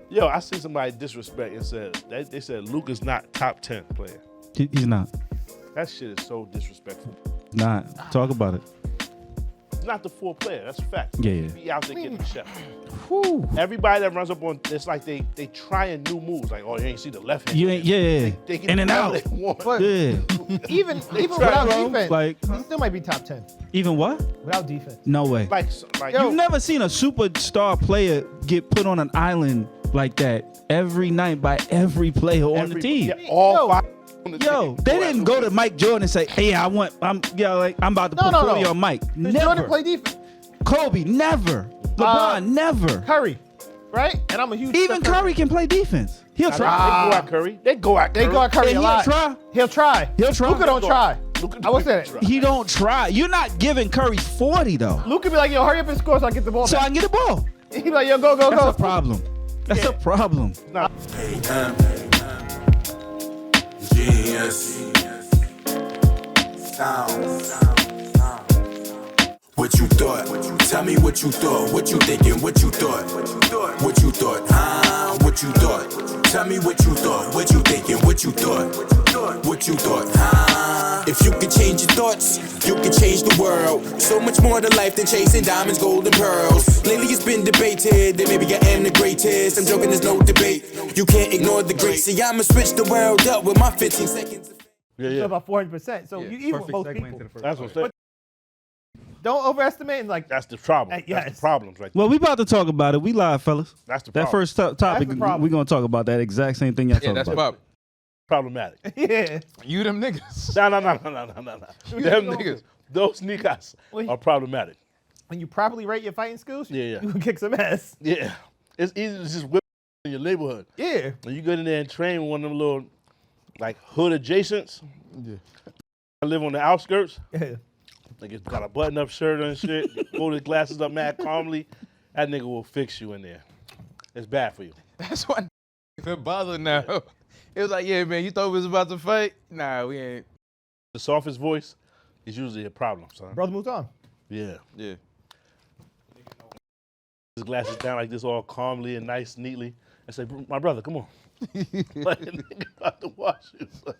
Yo, I see somebody disrespect and said they said Luka's not top 10 player. He's not. That shit is so disrespectful. Not. Talk about it. He's not the 4th player. That's a fact. Yeah. Be out there getting the shot. Whew. Everybody that runs up on, it's like they trying new moves. Like, oh, you ain't see the left hand. You ain't. Yeah. They get In and out. But Yeah. even without defense, Like he still might be top 10 even what? without defense. No way. Like Yo, You've never seen a superstar player get put on an island like that every night by every player on the team. Yeah, all Yo. 5 on the Yo, team. they didn't go to Mike Jordan and say, "Hey, I'm about to put 40 on Mike." Does Never. Jordan play defense? Kobe, never. LeBron, never. Curry, right? And I'm a huge Even Steph Curry can play defense. He'll They try. go at Curry. They go at Curry. They go at Curry And a he'll lot. try. He'll try. He'll try. Luka don't try. Luka I will say don't that. try. He don't try. You're not giving Curry 40 though. Luka be like, yo, hurry up and score so I get the ball So I back. can get the ball. He be like, yo, go. That's a problem. That's a problem. Genius. Sound. What you thought? Tell me what you thought. What you thinking? What you thought? What you thought? What you thought? Tell me what you thought. What you thinking? What you thought? What you thought? If you could change your thoughts, you could change the world. So much more to life than chasing diamonds, gold, and pearls. Lately it's been debated that maybe I am the greatest. I'm joking, there's no debate. You can't ignore the great. See, I'ma switch the world up with my 15 seconds. So about 400%. So you even with both people. That's what I'm saying. Don't overestimate and like. That's the problem. Yes. That's the problems right there. Well, we about to talk about it. We live, fellas. That's the That problem. first topic, the problem. we're going to talk about that exact same thing y'all Yeah, talking that's about. about Problematic. Yeah. you them niggas. No. Them niggas, those niggas Wait. are problematic. When you properly rate your fighting skills, Yeah. you can kick some ass. Yeah. It's easy to just whip in your neighborhood. Yeah. When you get in there and train with one of them little, like, hood adjacents. Yeah. I live on the outskirts. Yeah. Nigga got a button-up shirt and shit. Pull his glasses up mad calmly. That nigga will fix you in there. It's bad for you. That's why even bother now. It was like, yeah, man, you thought we was about to fight? Nah, we ain't. The softest voice is usually a problem, son. Brother moves on. Yeah. Yeah. His glasses down like this, all calmly and nice, neatly, and say, "My brother, come on." Like a nigga about to wash you. Son.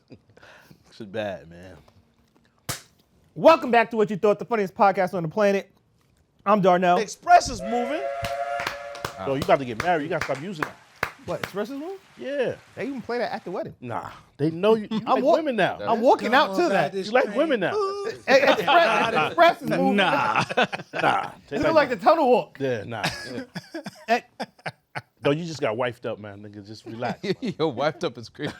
Shit bad, man. Welcome back to What You Thought, the funniest podcast on the planet. I'm Darnell. Express is moving. Yo, you got to get married. You got to stop using that. What, Express's room? Yeah. They even play that at the wedding. Nah. They know you like women now. I'm walking out to that. You like women now. Express is moving. Nah. Nah. It's like the tunnel walk. Yeah, nah. No, you just got wifed up, man. Nigga, just relax. Yo, wiped up is crazy.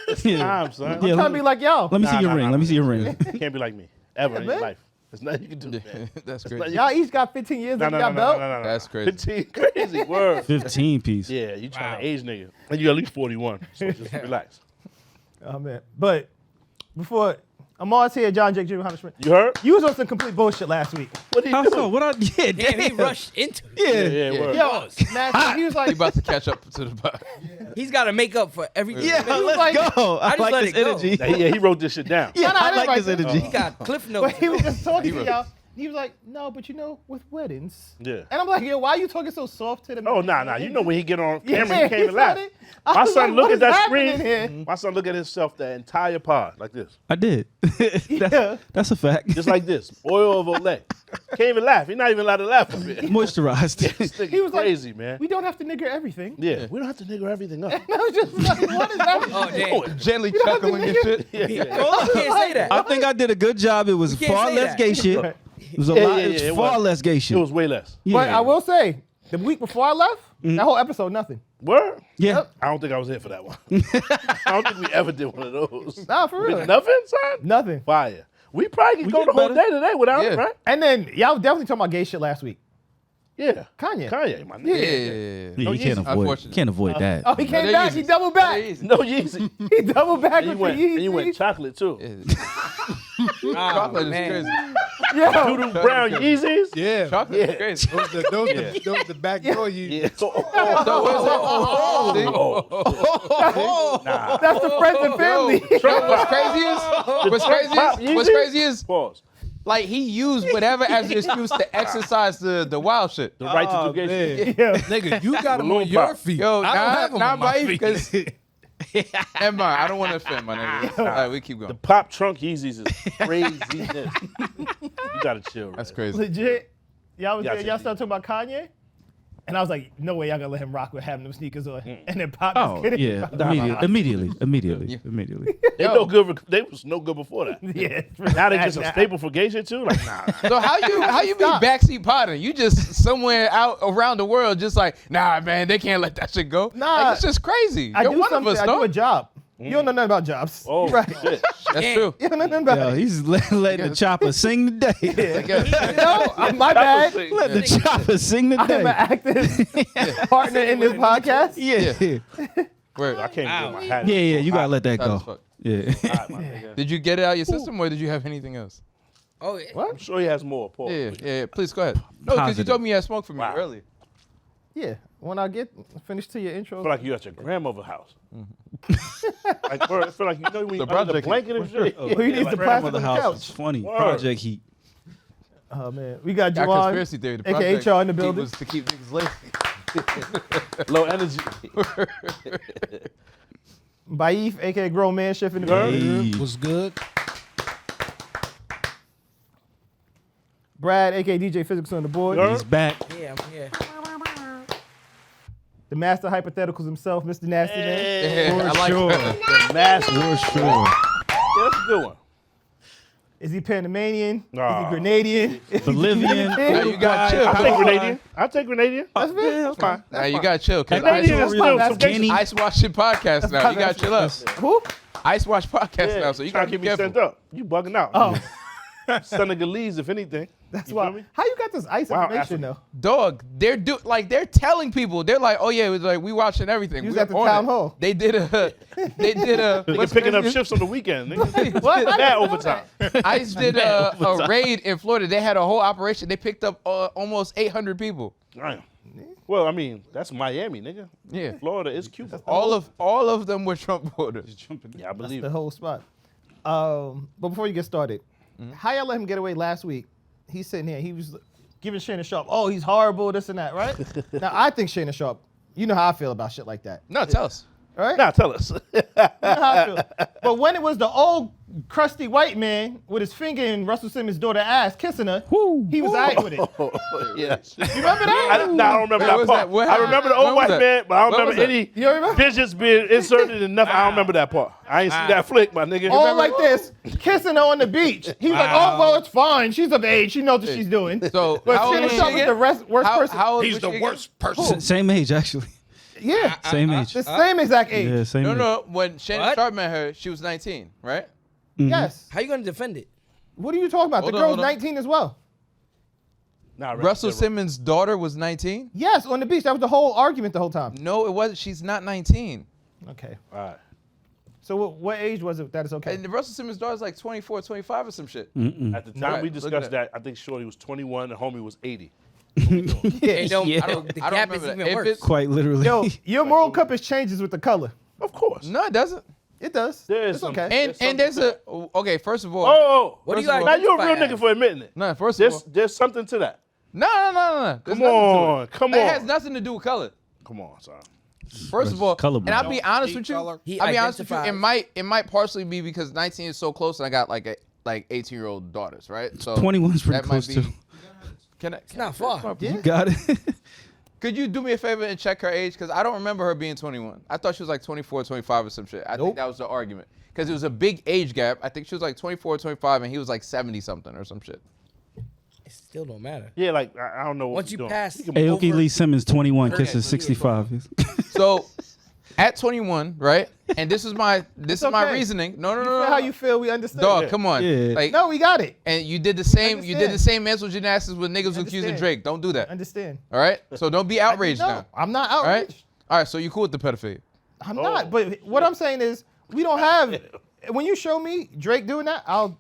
It's time, son. I'm trying to be like y'all. Let me see your ring. Let me see your ring. You can't be like me. Ever in your man. life. There's nothing you can do, man. That's nothing crazy. you- Y'all each got 15 years No, on no, your no, belt. no. That's crazy. 15, crazy word. 15 piece. Yeah, you trying to age nigga. And you at least 41, so just relax. Oh, man. But before, Amar's here, John Jake Jr. Hunter Schmidt. You heard? You was on some complete bullshit last week. What did he How do? so? What I yeah, Damn, he damn. rushed into it. Yeah. Yeah, word. Yo, man, he was He like, about to catch up to the bot. He's got to make up for everything. Yeah, was let's like- go. I just like let this it go. energy. Yeah, he wrote this shit down. Yeah, No, I I like didn't this write energy. He got cliff but notes. he was just talking He to wrote y'all. He was like, no, but you know, with weddings. Yeah. And I'm like, yo, why are you talking so soft to them? Oh, nah. You know when he get on camera, Yeah, he can't even he laugh. said it. I My was son like, look what at is that happening screen. here? My son look at himself the entire pod like this. I did. Yeah. That's a fact. Just like this. Oil of Olay. Can't even laugh. He's not even allowed to laugh a bit. Moisturized. This nigga He was like, crazy, man. We don't have to nigger everything. Yeah, we don't have to nigger everything up. I was just like, what is that? Oh, damn. Gently chuckling and shit. Oh, you can't say that. I think I did a good job. It was can't far say less that. gay shit. It was a Yeah, lot. yeah, It was yeah, it far was. less gay It shit. was way less. Yeah. But I will say, the week before I left, that whole episode, nothing. Word? Yeah. I don't think I was here for that one. I don't think we ever did one of those. Nah, for real. Nothing, son? Nothing. Fire. We probably can go get the whole better. day today without it, Yeah. right? And then y'all was definitely talking about gay shit last week. Yeah. Kanye. Can't, my Yeah. nigga. Yeah, you can't avoid. Unfortunately. Can't avoid that. Oh, he came they're back. easy. He doubled back. No Yeezy. He doubled back And with you the went Yeezys. chocolate too. Chocolate is man. crazy. Yo, Doodoo brown Yeezys. Yeah. Chocolate Yeah. is crazy. Those the back door you. Yeah. Nah. that's the friends and family. What's crazy is? Pop Yeezys? What's crazy is? Pause. like he used whatever as an excuse to exercise the wild shit. The right to do gay shit. Yeah. Nigga, you got him Balloon on your pop. feet. Yo, I don't have him on my feet. because never mind. I don't want to offend my nigga. All right, we keep The going. pop trunk Yeezys is craziness. You gotta chill. That's man. crazy. Legit. Y'all was Yeah, there, y'all started talking about Kanye? And I was like, no way y'all gonna let him rock with having them sneakers on. And then Pop Oh, just yeah. Immediately. They no good. They was no good before that. Yeah. Now they just a staple for gay shit too. Like nah. So how you be backseat potting? You just somewhere out around the world, just like nah, man, they can't let that shit go. Nah. Like, it's just crazy. I You're do one of something. us, I do a though. job. You don't know nothing about jobs. Oh You right. shit. That's true. You don't know nothing about Yo, it. he's letting the chopper sing today. My bad. Let the chopper sing I am an today. active partner in this podcast. Yeah. Word. I can't get my hat. Yeah, you gotta let that Hot as go. fuck. Yeah. Hot, my nigga. Did you get it out your system, or did you have anything else? Oh, yeah. I'm sure he has more. Paul. Yeah. Please go ahead. No, because you Positive. told me you had smoke for me Wow. earlier. Yeah. When I get finished to your intro. I feel like you at your grandmother's house. Like, bro, I feel like you know when you under the project blanket and shit. Oh, you need like the plastic Grandmother on the house is couch. funny. Word. Project Heat. Oh man, we got Got Juwan, conspiracy theory. The aka project HR in the keep- building. was to keep niggas lazy. Low energy. Baif, aka grown man chef in the building. Hey. Was good. Brad, aka DJ Physics on the board. Word. He's back. Yeah, I'm here. The master hypotheticals himself, Mr. Nasty Man. I like sure. that. The master. For sure. Yeah, that's a good one. Is he Panamanian? Nah. Is he Grenadian? Bolivian. Now you got chill. I'll take Paraguay. Grenadian. I'll take Grenadian. That's fair. That's fine. Now you got chill. Cause Grenadian is still some gay Guinea. shit. Ice Watching podcast now. You got chill up. Who? Ice Watch podcast now, so you trying gotta to be keep me sent careful. up. You bugging out. Oh, Senegalese, if anything. that's You why. feel me? How you got this ice Wow, information though? Dog, they're telling people. They're like, oh yeah, it was like we watching everything. You was We at the on town it. hall. They did a. Nigga picking up shifts on the weekend. Nigga. What? Bad overtime. ICE did a raid in Florida. They had a whole operation. They picked up almost 800 people. Damn. Well, I mean, that's Miami, nigga. Yeah. Florida is Cuba. All of them were Trump voters. Yeah, I believe The it. whole spot. But before you get started, how y'all let him get away last week? He's sitting here. He was giving Shannon Sharpe, oh, he's horrible, this and that, right? Now, I think Shannon Sharpe, you know how I feel about shit like that, No, tell us. right? Now tell us. You know how I feel. But when it was the old crusty white man with his finger in Russell Simmons' daughter's ass kissing her, he was aight with it. Yeah. You remember that? I don't remember Where that was part. that? Where I remember the old when white was that? man, but I don't When remember was that? any You remember? digits being inserted in nothing. I don't remember that part. I ain't see that flick, my nigga. All like this, kissing her on the beach. He was like, oh, well, it's fine. She's of age. She knows what she's doing. So But how old Shannon was she Sharpe is again? the worst person. How old He's was the she worst person. Same age, actually. Yeah. Same age. The same exact age. Yeah, same Again? age. No. When Shannon What? Sharpe met her, she was 19, right? Yes. How you gonna defend it? What are you talking about? Hold The on, girl's hold on. 19 as well. Nah, Russell Simmons' daughter was 19. Yes, on the beach. That was the whole argument the whole time. No, it wasn't. She's not 19. Okay. All right. So what age was it that it's okay? And Russell Simmons' daughter's like 24, 25 or some shit. At the time Right, we look at discussed that. that, I think Shorty was 21 and homie was 80. Hey, don't, Yeah. I don't, the I don't gap is remember even that. If worse. it's- Quite literally. Yo, your moral compass changes with the color. Of course. No, it doesn't. It does. There is It's some- okay. And there's a okay. First of all, Oh, What do you now identify you a real as? nigga for admitting it. no. First of all, There's something to that. no. There's Come nothing to on, it. come It on. has nothing to do with color. Come on, son. First of all, colorblind. and I'll be honest with you. color. He I'll be honest with you. identifies- It might partially be because 19 is so close, and I got like 18-year-old daughters, right? So 21's pretty that might close be. too. Can I? It's not far. You got it. Could you do me a favor and check her age? Because I don't remember her being 21. I thought she was like 24, 25 or some shit. I think that was the argument. Because it was a big age gap. I think she was like 24, 25, and he was like 70 something or some shit. It still don't matter. Yeah, like I don't know what Once you're you doing. pass, can Aoki over- Lee Simmons, 21, Okay, kisses 65. So at 21, right? And this is my okay. reasoning. No. You feel how you feel, we understand. Dog, come on. Yeah. Like, No, we got it. and you did the same. You did the Understand. same mental gymnastics with niggas accusing Understand. Drake. Don't do that. Understand. All right. So don't be outraged No, now. I'm not All right. outraged. All right. So you cool with the pedophilia? I'm not. But what I'm saying is, we don't have. When you show me Drake doing that, I'll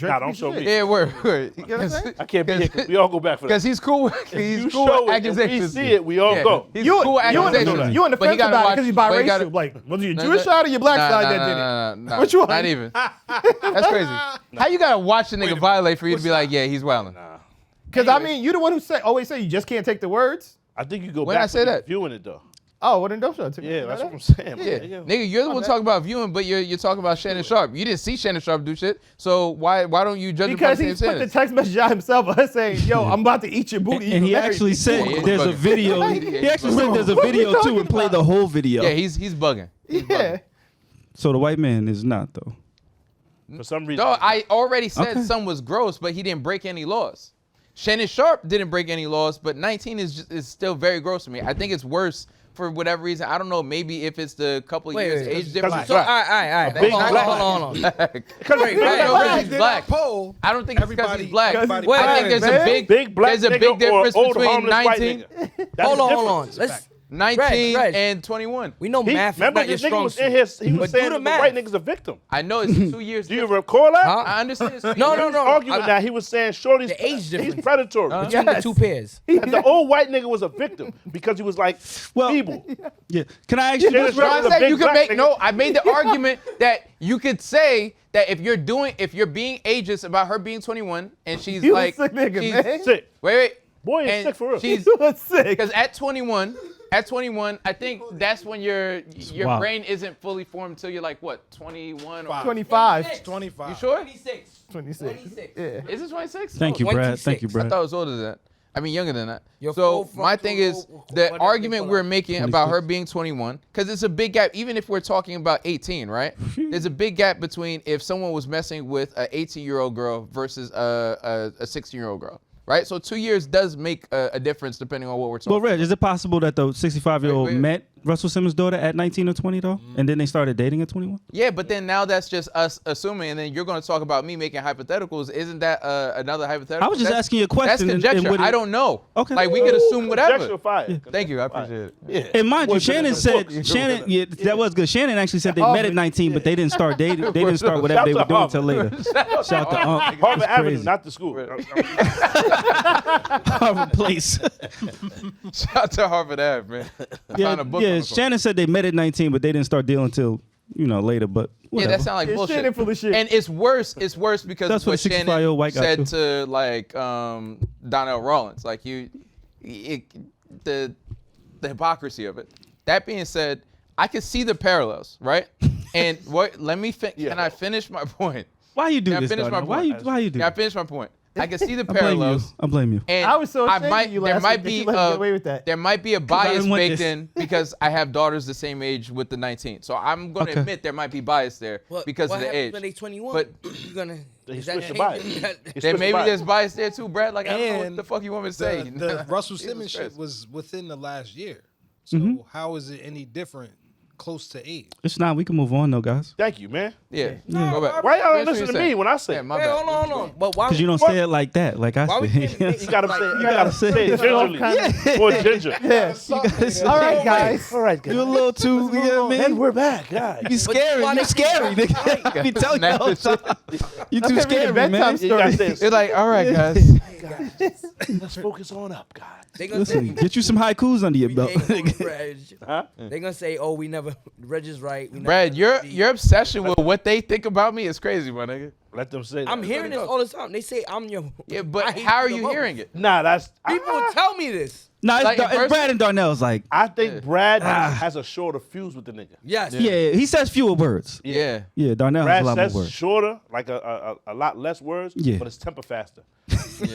Nah, don't show me. Yeah, word. You know what I'm saying? I can't be here 'cause we all go back for that. Because he's cool. If He's you cool show with it, if we accusations. see it, we all go. He's You cool with accusations. you on the But he fence gotta about it watch- because he's but he biracial. gotta- Like, was he a No, Jewish no. side or your black side that did it? Nah. Which one? Not even. That's crazy. How you gotta watch the nigga violate for you to be like, yeah, he's wilding? Because I mean, you the one who always say you just can't take the words. I think you go When I back say for that? viewing it though. Oh, well then don't show it to me. Yeah, that's what I'm saying. Yeah, Man. nigga, you're the one talking about viewing, but you're talking about Shannon Sharpe. You didn't see Shannon Sharpe do shit, so why don't you judge him by Because the he same put the standards? text message out himself of us saying, "Yo, I'm about to eat your booty." And he you married actually me." said Yeah, there's a he's bugging. video. Yeah, He he's actually said bugging. there's a What are you video too talking and played about? the whole video. Yeah, he's bugging. Yeah. So the white man is not though. For some reason. No, I already said Okay. some was gross, but he didn't break any laws. Shannon Sharpe didn't break any laws, but 19 is still very gross to me. I think it's worse for whatever reason. I don't know. Maybe if it's the couple years age difference. So, all right. big Hold black- on. Because Wait, I don't know wait, if he's black. Poll. I don't think it's because he's black. everybody- Wait, I think there's man. a big black there's a nigga big difference or old between homeless white 19, nigga. That's Hold the on. difference. 19 Reg. and 21. We know He, math is remember not your this nigga strong was suit. in here. He was But do saying the the math. white nigga's a victim. I know it's 2 years. Do you difference. recall that? Huh? I understand. It's 2 No, years. no, He was no. arguing that he was saying Shorty's The age he's difference. predatory. Between the Yes. two pairs. The old white nigga was a victim because he was like Well, feeble. Yeah. Can I ask you Shannon this? Sharpe I was a said big you could black make nigga. I made the argument that you could say that if you're being ageist about her being 21 and she's You a like sick nigga, she's- man. Sick. Wait. Boy, you're And sick for real. she's- You was sick. Because at 21, I think that's when your Wow. brain isn't fully formed until you're like what, 21 or 25, 25. You sure? 26. 26. 26. Yeah. Is it 26? Thank you, Brad. Thank you, 26. I Brad. thought it was older than that. I mean, younger than that. Your So full my thing is frontal- the whatever they argument call we're it. making about 26. her being 21, because it's a big gap. Even if we're talking about 18, right? There's a big gap between if someone was messing with an 18-year-old girl versus a 16-year-old girl, right? So 2 years does make a difference depending on what we're talking. Well, Reg, is it possible that the 65-year-old Wait, wait. met Russell Simmons' daughter at 19 or 20 though, and then they started dating at 21? Yeah, but then now that's just us assuming, and then you're going to talk about me making hypotheticals. Isn't that another hypothetical? I was just That's- asking you a question. That's and conjecture. would it- I don't know. Okay. Like we could assume whatever. Conjecture fire. Thank you. I appreciate it. Yeah. And mind you, Boy, Shannon been in said, the book. Shannon, yeah, that was good. Shannon actually said they met at 19, but they didn't start dating. They didn't start whatever they were doing until later. Shout out to Harvard That's Avenue, crazy. not the school. Harvard Place. Shout out to Harvard Ave, man. I found a book on yeah. the phone. Shannon said they met at 19, but they didn't start dealing until later. But Yeah, whatever. that sounds like It's bullshit. Shannon full of shit. And it's worse. It's worse because That's of what what a 65-year-old Shannon white guy said too. to like Donnell Rollins. Like the hypocrisy of it. That being said, I can see the parallels, right? And what? Let me. Can I finish my point? Why you do Can I this? finish my Darnell? point? Why you do? Can I this? finish my point? I can see the I blame you. parallels. I blame you. And I was so ashamed of you there last might week that be you let me get away with that. there might be a I bias didn't want baked this. in because I have daughters the same age with the 19. So I'm going to Okay. admit there might be bias there because what of the happens age. when they 21? But you're gonna. He is that switched the change- bias. He then switched maybe the there's bias. bias there too, Brad. Like I don't know what And the fuck you want me to say. The Russell Jesus Simmons shit Christ. was within the last year. So how is it any different close to age? It's not. We can move on though, guys. Thank you, man. Yeah. Go back. Why y'all don't Finish what listen you to me said. when I say Yeah, it? my Wait, bad. hold on. But why? Because you don't say it like that, like I Why we say. can't- You gotta Like, say, you gotta say it gingerly. More ginger. All right, guys. All right, guys. You a little too. You know what I And mean? we're back, guys. You scary. why You they- scary, nigga. You tell you Snap all the the time. You too read a scary, bedtime man. You gotta say It's it. like, all right, guys. Let's focus on up, guys. They gonna Listen, say, get you some haikus under your we belt. ain't gonna Reg. Huh? They gonna say, oh, we never. Reg is right. We never Brad, your obsession with what they think about me is crazy, my nigga. Let them say that. I'm hearing this all the time. They say I'm your. Yeah, I but hate how are the you most. hearing it? Nah, that's. People tell me this. Nah, Like, it's, in person? Brad and Darnell's like, I think Brad has a shorter fuse with the nigga. Yes. yeah, he says fewer words. Yeah. Yeah, Darnell has Brad a lot more says words. shorter, like a lot less words, Yeah. but his temper faster.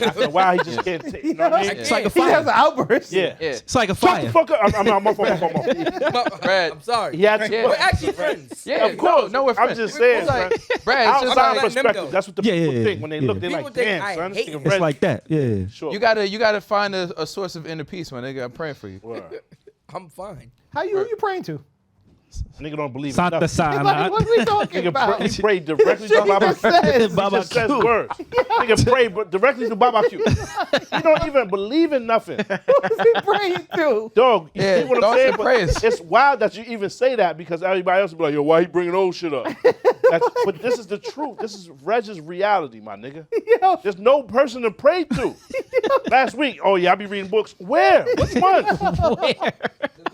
After a while, he just can't take. You know what I mean? It's like a He has fire. an outburst. Yeah. Yeah. It's like a Shut fire. the fuck up. I'm my fault. Brad. I'm sorry. He had to. Yeah. We're actually friends. Yeah, Of course. No, we're I'm friends. just saying, It's like, son. Brad, it's just Outside like, letting them perspective, know. that's what the Yeah, people yeah, think when they yeah. look. They're People like, think damn, I son, this hate nigga him. It's Red. like that. Yeah. Sure. you gotta find a source of inner peace, my nigga. I'm praying for you. Word. I'm fine. Who you praying to? Nigga don't believe in Santa nothing. Sana. Like, what are we talking Nigga about? pray, he prayed directly to Shit he Baba. just said. He just says Baba words. Nigga pray directly to Baba Q. He don't even believe in nothing. Who's he praying to? Dog, you Yeah, see what I'm thoughts saying? and But prayers. it's wild that you even say that because everybody else will be like, yo, why he bringing old shit up? But this is the truth. This is Reg's reality, my nigga. Yo, There's no person to pray to. Last week, oh yeah, I be reading books. Where? Which ones?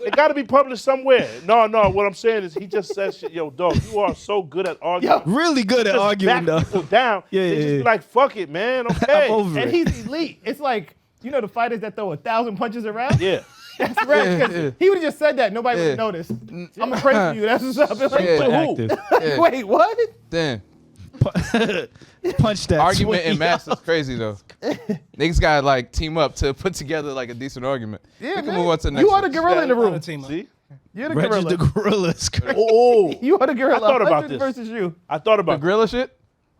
It got to be published somewhere. No, what I'm saying is he just says shit. Yo, dog, you are so good at arguing. Really good at Just arguing, back though. people down. Yeah, They yeah, just be yeah. like, fuck it, man. Okay. I'm over and it. he's elite. It's like, you know the fighters that throw 1,000 punches around? Yeah. That's Reg. 'Cause Yeah. He would have just said that. Nobody would Yeah. have noticed. I'm going to pray for you. That's what's up. It's like, Yeah. Who? Active. Yeah. wait, what? Damn. Punch that. Argument in swing. mass is crazy though. Niggas gotta like team up to put together like a decent argument. Yeah, we can man. move on to the next You are one. the gorilla in the room. Team up. See? You're the Reggie gorilla. the gorilla is crazy. Oh. You are the gorilla. I thought about 100 this. versus you. I thought The about gorilla shit?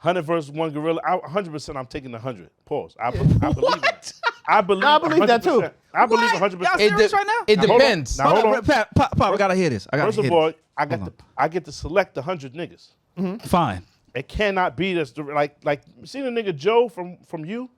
100 versus one gorilla. 100% I'm taking the 100. Pause. I believe it. I believe No, I believe that too. 100%. I believe What? 100%. Y'all serious right now? It Now, hold on. depends. Now, hold on. Pop, I gotta hear this. First of all, I get to select the 100 niggas. Fine. It cannot be this like see the nigga Joe from you?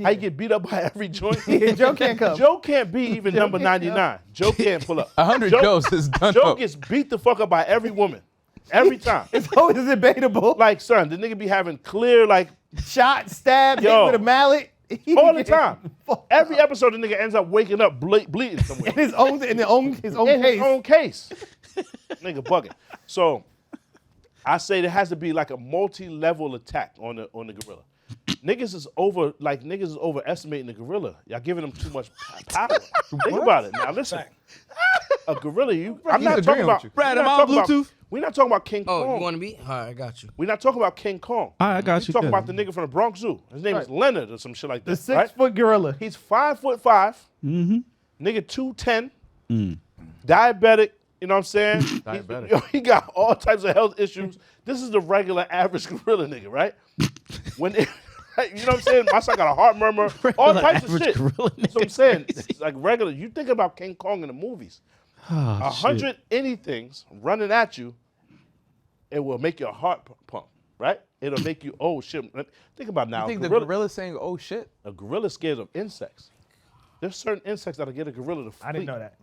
How you get beat up by every joint? Yeah, Joe can't come. Joe can't be even number can't 99. Joe can't pull up. 100 Joe- Joes is done Joe up. gets beat the fuck up by every woman. Every time. It's always debatable. Like, son, the nigga be having clear, like, Shot, stab, hit Yo. with a mallet. He all be the getting time. fucked Every up. episode, the nigga ends up waking up bleeding somewhere. in his own In case. his own case. Nigga bugging. So, I say there has to be like a multi-level attack on the gorilla. Niggas is overestimating the gorilla. Y'all giving him too much power. Think about it. Now listen. A gorilla, I'm not talking about. Brad, we're am not I on talking about- Bluetooth? We're not talking about King Oh, Kong. you want to be? All right, I got you. We're not talking about King Kong. All right, I got We're you. talking good. about the nigga from the Bronx Zoo. His name is Right. Leonard or some shit like The that. right? 6-foot gorilla. He's 5'5". Nigga 210. Diabetic. You know what I'm saying? Diabetic. He got all types of health issues. This is the regular average gorilla nigga, right? When you know what I'm saying? My son got a heart murmur, all types of average shit. gorilla That's what I'm saying. It's like regular. You think about King Kong in the movies. 100 anythings running at you, it will make your heart pump, right? It'll make you, oh shit. Think about it now. You think the gorilla's saying, oh shit? A gorilla's scared of insects. There's certain insects that'll get a gorilla to flee. I didn't know that.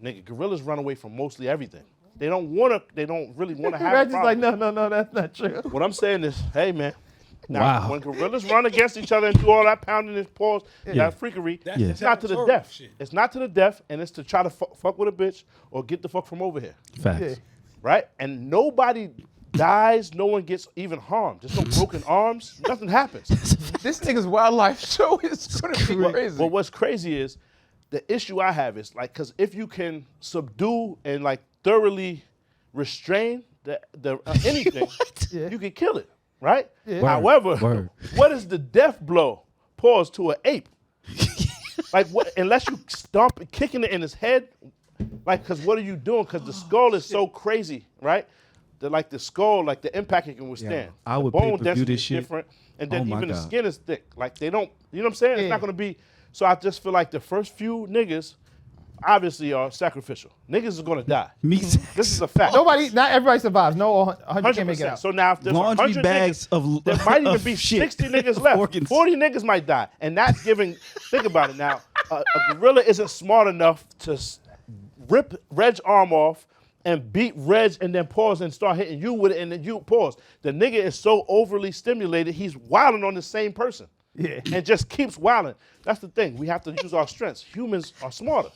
Nigga, gorillas run away from mostly everything. They don't really want to have Reggie's a like, problem. no, that's not true. What I'm saying is, hey man, now Wow. when gorillas run against each other and do all that pounding his paws, that freakery, That's Yeah. it's not to the territorial death. shit. It's not to the death, and it's to try to fuck with a bitch or get the fuck from over here, Facts. Yeah. right? And nobody dies, no one gets even harmed. There's no broken arms, nothing happens. This nigga's wildlife show is gonna be crazy. But what's crazy is the issue I have is like, because if you can subdue and like thoroughly restrain the anything, Yeah. you can kill it, right? Yeah. However, Word. what is the death blow? Pause to an ape. Like what? Unless you stomp kicking it in his head, like because what are you doing? Because the skull is so crazy, right? The skull, like the impact it can withstand. I The would bone pay-per-view density this is shit. different, and then Oh my even the God. skin is thick. Like they don't, you know what I'm saying? It's Yeah. not gonna be. So I just feel like the first few niggas, obviously, are sacrificial. Niggas are gonna die. Me This is a fact. Not everybody survives. No, 100 can't make it 100%. out. So now if there's Laundry 100 bags niggas, of there might even of be shit, 60 niggas of left. organs. 40 niggas might die, and that's giving. Think about it now. A gorilla isn't smart enough to rip Reg's arm off and beat Reg and then pause and start hitting you with it and then you pause. The nigga is so overly stimulated, he's wilding on the same person. Yeah. And just keeps wilding. That's the thing. We have to use our strengths. Humans are smarter.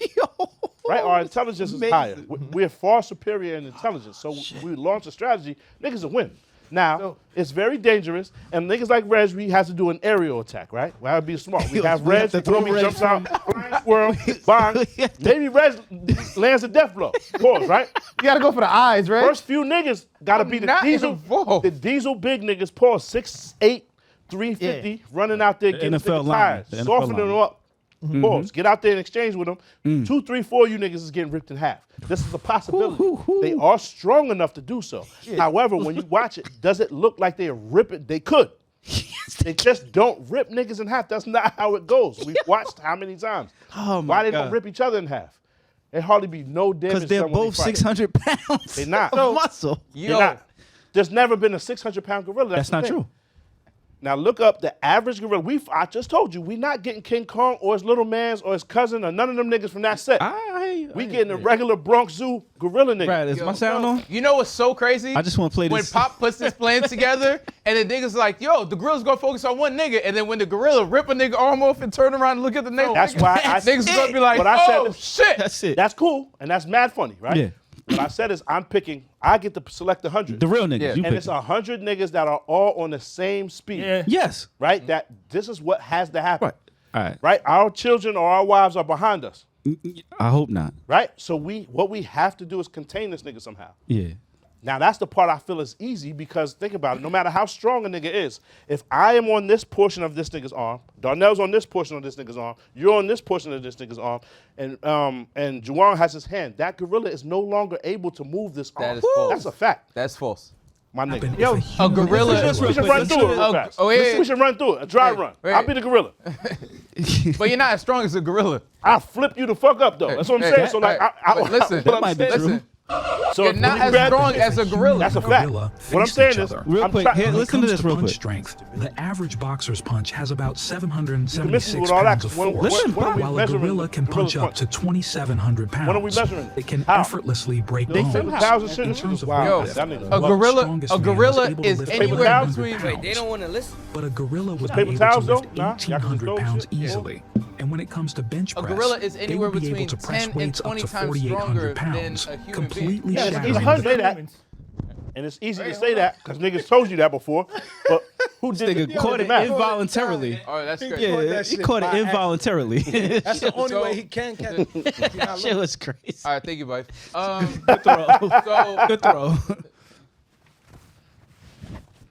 Right? Our intelligence is higher. We're far superior in intelligence. So we launch a strategy, niggas will win. Now, it's very dangerous, and niggas like Reg, we have to do an aerial attack, right? We have to be smart. We have we Reg, have to the throw homie Reg jumps out, squirrel, bang. Maybe Reg lands a death blow. Pause, right? You gotta go for the eyes, right? First few niggas gotta be the not diesel, involved. the diesel big niggas. Pause, 6'8", 350, running out there, getting NFL niggas lineman. tired, The NFL softening them lineman. up. Pause. Get out there and exchange with them. 2, 3, 4 you niggas is getting ripped in half. This is a possibility. They are strong enough to do so. However, when you watch it, does it look like they're ripping? They could. They just don't rip niggas in half. That's not how it goes. We've watched how many times. Oh my Why they God. don't rip each other in half? It hardly be no damage. Because they're done when they both fight. 600 pounds. They not. of muscle. They're not. There's never been a 600-pound gorilla. That's the not thing. true. Now look up the average gorilla. I just told you, we not getting King Kong or his little mans or his cousin or none of them niggas from that set. We getting a regular Bronx Zoo gorilla nigga. Brad, is my sound on? You know what's so crazy? I just want to play When this. Pop puts this plan together, and the niggas like, yo, the gorilla's gonna focus on one nigga, and then when the gorilla rip a nigga arm off and turn around and look at the nigga, That's why I niggas is gonna be like, What I said oh is- shit. That's it. That's cool, and that's mad funny, right? Yeah. What I said is I get to select 100. The real niggas. Yeah. You and pick it's 100 niggas that are all on the same speed. Yeah. Yes. Right? That this is what has to happen. Right. All right. Right? Our children or our wives are behind us. I hope not. Right? So what we have to do is contain this nigga somehow. Yeah. Now that's the part I feel is easy because think about it, no matter how strong a nigga is, if I am on this portion of this nigga's arm, Darnell's on this portion of this nigga's arm, you're on this portion of this nigga's arm, and Juwan has his hand, that gorilla is no longer able to move this arm. That is false. That's a fact, That's false. my nigga. Yo, A gorilla. We should run through it real fast. Oh, yeah. We should run through it, a dry run. wait. I'll be the gorilla. But you're not as strong as a gorilla. I'll flip you the fuck up though. That's what I'm saying. So like, But listen, what I'm might be saying- true. listen. So You're when not you as grab- strong as a gorilla. That's a fact. Gorilla What I'm face saying each is, other. Real I'm quick, try- here, When it listen to comes this real punch quick. strength, the average boxer's punch has about You 776 can miss with all that, pounds of 'cause when- force, when are we while a measuring gorilla the can gorilla's punch up to 2,700 pounds. When are we measuring it? It can How? effortlessly break They bones. paper towels and shit. In This terms is of wild. Yo, weight, That nigga a buck. gorilla, strongest a man gorilla able to is lift anywhere towels? between. Wait, they don't want to listen. But a gorilla would be paper able towels, to lift though? Nah, y'all can 1,800 go pounds shit. easily. And when it comes to bench A press, gorilla is they anywhere would be able between to press 10 and weights up 20 to times 4,800 stronger than pounds, a human being. completely Yeah, it's shattering. easy to say that. And it's easy to say that because niggas told you that before. But who did Nigga it? caught it involuntarily. Oh, that's great. Yeah, he caught it involuntarily. That's the only So- way he can catch it. That shit was crazy. All right, thank you, wife. Good throw. So Good throw.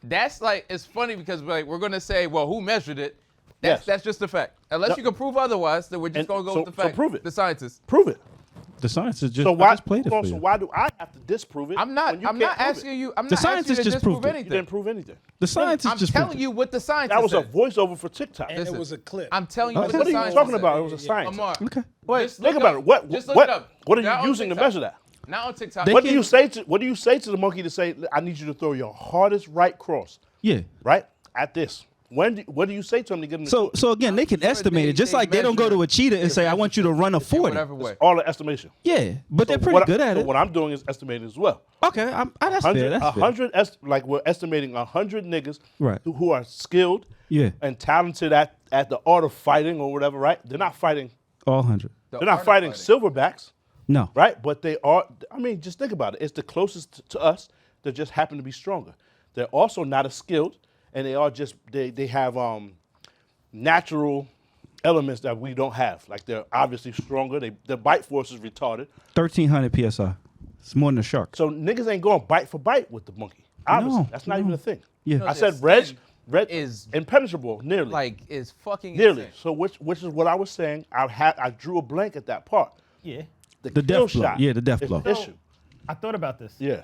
that's like, it's funny because like we're gonna say, well, who measured it? Yes. That's just a fact. Unless you can prove otherwise, then we're just And gonna go so- with the so fact. prove it. The scientists. Prove it. The science is just, So I why? just played it for So you. why do I have to disprove it? I'm not. when you I'm can't not prove asking it? you. I'm The not asking you scientists to just disprove proved it. You anything. didn't prove anything. The scientists I'm just telling proved you what the scientists That was a said. voiceover for TikTok. And Listen, it was a clip. I'm telling you Okay. what What the are you scientists talking said. about? It was a science. Amar, Okay. Wait, just Think look about up- it. What just look it up. what are Not you on using to TikTok. measure that? Not on TikTok. They What can- do you say to the monkey to say, I need you to throw your hardest right cross, Yeah. right? At this. What do you say to him to get him to do it? So again, they can sure estimate they- it, just they like they don't go to a cheetah and say, I want you to run a In 40. whatever way. All the estimation. Yeah, but they're So pretty what good at so it. what I'm doing is estimating as well. Okay, that's fair. That's fair. Like we're estimating 100 niggas Right. who are skilled Yeah, and talented at the art of fighting or whatever, right? They're not fighting. all 100. They're not fighting silverbacks, No. right? But they are. I mean, just think about it. It's the closest to us that just happen to be stronger. They're also not as skilled, and they are just they have natural elements that we don't have. Like they're obviously stronger. Their bite force is retarded. 1,300 PSI. It's more than a shark. So niggas ain't going bite for bite with the monkey. Obviously, No, that's not even a thing. Yeah. No, I their said red skin is impenetrable, nearly. Like, is fucking nearly. insane. So which is what I was saying. I drew a blank at that part. Yeah. The kill death blow. shot Yeah, the death is blow. the issue. I thought about this. Yeah,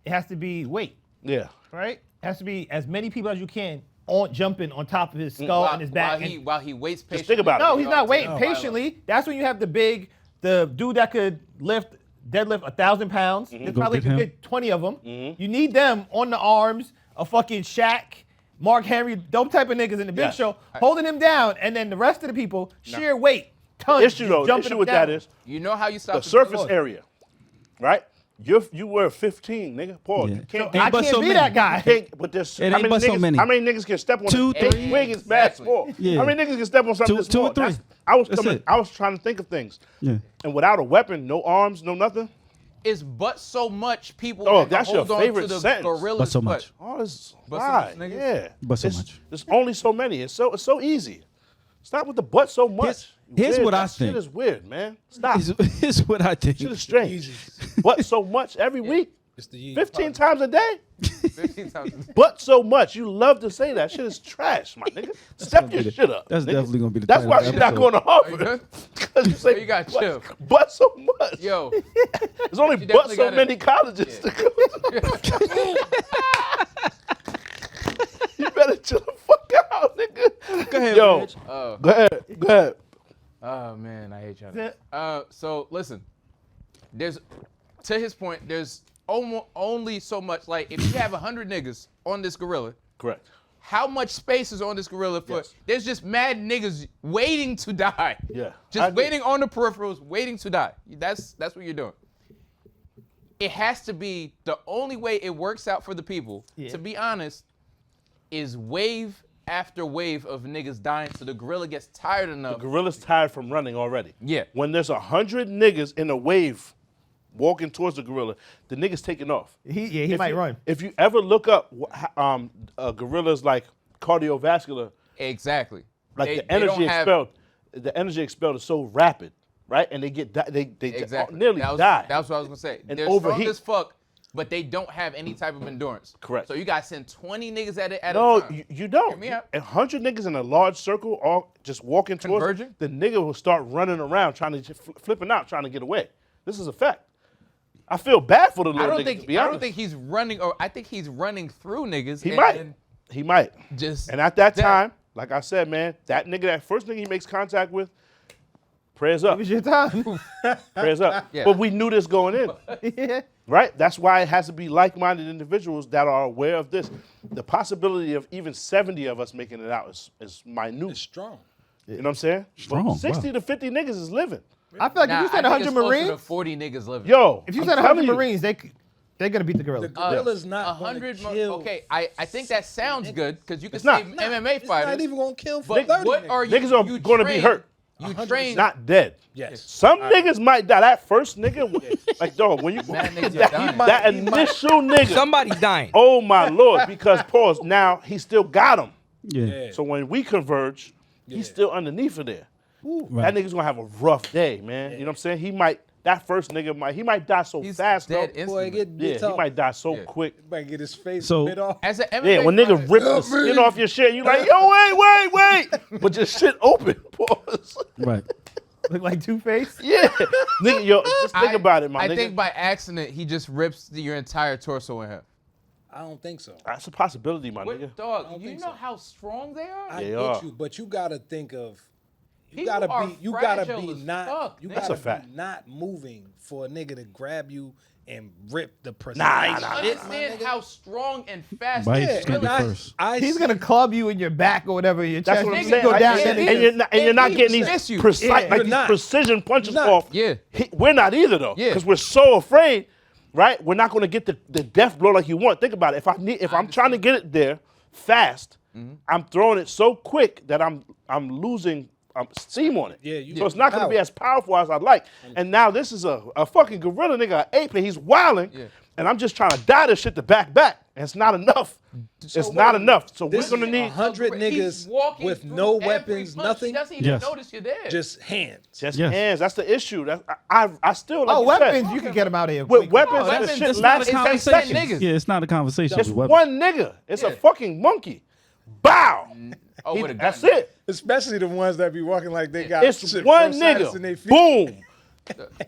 It has to be weight, yeah. right? It has to be as many people as you can on jumping on top of his skull and his back. While he waits patiently. think about it. No, he's not waiting Oh, patiently. That's when you have the dude that could deadlift 1,000 pounds. There's Go probably get him. a good 20 of them. You need them on the arms of fucking Shaq, Mark Henry, those type of niggas in the big Yes. show, holding him down, and then the rest of the people, sheer weight, tons. Issue though, the jumping issue him with down. that is You know how you stop the surface area, right? You were 15, nigga. Pause. Yeah. You can't. Ain't I but can't so be many. that guy. But there's It ain't but so many. How many niggas can step on Two, the three. wing is mad Exactly. small. Yeah. How many niggas can step on something Two- this two or small? three. That's it. I was trying to think of things. Yeah. And without a weapon, no arms, no nothing. Is but so much people Oh, that that's your hold on favorite to the sentence. gorilla's But so foot. much. Oh, this But so why? much, nigga. Yeah. But so It's- much. There's only so many. It's so easy. Stop with the but so much. Here's Weird. what I That think. Shit is weird, man. Stop. Here's what I think. Shit is strange. But so much every week. It's the 15 times a day. 15 times. But so much. You love to say that. Shit is trash, my nigga. Step your shit up. That's nigga. definitely gonna be the That's title why of the she's not episode. going to you Harvard. good? Because you say, You got but, chill. but so much. Yo, There's only She but definitely so gotta- many colleges to go to. You better chill the fuck out, nigga. Go ahead, Yo, Reg. go ahead. oh man, I hate y'all. That's So listen, there's, to his point, there's only so much. Like, if you have 100 niggas on this gorilla, Correct. how much space is on this gorilla for? Yes. There's just mad niggas waiting to die. Yeah. I Just agree. waiting on the peripherals, waiting to die. That's what you're doing. It has to be the only way it works out for the people, to be honest, is wave after wave of niggas dying so the gorilla gets tired enough. The gorilla's tired from running already. Yeah. When there's 100 niggas in a wave walking towards the gorilla, the nigga's taking off. He If might you- run. If you ever look up a gorilla's like cardiovascular, Exactly. like They the don't energy have- expelled, the energy expelled is so rapid, right? And they get they Exactly. nearly That's die. what I was gonna say. And They're overheat. strong as fuck, but they don't have any type of endurance. Correct. So you gotta send 20 niggas at a No, time. you don't. Hear me out. 100 niggas in a large circle, all just walking towards Converging? it, the nigga will start running around, trying to flipping out, trying to get away. This is a fact. I feel bad for the little niggas. To be I honest. don't think he's running, or I think he's running through niggas. He and- might. and He might. just And at that time, like I said, man, that first nigga he makes contact with, prayers up. It was your time. Prayers up. Yeah. But we knew this going in. Yeah. Right? That's why it has to be like-minded individuals that are aware of this. The possibility of even 70 of us making it out is minute. It's strong. You know what I'm saying? Strong, But 60 wow. to 50 niggas is living. I feel like Nah, if you said I think 100 it's closer to Marines, 40 niggas living. Yo, if you I'm said telling 100 you. Marines, they're gonna beat the gorilla. The gorilla's not gonna 100 kill. Okay, I think that sounds good because you can It's not. say MMA It's fighters. not even gonna kill for but 30 what niggas. are you? Niggas are you gonna be train- hurt. You train. Not dead. Yes. Some niggas might die. That first nigga, like, dog, when you Mad niggas that, are dying. that He initial nigga, Somebody's dying. oh my Lord, because pause, now he still got him. Yeah. So when we converge, he's still underneath of there. Right. That nigga's gonna have a rough day, man. You know what I'm saying? That first nigga might die so He's fast, dead bro. Boy, instantly. get Yeah, bit he off. might die so Yeah. quick. Might get his face So- bit off. As an MMA Yeah, when niggas fighter- rip the skin off your shit, you like, yo, wait. But just shit open. Pause. Right. Look like Two-Face. Yeah. Nigga, yo, just think about it, my I nigga. think by accident he just rips your entire torso in half. I don't think so. That's a possibility, my What, nigga. dog? don't You think know so. how strong they are? I They get are. you, but you gotta think of you People gotta are be you gotta fragile be as not fuck, you nigga. That's gotta a fact. be not moving for a nigga to grab you and rip the precise Nah. shit, my Understand nigga. how strong and fast. Bites they is gonna be are. first. He's gonna club you in your back or whatever, your That's chest. what I'm You saying. Go Like, down, and, then and you're not, and you're not If getting he these miss you, precise, yeah, like you're these not. precision punches You're not. off. Yeah. We're not either though, Yeah. because we're so afraid, right? We're not going to get the death blow like you want. Think about it. If I'm trying to get it there fast, I'm throwing it so quick that I'm losing steam on it. Yeah, you so it's lose not going to be power. as powerful as I'd like. And now this is a fucking gorilla nigga, an ape, and he's wilding. Yeah. And I'm just trying to die this shit to back. And it's not enough. It's not enough. So we're This going to is need 100 He's niggas walking with through no every weapons, punch. nothing, He doesn't even Yes. notice you're there. just hands. just Yes. hands. That's the issue. I still like Oh, you weapons, said, you can get them out of here. with quick. weapons, weapons, the shit it's lasts not a 10 conversation. seconds. Niggas. Yeah, it's not a conversation. It's with weapons. one nigga. It's a Yeah. fucking monkey. Bow. Oh, with a gun. That's it. Especially the ones that be walking like they got It's shit one prosthetics in their nigga. feet. Boom.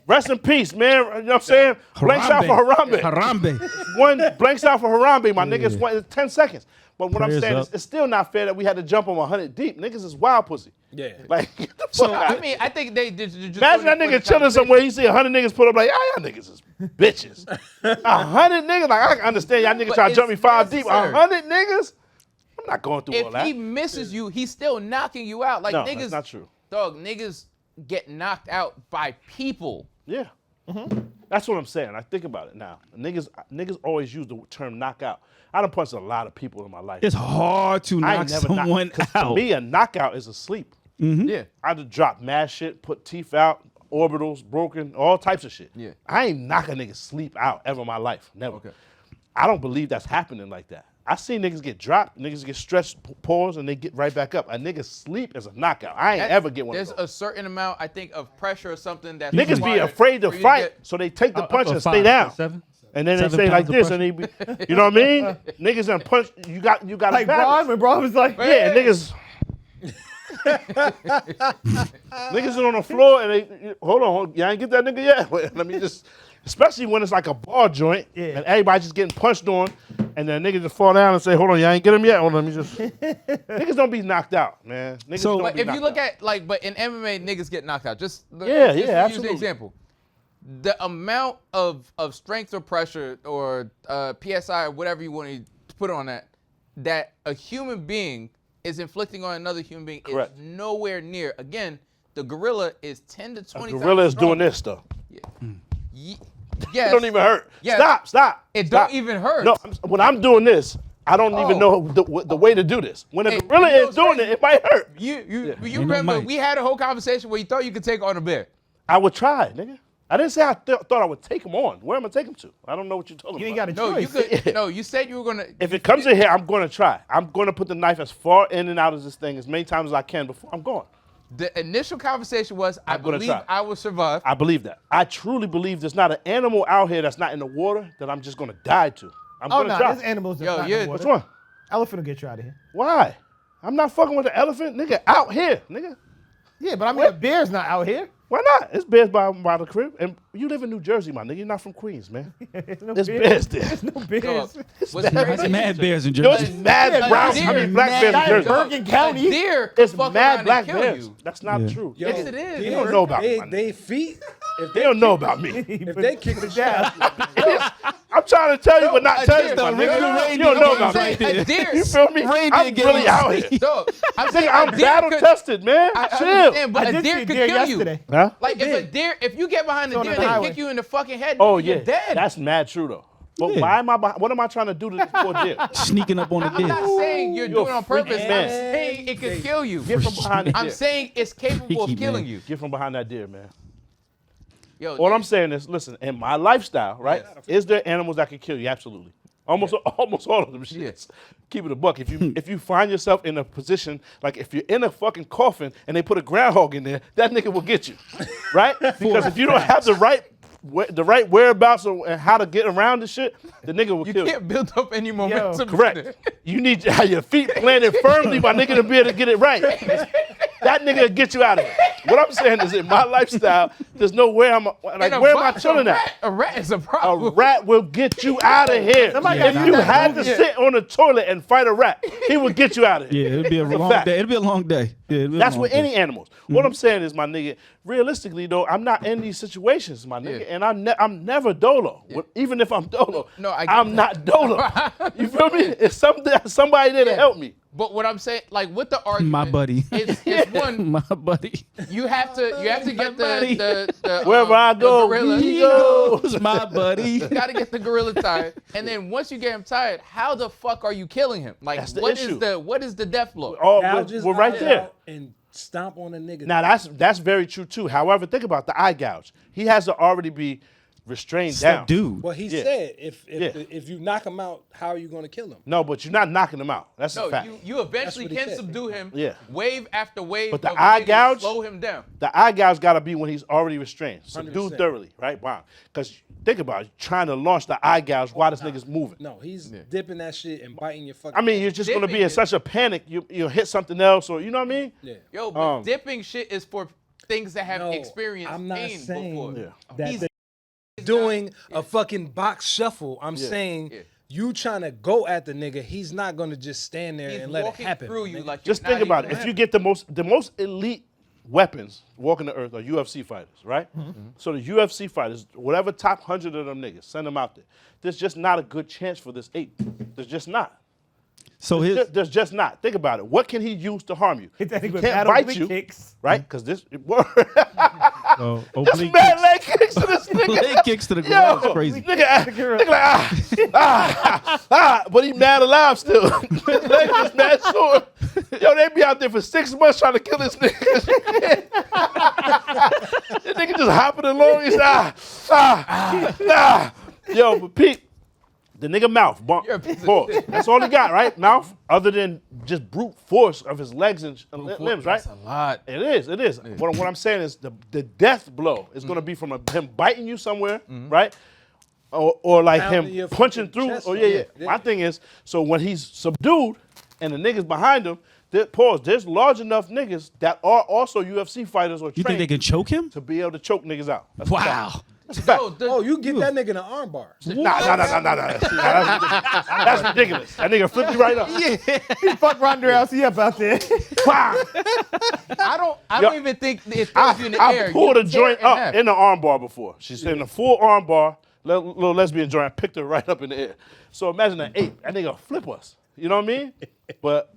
Rest in peace, man. You know what I'm saying? Blanks out for Harambe. Harambe. One blanks out for Harambe. My nigga, it's 10 seconds. But what I'm Prayers saying up. is, it's still not fair that we had to jump on 100 deep. Niggas is wild pussy. Yeah. Like, get the So fuck out. I mean, I think they just Imagine that nigga chilling somewhere. You see 100 niggas put up like, y'all niggas is bitches. 100 niggas, like, I can understand y'all niggas But trying to jump me it's 5 deep. necessary. 100 niggas? I'm not going through all If that. he misses you, he's still knocking you out. Like No, niggas, that's not true. Dog, niggas get knocked out by people. Yeah. That's what I'm saying. I think about it now. Niggas always use the term knockout. I done punched a lot of people in my life. It's hard to I knock ain't never someone knocked. 'Cause out. To me, a knockout is a sleep. Yeah. I just dropped mad shit, put teeth out, orbitals broken, all types of shit. Yeah. I ain't knock a nigga sleep out ever in my life. Never. Okay. I don't believe that's happening like that. I seen niggas get dropped, niggas get stretched, pause, and they get right back up. A nigga sleep is a knockout. I ain't ever get one There's of those. a certain amount, I think, of pressure or something that Niggas be afraid to fight, so they take the punch and stay down. 7? And then they 7 say like pounds of this, and they be, you know what I mean? Niggas done punch, you got Like a Braun, balance. when Braun was like, Yeah, and niggas. Niggas is on the floor and they hold on, y'all ain't get that nigga yet. Wait, let me just, especially when it's like a bar joint and everybody just getting punched on, and then niggas just fall down and say, hold on, y'all ain't get him yet. Hold on, let me just. Niggas don't be knocked out, man. Niggas So- don't But be if you knocked look out. at like, but in MMA, niggas get knocked out. Just Yeah, use the absolutely. example. the amount of strength or pressure or PSI or whatever you want to put on that a human being is inflicting on another human being Correct. is nowhere near. Again, the gorilla is 10 to 20 times Gorilla is stronger. doing this stuff. Yes. It don't even hurt. Yes. Stop. It Stop. don't even hurt. No, when I'm doing this, I don't even know the way to do this. When a Hey, gorilla you know is doing crazy? it might hurt. You no remember mic. we had a whole conversation where you thought you could take on a bear. I would try, nigga. I didn't say I thought I would take him on. Where am I taking him to? I don't know what you're talking You ain't about. got a No, you choice. could. No, you said you were gonna. If it comes in here, I'm going to try. I'm going to put the knife as far in and out of this thing as many times as I can before I'm gone. The initial conversation was, I I'm gonna believe try. I will survive. I believe that. I truly believe there's not an animal out here that's not in the water that I'm just going to die to. I'm Oh going to no, try. there's animals that's Yo, not in yeah. the Which water. one? Elephant will get you out of here. Why? I'm not fucking with the elephant, nigga. Out here, nigga. Yeah, but I mean, a bear's not out here. Why not? It's bears by the crib. And you live in New Jersey, my nigga. You're not from Queens, man. There's no There's bears there. There's no bears. What's crazy? Mad bears in Yo, Jersey. it's mad brown. deer. I mean, black bears in Mad Jersey. Bergen County. A deer could It's fuck mad around black and kill bears. you. That's not Yeah. true. Yo, Yes, it is. They don't know about me, my They nigga. feet. If They don't know about me. if they kick the shit down. out, I'm trying to tell you, but not tell you, my the original nigga. You reindeer don't know games about right me. there. A deer. You feel me? Reindeer I'm games. really out here. Dog, I'm saying Nigga, I'm a deer battle could- tested, man. I Chill. understand, but I a did deer see could deer kill yesterday. you. Huh? Like if you get behind a on deer the and they highway. kick you in the fucking head, Oh you're yeah, dead. that's mad true though. But Yeah. why am I? What am I trying to do to this poor deer? Sneaking up on the I'm not deer. saying you're You're doing it on a freaky purpose. I'm man. saying it could kill you. Get from behind the I'm deer. saying it's capable of Freaky, killing man. you. Get from behind that deer, man. Yo, All I'm saying is, listen, in my lifestyle, right? Is there animals that can kill you? Absolutely. Almost all of them shits. Keep it a buck. If you find yourself in a position, like if you're in a fucking coffin and they put a groundhog in there, that nigga will get you, right? Because if you don't have the right whereabouts and how to get around the shit, the nigga will you kill you. can't build up any momentum. Correct. You need to have your feet planted firmly, my nigga, to be able to get it right. That nigga will get you out of it. What I'm saying is, in my lifestyle, there's no way where am I chilling at? A rat is a A problem. rat will get you out of here. Somebody If got you that had to movie. sit on the toilet and fight a rat, he would get you out of here. Yeah, it'll be a It's long fact. day. It'll be a long day. Yeah, it'll be a That's long with day. any animals. What I'm saying is, my nigga, realistically though, I'm not in these situations, my nigga, Yeah. and I'm never dolo. Even if I'm dolo, No, I get I'm that. not dolo. You feel me? It's somebody there to help me. But what I'm saying, like with the argument, My buddy. it's one. My buddy. You have to get buddy. the Wherever I the go, gorilla. he goes. Who's my buddy? You gotta get the gorilla tired, and then once you get him tired, how the fuck are you killing him? Like, That's the what is issue. the death blow? Oh, gouge his we're right eyes there. out and stomp on a nigga. Now that's very true too. However, think about the eye gouge. He has to already be restrained down. Dude. Well, he Yeah. said Yeah. if you knock him out, how are you going to kill him? No, but you're not knocking him out. That's a No, fact. you eventually what he can said. subdue him. Yeah. Wave after wave. But the of eye niggas gouge- slow him down. The eye gouge got to be when he's already restrained, subdued 100%. thoroughly, right? Wow. Because think about it, trying to launch the eye gouge while this nigga's moving. No, he's dipping that shit and biting your fucking. I mean, you're just going to be Dipping in it. such a panic, you'll hit something else, or you know what I mean? yeah. Yo, but dipping shit is for things that have No, experienced I'm not pain saying before. that He's- they're doing a fucking box shuffle. I'm saying you trying to go at the nigga. He's not going to just stand there He's and let it walking happen. through you nigga. like Just you're think not about even it. If you get the most elite weapons walking the earth are UFC fighters, right? So the UFC fighters, whatever top 100 of them niggas, send them out there. There's just not a good chance for this ape. There's just not. So his There's just not. Think about it. What can he use to harm you? Hit that He nigga with can't battle bite oblique you, kicks. right? Because this that's oblique mad kicks. leg kicks to this nigga. Leg kicks to the ground. It's Yo, crazy. nigga like, but he mad alive still. His leg is mad sore. Yo, they be out there for 6 months trying to kill this nigga. This nigga just hopping along. He's Yo, but Pete, the nigga mouth, You're a piece of pause. shit. That's all he got, right? Mouth, other than just brute force of his legs and limbs, right? That's a lot. It is. What I'm saying is the death blow is going to be from him biting you somewhere, right? Or like Pounding him your punching fucking through. chest Oh, up. yeah. Yeah. My thing is, so when he's subdued and the niggas behind him, there's large enough niggas that are also UFC fighters or You trained think they can choke him? to be able to choke niggas out. That's a Wow. fact. Oh, you get that nigga in an armbar. Nah. That's ridiculous. That nigga flipped you right up. He fucked Ronda Rousey up out there. Wow. I don't even think it throws you in the air. I pulled You a joint tear it in up half. in the armbar before. She's in a full armbar, little lesbian joint. I picked her right up in the air. So imagine an ape. That nigga flip us. You know what I mean? But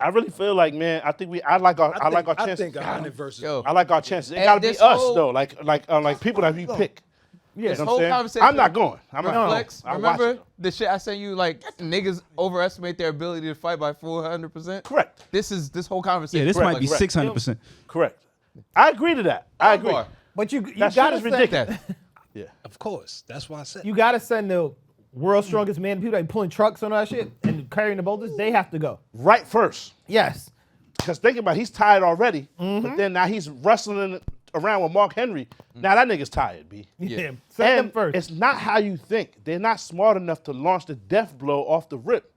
I really feel like, man, I like our I chances. think 100 versus. Yo. I like our chances. It And gotta be this us whole- though. Like people that we pick. Yeah. You know whole what I'm saying? conversation- I'm not going. I'm not. Flex, I watch remember it. the shit I sent you? Like niggas overestimate their ability to fight by 400%. Correct. This whole Yeah, conversation. this Correct, might be correct. 600%. Correct. I agree to that. I agree. Armbar. But you That shit gotta is send, ridiculous. Yeah. Of course. That's why I said. you gotta send the world's strongest man, people that pulling trucks and all that shit and carrying the boulders. They have to go. Right first. Yes. Because think about it, he's tired already. But then now he's wrestling around with Mark Henry. Now that nigga's tired, B. Yeah. Send them And first. it's not how you think. They're not smart enough to launch the death blow off the rip.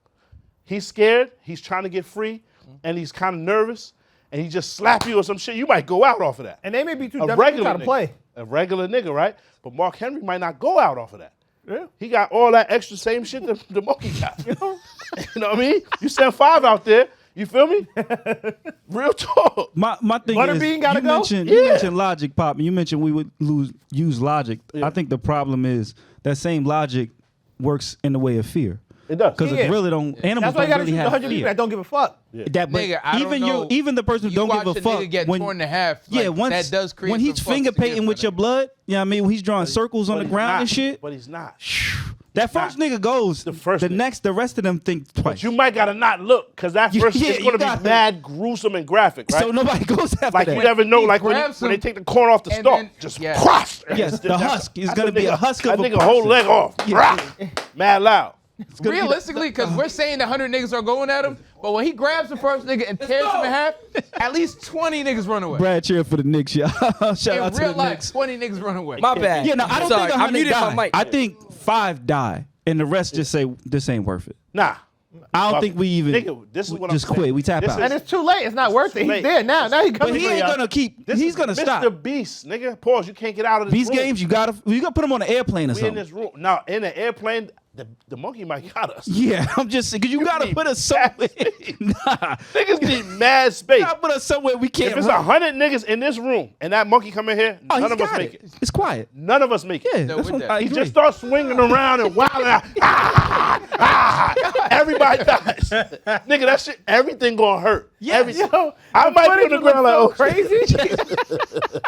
He's scared. He's trying to get free, and he's kind of nervous, and he just slap you or some shit. You might go out off of that. And they may be too A dumb to regular try to nigga. play. A regular nigga, right? But Mark Henry might not go out off of that. Yeah. He got all that extra same shit that the monkey got. You know what I mean? You send 5 out there. You feel me? Real talk. My thing Butterbean is, gotta you go? mentioned Yeah. you mentioned Logic, Pop, and you mentioned we would use Logic. I think the problem is that same logic works in the way of fear. It does. Because Yeah. it really don't. Animals That's why you don't gotta really shoot have 100 people fear. that don't give a fuck. That, but Nigga, I don't even know. even the person who don't give watch a fuck nigga get torn in half. yeah, like, once that does create when he's some fucks finger to give, painting with my your nigga. blood, you know what I mean? When he's drawing circles on But the he's ground not. and shit. But he's not. That first nigga goes. The first nigga. The rest of them think twice. But you might gotta not look, because that Yeah, first yeah, is you gonna be gotta- mad, gruesome, and graphic, right? So nobody goes after like that. you never know, He like when grabs they him, take the corn off the and stalk, then- just yeah. crush. Yes, the husk is gonna be a husk of that a nigga whole person. leg off. Yeah. Mad loud. Realistically, because we're saying the 100 niggas are going at him, but when he grabs the first nigga and tears him in half, at least 20 niggas run away. Brad cheer for the Knicks, y'all. Shout In out to real the life, Knicks. 20 niggas run away. My bad. Yeah, no, I don't Sorry, think I 100 muted die. my mic. I think 5 die, and the rest just say this ain't worth it. Nah. I don't think we even Nigga, this is what I'm just saying. quit. We tap This out. is- And it's too late. It's not worth it. too He's late. there now. Now he But coming he for ain't y'all. gonna keep. This He's is gonna Mr. stop. Beast, nigga. Pause. You can't get out of this These room. games, you gotta put him on an airplane or We in something. this room. Now, in an airplane, the monkey might got us. Yeah, I'm just saying, because you gotta need put us somewhere. Nah, Niggas need mad space. you gotta put us somewhere we can't. If it's run. 100 niggas in this room and that monkey come in here, Oh, none he's of us got make it. It's quiet. None of us make it. Yeah, No, that's with what that. I He agree. just starts swinging around and wilding out. Everybody dies. Nigga, that shit, everything gonna hurt. Everything. Yo, I might be on the footage ground like, oh, looks so crazy.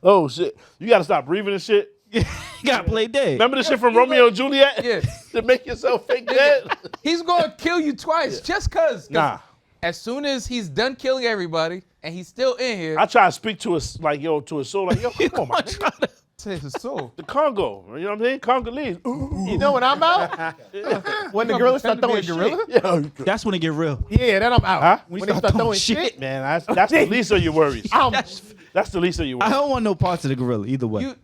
oh shit. You gotta stop breathing and shit. You gotta play dead. Remember the shit from Romeo and Juliet? Yeah. To make yourself fake dead? He's going to kill you twice just because. Nah. As soon as he's done killing everybody and he's still in here, I try to speak to us like, yo, to a soul, like, yo, come on, my nigga. to his soul. The Congo, you know what I'm saying? Congolese. Ooh. You know when I'm out? When the gorillas start throwing gorilla? Yeah. That's when it get real. Yeah, then I'm out. Huh? When they start throwing shit, Man, that's the least of your worries. I'm That's the least of your I worries. don't want no parts of the gorilla either way. You,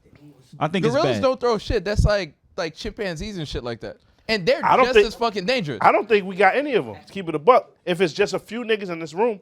I think gorillas it's bad. don't throw shit. That's like chimpanzees and shit like that. And they're I don't just think- as fucking dangerous. I don't think we got any of them. To keep it a buck. If it's just a few niggas in this room,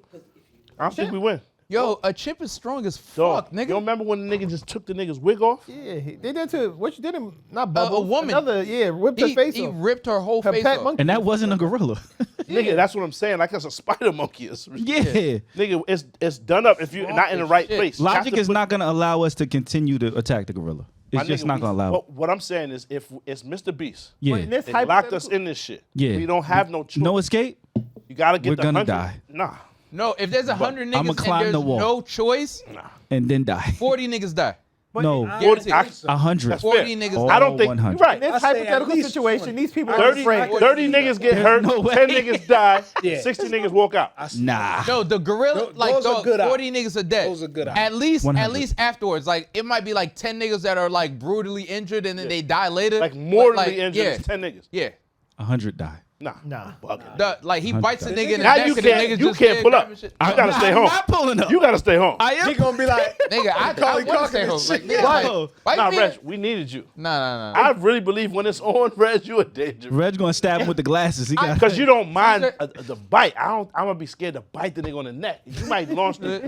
I don't think we win. Yo, a chimp is strong as Dog, fuck, you nigga. don't remember when the nigga just took the nigga's wig off? Yeah, they did to what you did him not bubble. a woman. Another, yeah, whipped her face He off. ripped her whole Her face pet off. monkey. And that wasn't a gorilla. Nigga, that's what I'm saying. Like that's a spider monkey. It's, Yeah. Nigga, it's done up if you're not in the right shit. place. You have Logic to is put- not gonna allow us to continue to attack the gorilla. My It's just nigga, not gonna allow it. But what I'm saying is, if it's Mr. Beast, Yeah. But in this they locked us hypothetical- in this shit. Yeah. We don't have no choice. No escape? You gotta get We're the gonna 100. die. Nah. No, if there's 100 I'ma niggas climb and the there's wall. no choice, And then die. 40 niggas die. No. Guaranteed. 100. That's 40 fair. niggas Oh, die. I don't think 100. you're right. In this I say at hypothetical least situation, 20. these people are 30, afraid. 30 niggas get hurt, no way. 10 niggas die, Yeah. 60 niggas walk out. Nah. No, the gorilla, Those like are dog, good 40 niggas are dead. Those are good At least 100. afterwards. Like it might be like 10 niggas that are like brutally injured and then they die later. Like But, mortally like, injured yeah, is 10 niggas. Yeah. 100 die. Nah. Bugging. Like he bites a nigga in the Now neck you and the can't. niggas You just can't pull grab up. and shit. You gotta stay I'm home. not pulling up. You gotta stay home. He gonna be like, Nigga, I Macaulay want to stay Culkin home. and Like, shit. nigga, Yo. bite Nah, me. Reg, we needed you. Nah. I really believe when it's on, Reg, you a danger. Reg gonna stab him with the glasses. He got Because you don't mind Caesar- the bite. I'm gonna be scared to bite the nigga on the neck. You might launch the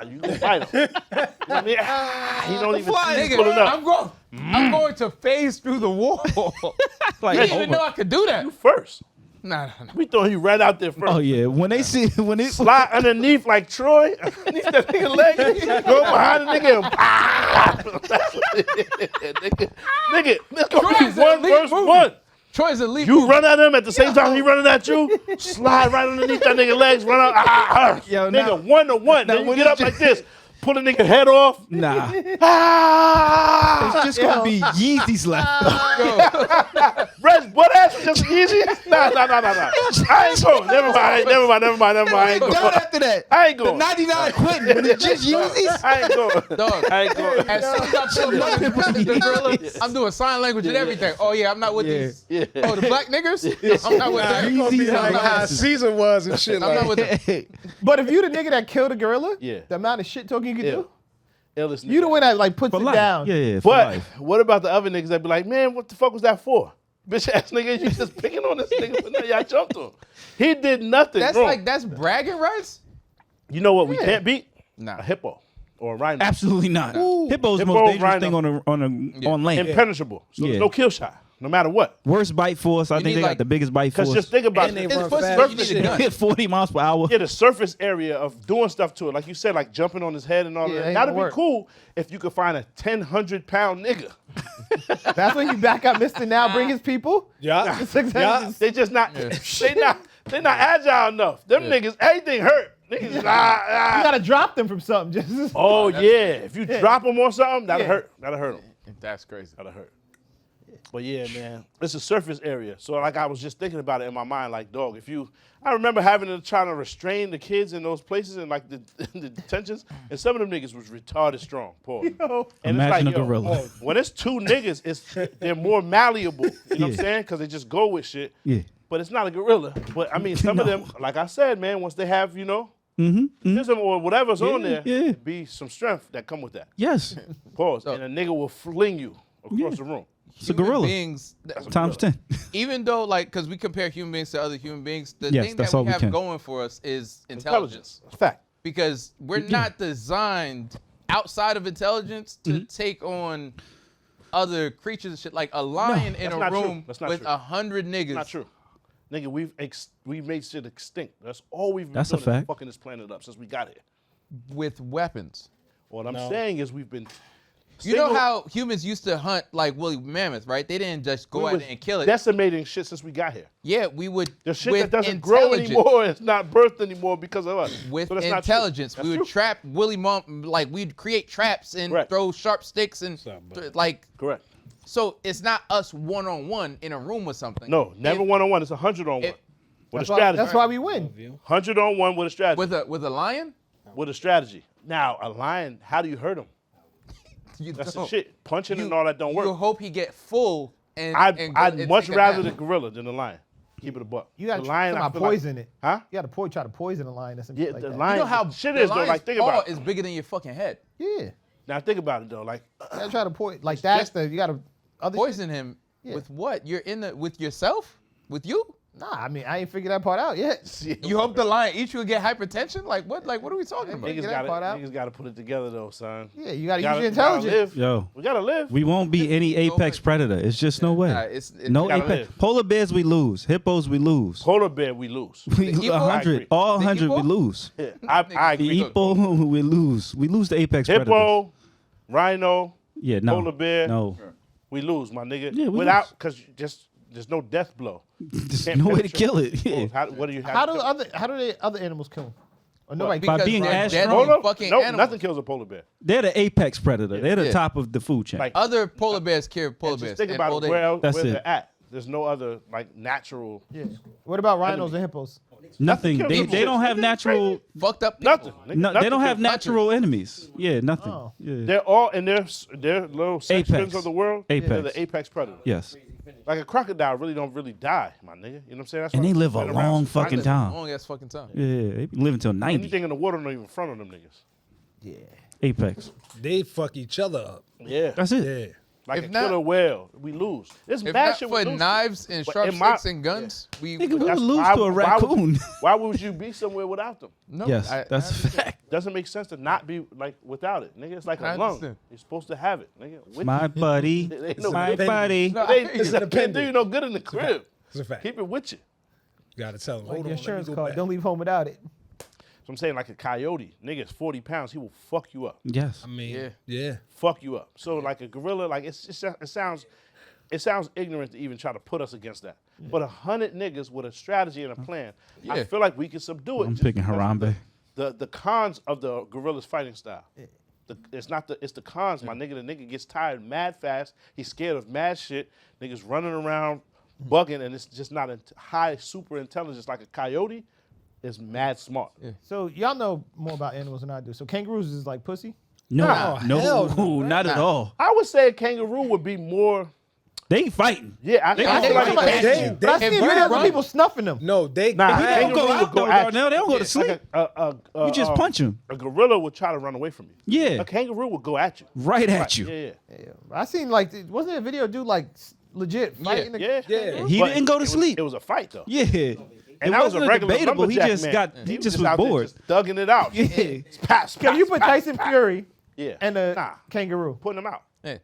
you gonna bite him. You know what I mean? He don't even see you pulling Nigga, up. I'm going to phase through the wall. like, I didn't even know I could do that. You first. Nah. We thought he right out there first. oh yeah, when they see when it Slide underneath like Troy, underneath that nigga leg, go behind the nigga and That's what it is. Nigga, let's go Troy's one elite versus movie. one. Troy's a leap. You run at him at the same time he running at you, slide right underneath that nigga legs, run out. Yo, nigga, now- 1-to-1. now Then you when get up it's like this, pull the nigga head off. nah, Ah! it's just gonna be Yeezys left. Reg, butt ass was just easy. Nah. I ain't going. Never mind. I ain't Done going. after that. I ain't going. 99 quitting when it's just Yeezys. I ain't going. Dog. I ain't going. As soon as I pull up the gorilla, I'm doing sign language and everything. Oh yeah, I'm not with these. Yeah. Oh, the black niggas? I'm not with them. He gonna be Yeezys like on how glasses. Caesar was and shit. I'm not Like, with them. But if you the nigga that killed a gorilla, Yeah. the amount of shit talking you could do, Illest you the nigga. one that like puts For it life. down. Yeah, for But life. what about the other niggas that be like, man, what the fuck was that for? Bitch ass nigga, you just picking on this nigga, but now y'all jumped on him. He did nothing That's wrong. like that's bragging rights? You know what we can't beat? Nah. A hippo or a rhino. Absolutely not. Hippo's the Hippo, most dangerous rhino. thing on land. Impenetrable. So there's Yeah. no kill shot, no matter what. Worst bite force. I think need, they got like- the biggest bite Because force. just think about and they it. run pussy, fast you and need a shit. gun. hit 40 miles per hour. Yeah, the surface area of doing stuff to it, like you said, like jumping on his head and all Yeah, that. ain't That'd gonna be work. cool if you could find a 1,000-pound nigga. That's when you back up Mr. Now, bring his people. Yeah. It's exactly Yeah. just- They just not. They not agile enough. Them niggas, everything hurt. Niggas, You gotta drop them from something. Just Oh yeah, if you drop them on something, that'll hurt. That'll hurt them. That's crazy. That'll hurt. But yeah, man, it's a surface area. So like I was just thinking about it in my mind, like dog. I remember having to try to restrain the kids in those places and like the detentions, and some of them niggas was retarded strong. Paul. And Imagine it's a like, gorilla. when it's two niggas, they're more malleable. You know what I'm saying? Because they just go with shit. Yeah. But it's not a gorilla. But I mean, some of them, like I said, man, once they have, autism or whatever's on there, yeah. it'd be some strength that come with that. Yes, Pause. And a nigga will fling you across the room. it's a Human gorilla. beings, Times 10. even though like, because we compare human beings to other human beings, the Yes, thing that's that all we we have can. going for us is intelligence. Fact. Because we're not designed outside of intelligence to Mm-hmm. take on other creatures and shit. Like a lion in that's a not true. room That's not with true. 100 niggas. Not true. Nigga, we've made shit extinct. That's all we've been That's a doing is fact. fucking this planet up since we got here. With weapons. What I'm saying is we've been. You know how humans used to hunt like woolly mammoths, right? They didn't just go out and kill it. decimating shit since we got here. Yeah, we would. The shit with that doesn't grow intelligence- anymore is not birthed anymore because of us. With So that's not true. intelligence, That's we would true. trap woolly like we'd create traps and Correct. throw sharp sticks and like. Correct. So it's not us one-on-one in a room with something. No, never If- 1-on-1. It's 100-on-1 if- with a that's why, strategy. that's why we win. 100-on-1 with a strategy. with a lion. With a strategy. Now, a lion, how do you hurt him? You That's the don't. shit. Punching and all that don't You work. hope he get full and. I'd and much take a rather the nap. gorilla than the lion. Keep it a buck. You gotta the lion, I try to feel like- poison it. Huh? You gotta try to poison a lion or something Yeah, like the that. lion. You know how shit the is though. lion's Like think paw about it. is bigger than your fucking head. Yeah. Now think about it though. Like You gotta try to poison. Like that's the you gotta other shit- Poison him Yeah. with what? You're in the with yourself? With you? Nah, I mean I ain't figured that part out yet. You hope the lion eats you and get hypertension? Like what? Like what are we talking about? niggas Get that part out. got to put it together though, son. Yeah, you gotta use Gotta- your gotta intelligence. live. Yo, We gotta live. we won't be any apex predator. It's just no way. Nah, it's No gotta apex. live. Polar bears we lose. Hippos we lose. Polar bear, we lose. We hippo? I 100. agree. All The 100 we hippo? lose. Yeah, I agree. The hippo we lose. We lose the apex predators. Hippo, rhino, Yeah, no. polar bear. No. We lose, my nigga. Yeah, we Without, lose. because just there's no death blow. There's Can't no way to penetrate. kill it. Yeah. What do you have? How to do kill? other animals kill 'em? Or nobody By Because being they're as deadly strong? Polar? fucking No, animals. nothing kills a polar bear. They're the apex predator. They're the Yeah. top of the food chain. Like, Other polar bears kill polar and bears. just think in about old it, age. where That's it. they're at. There's no other like natural. Yeah. What about rhinos and hippos? Nothing. kills They them. don't have natural. Fucked up people. Nothing. Nigga, No, they nothing don't have kills- natural enemies. Yeah, nothing. Oh. Yeah. They're all in their little sections Apex. of the world. Apex. They're the apex predator. Yes. Like a crocodile really don't really die, my nigga. You know what I'm saying? That's And why they live a been around long since fucking dinosaurs. time. Long ass fucking time. Yeah, they be living till 90. Anything in the water don't even front of them niggas. Yeah. Apex. They fuck each other up. Yeah. That's it. Yeah. Like If a not- killer whale, we lose. There's If bad not shit for we lose. knives and But sharp in my- sticks and guns, we Nigga, we would- would lose why- to a why would- raccoon. Why would you be somewhere without them? no. Yes, I that's a understand. fact. Doesn't make sense to not be like without it, nigga. It's like a I lung. understand. You're supposed to have it, nigga. With My buddy. They ain't no My good. buddy. No, They, I hear it's you. not gonna do you no good in the crib. It's a fact. Keep it with you. You gotta tell them. Like Hold your on. insurance let me go card. back. Don't leave home without it. So I'm saying like a coyote, nigga is 40 pounds. He will fuck you up. Yes. I mean, Yeah. yeah. Fuck you up. So like a gorilla, like it sounds ignorant to even try to put us against that. But 100 niggas with a strategy and a plan, I Yeah. feel like we can subdue it. I'm just picking because Harambe. The cons of the gorilla's fighting style. It's the cons, my nigga. The nigga gets tired mad fast. He's scared of mad shit. Niggas running around, bugging, and it's just not a high super intelligence like a coyote. Is mad smart. So y'all know more about animals than I do. So kangaroos is like pussy. No, Nah, no, hell not at all. I would say a kangaroo would be more. They fighting. Yeah, I They feel gonna like fight a back. kangaroo- But I If see you videos of run- people snuffing them. No, they. Nah, They don't go kangaroo out would go though, at Darnell. They don't go to sleep. You You just punch him. A gorilla would try to run away from you. Yeah. A kangaroo would go at you. Right at you. Yeah, Yeah. I seen like wasn't there a video of dude like legit fighting? yeah. Yeah. He But didn't go to it was- sleep. It was a fight though. Yeah. And it that was wasn't a regular debatable. He lumberjack just man. got. Man. He just was was out there bored. just thugging it out. Yeah. Pass, Can you put Tyson Fury Yeah. and a Nah. kangaroo? Putting him out. Yeah.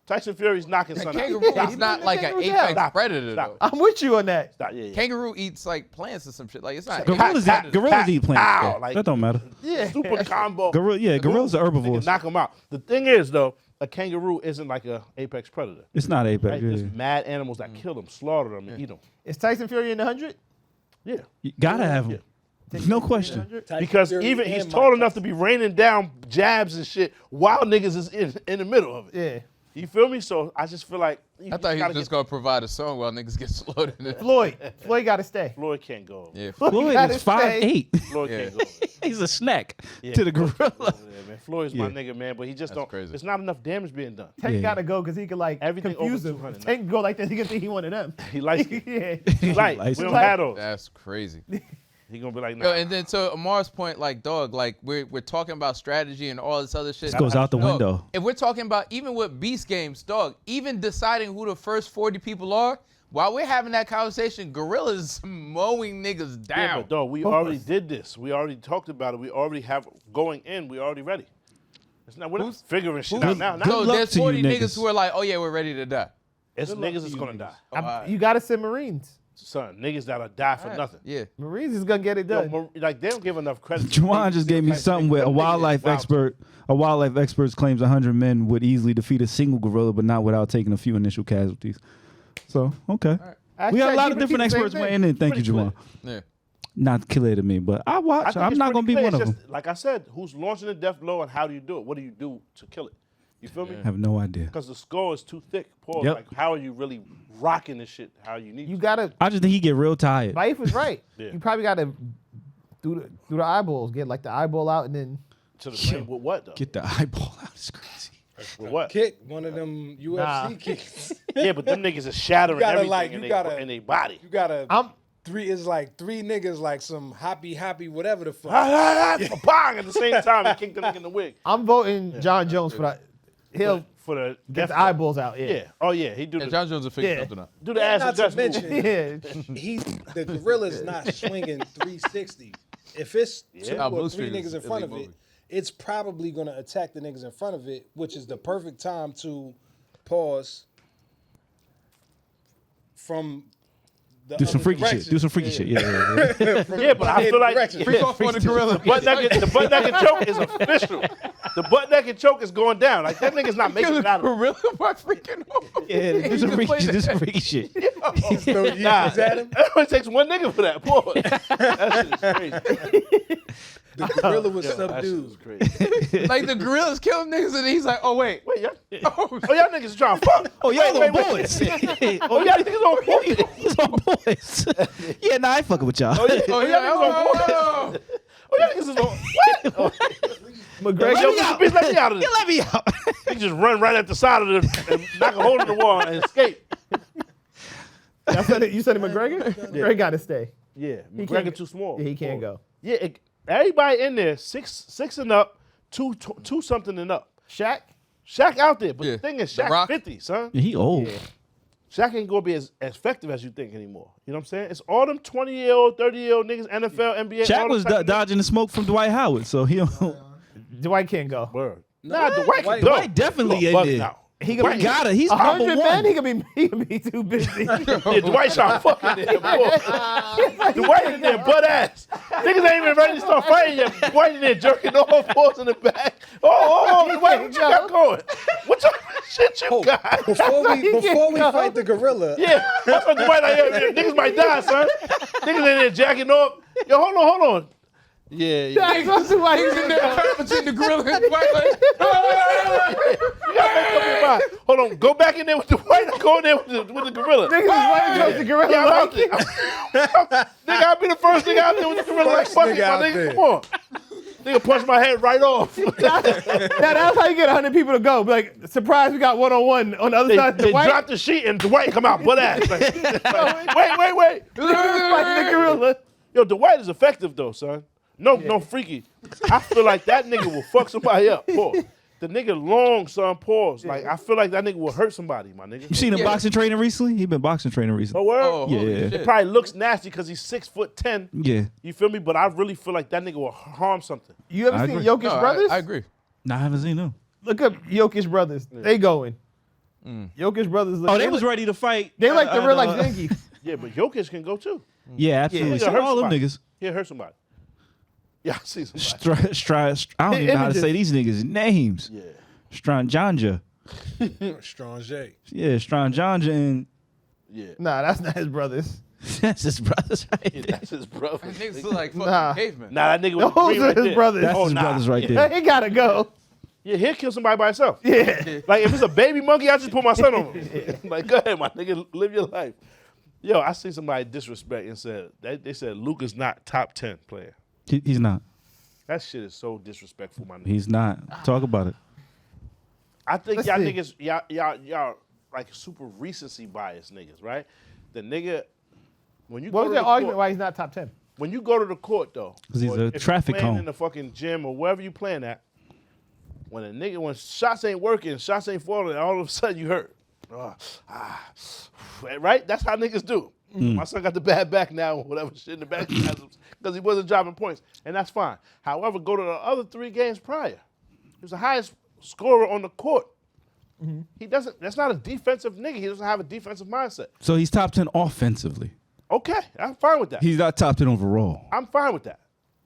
Tyson Fury's knocking The son kangaroo out. is not like an Kangaroo's apex out. predator Stop. though. I'm with you on that. Stop, yeah. Kangaroo eats like plants or some shit. Like it's not. Gorillas eat. Gorillas eat plants. Ow, Yeah, like- that don't matter. Yeah. Super combo. Gorillas are Nigga, herbivores. knock him out. The thing is though, a kangaroo isn't like a apex predator. It's not apex. Right? Yeah. There's mad animals that kill them, slaughter them, and eat them. Is Tyson Fury in the 100? Yeah. You gotta have them. No question. Because Fury even and he's Mike tall enough to be raining down jabs and shit while niggas is in the middle of it. Yeah. You feel me? So I just feel like I thought he was just gonna provide a song while niggas get slaughtered. Floyd got to stay. Floyd can't go. Yeah. Floyd gotta is stay. 5'8". Floyd can't go. He's a snack Yeah, to the Floyd can't go gorilla. over there, man. Floyd's my Yeah. nigga, man, but he just That's don't. crazy. There's not enough damage being done. Tank Yeah. gotta go because he could like Everything confuse over him. 200 Tank go like that, he can think he one of them. He likes it. Yeah. He like. likes We it. don't have those. That's crazy. He gonna be like, nah. Yo, and then to Amar's point, like dog, like we're talking about strategy and all this other shit. This goes out the Dog, window. If we're talking about even with beast games, dog, even deciding who the first 40 people are, while we're having that conversation, gorillas mowing niggas down. Yeah, but dog, we already did this. We already talked about it. We already have going in. We already ready. It's not. We're not figuring shit out now. So luck there's to you 40 niggas niggas. who are like, oh yeah, we're ready to die. It's niggas that's gonna die. You gotta send Marines. Son, niggas that'll die for nothing. Yeah. Marines is gonna get it Yo, done. like they don't give enough credit. Juwan just gave me something where a wildlife expert claims 100 men would easily defeat a single gorilla, but not without taking a few initial casualties. So, okay. We got a lot of different experts weighing in. Thank you, Juwan. Yeah. Not clear to me, but I watch. I'm not going to be one of them. Like I said, who's launching the death blow and how do you do it? What do you do to kill it? You feel me? I have no idea. Because the skull is too thick. Pause. Yep. Like, how are you really rocking this shit? How you need You to? gotta. I just think he get real tired. Vaif was right. Yeah. You probably gotta do the eyeballs. Get like the eyeball out and then. To the brain. With what though? Get the eyeball out. It's crazy. With what? Kick one of them UFC Nah. kicks. Yeah, but them niggas is shattering You gotta, everything like, in you their gotta- in their body. You gotta. I'm. It's like three niggas, like some happy, whatever the fuck. Bang! At the same time, and kick the nigga in the wig. I'm voting John Jones for that. He'll For the get death the blow. eyeballs out. Yeah. Yeah. Oh yeah, he do Yeah, the John Jones will figure Yeah. something out. do the ass Not to adjust move. mention, Yeah. the gorilla's not swinging 360. If it's two Nah, Blue or Street three is niggas in a front big of it, movie. it's probably gonna attack the niggas in front of it, which is the perfect time to pause from the Do some other freaky direction. shit. Do some freaky shit. Yeah. Yeah, but I feel like Direction. the butt naked choke is official. The butt naked choke is going down. Like that nigga's not making it out of it. Gorilla by freaking over. Yeah. Do some freaky shit. Do some freaky shit. So you Nah, was at him? it only takes one nigga for that. Boy, that shit is crazy. The gorilla was That shit subdued. was crazy. Like the gorilla's killing niggas, and he's like, oh wait, Y'all niggas trying to fuck. Oh, y'all Wait, little wait, boys. Oh, y'all niggas on point. He's on boys. Yeah, nah, I ain't fucking with y'all. Oh, yeah. oh Y'all yeah, niggas on point. oh, Oh, y'all niggas is on what? Oh, McGregor. yo, bitch, let me out of this. You let me out. He just run right at the side of the and knock a hole in the wall and escape. You said it, McGregor? McGregor got to stay. Yeah, He McGregor can't- too small. Yeah, he can't go. Yeah, everybody in there, six and up, two something and up. Shaq? Shaq out there, but Yeah. the thing is, The Shaq Rock. 50, son. He old. Shaq ain't gonna be as effective as you think anymore. You know what I'm saying? It's all them 20-year-old, 30-year-old niggas, NFL, NBA. Shaq all was them dodging the smoke from Dwight Howard, so he don't. Dwight can't go. Word. Nah, Dwight can go. Dwight definitely in there. Now. He He got it. He's 100 number men, one. he could be too busy. Yeah, Dwight trying to fuck in there. Dwight in there, butt ass. Niggas ain't even ready to start fighting yet. Dwight in there jerking off, balls in the back. Oh, Dwight, what you got going? What type of shit you got? Before we fight the gorilla, Yeah, that's what Dwight like. Yo, niggas might die, son. Niggas in there jacking off. Yo, hold on. Yeah. That's what Dwight he's in there between the gorilla and Dwight. Like, You gotta make up your mind. Hold on, go back in there with the white and go in there with the gorilla. Niggas is running towards the gorilla. Yeah, I'm out like, there. Nigga, I'll be the first nigga out there with the gorilla. Like, fuck it, nigga out my nigga. there. Come on. Nigga punch my head right off. Now that's how you get 100 people to go. Be like, surprise, we got one-on-one on the other side of They the Dwight. drop the sheet and Dwight come out butt ass. Like, wait. Fighting the gorilla. Yo, Dwight is effective though, son. No freaky. I feel like that nigga will fuck somebody up. Pause. The nigga long, son, pause. Like, I feel like that nigga will hurt somebody, my nigga. You seen him boxing training recently? He been boxing training recently. Oh, word? oh, holy Yeah. shit. It probably looks nasty because he's 6'10". Yeah. You feel me? But I really feel like that nigga will harm something. You ever I seen agree. Jokic No, brothers? I agree. Nah, I haven't seen him. Look up Jokic brothers. They going. Jokic brothers. Look, Oh, they was ready to fight. They like the real like Zangief. Yeah, but Jokic can go too. Yeah, absolutely. He'll So hurt all them somebody. niggas. He'll hurt somebody. Yeah, I see somebody. I don't even know how to Images. say these niggas' names. Yeah. Stranjanja. Strong J. Yeah, Stranjanja and Yeah. Nah, that's not his brothers. that's his brothers right Yeah, there. that's his brother. Niggas look like fucking Nah. cavemen. Nah, that nigga was Those green are right his there. brothers. That's Oh, his nah. brothers right there. He gotta go. Yeah, he'll kill somebody by himself. Yeah. Like, if it's a baby monkey, I just put my son on him. Like, go ahead, my nigga, live your life. Yo, I see somebody disrespect and said, they said Luka's not top 10 player. He's not. That shit is so disrespectful, my nigga. He's not. Talk about it. I think Let's y'all see. niggas, y'all like super recency bias niggas, right? The nigga, when you What go was to the the argument court, why he's not top 10? when you go to the court though, 'Cause he's or a if you're traffic playing cone. in the fucking gym or wherever you playing at, when shots ain't working, shots ain't falling, all of a sudden you hurt. Right? That's how niggas do. My son got the bad back now, or whatever shit in the back because he wasn't dropping points, and that's fine. However, go to the other 3 games prior. He was the highest scorer on the court. He doesn't. That's not a defensive nigga. He doesn't have a defensive mindset. So he's top 10 offensively. Okay, I'm fine with that. He's not top 10 overall. I'm fine with that.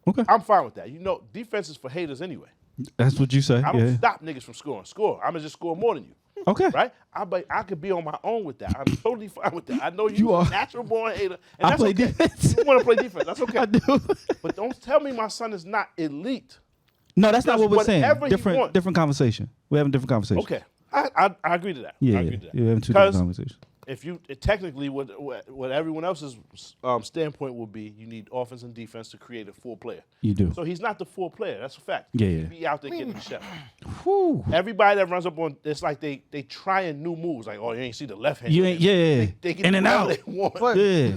Okay. I'm fine with that. You know, defense is for haters anyway. That's what you say. I don't Yeah. stop niggas from scoring. I'm gonna just score more than you. Okay. Right? I could be on my own with that. I'm totally fine with that. I know You you're are. a natural born hater. And I that's play okay. defense. You want to play defense. That's okay. I do. But don't tell me my son is not elite. No, that's not Does what we're saying. whatever he want. Different conversation. We're having a different conversation. Okay. I agree to that. Yeah, I yeah. agree to that. You're having 2 different Because conversations. if you technically what everyone else's standpoint will be, you need offense and defense to create a full player. You do. So he's not the full player. That's a fact. Yeah, He yeah. be out there getting the shot. Whew. Everybody that runs up on, it's like they trying new moves. Like, oh, you ain't see the left hand. You ain't, yeah. They get In and out. They want. But Yeah.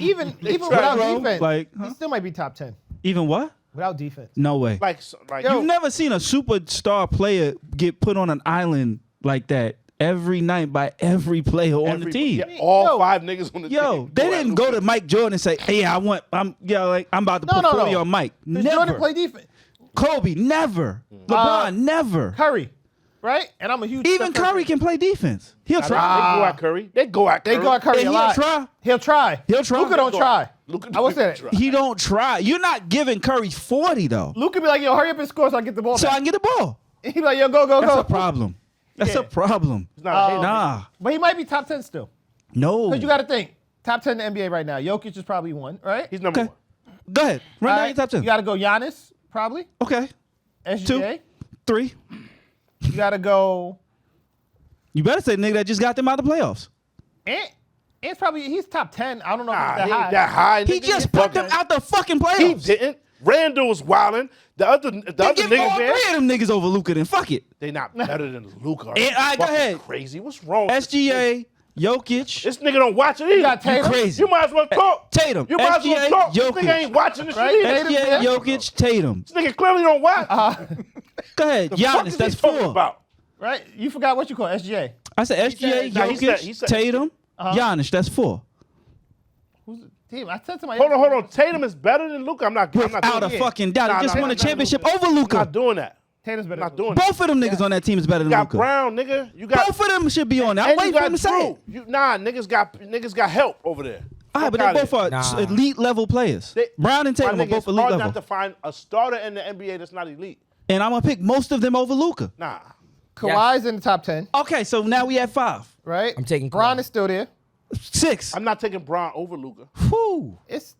even try without to throw, defense, like, he still might be top 10 Even what? without defense. No way. Like Yo, You've never seen a superstar player get put on an island like that every night by every player on the team. Yeah, all Yo. 5 niggas on the team. Yo, they didn't go to Mike Jordan and say, "Hey, I'm about to put 40 on Mike." Does Never. Jordan play defense? Kobe, never. LeBron, never. Curry, right? And I'm a huge Even Steph Curry can play defense. He'll They try. go at Curry. They go at Curry. They go at Curry And a he'll lot. try. He'll try. He'll try. Luka don't Go. try. Luka I will say don't that. try. He don't try. You're not giving Curry 40 though, Luka be like, yo, hurry up and score so I can get the ball so I back. can get the ball. He be like, yo, go, That's go. a problem. That's Yeah. a problem. He's not a hater. Nah, But he might be top 10 still. no. Because you got to think, top 10 in the NBA right now. Jokic is probably 1, right? He's number Okay. 1. Go ahead. Run All down right, your top 10. You got to go Giannis, probably. Okay. SGA. 3. You gotta go. You better say the nigga that just got them out of the playoffs. Ant's probably he's top 10. I don't know if Nah, he's he that high. ain't that high. He nigga. just put them out the fucking playoffs. He didn't. Randall was wilding. The other Then niggas give all there, 3 of them niggas over Luka. Then fuck it. they not better than Luka. And, all right, go ahead. Crazy. What's wrong? with SGA, Jokic, This nigga don't watch it either. got Tatum. crazy. You might as well talk. Tatum, You might as well SGA, talk. This Jokic. nigga ain't watching this Right? shit either. Tatum. SGA, Jokic, Tatum. This nigga clearly don't watch. Go ahead, The fuck Giannis. is That's he talking 4. about? Right? You forgot what you call SGA. I said SGA, Nah, he Jokic, said- Tatum, Giannis. That's 4. Who's the team? I said somebody. Hold on. Tatum is better than Luka. I'm not doing Without a that. fucking doubt. He just won a championship over I'm Luka. not doing that. Tatum's better. I'm not than doing that. Both of them niggas on that team is better You than got Luka. Brown, nigga. You got Both of them should be on there. I'm and you waiting for him to got say it. Drew. Niggas got help over there. All right, but Fuck they outta both here. are elite level players. Brown and Tatum My are nigga, both it's elite hard level. not to find a starter in the NBA that's not elite. And I'm gonna pick most of them over Luka. Nah. Kawhi's in the top 10, Okay, so now we at 5. right? I'm taking Bron Kawhi. is still there. 6. I'm not taking Braun over Luka. Whew. It's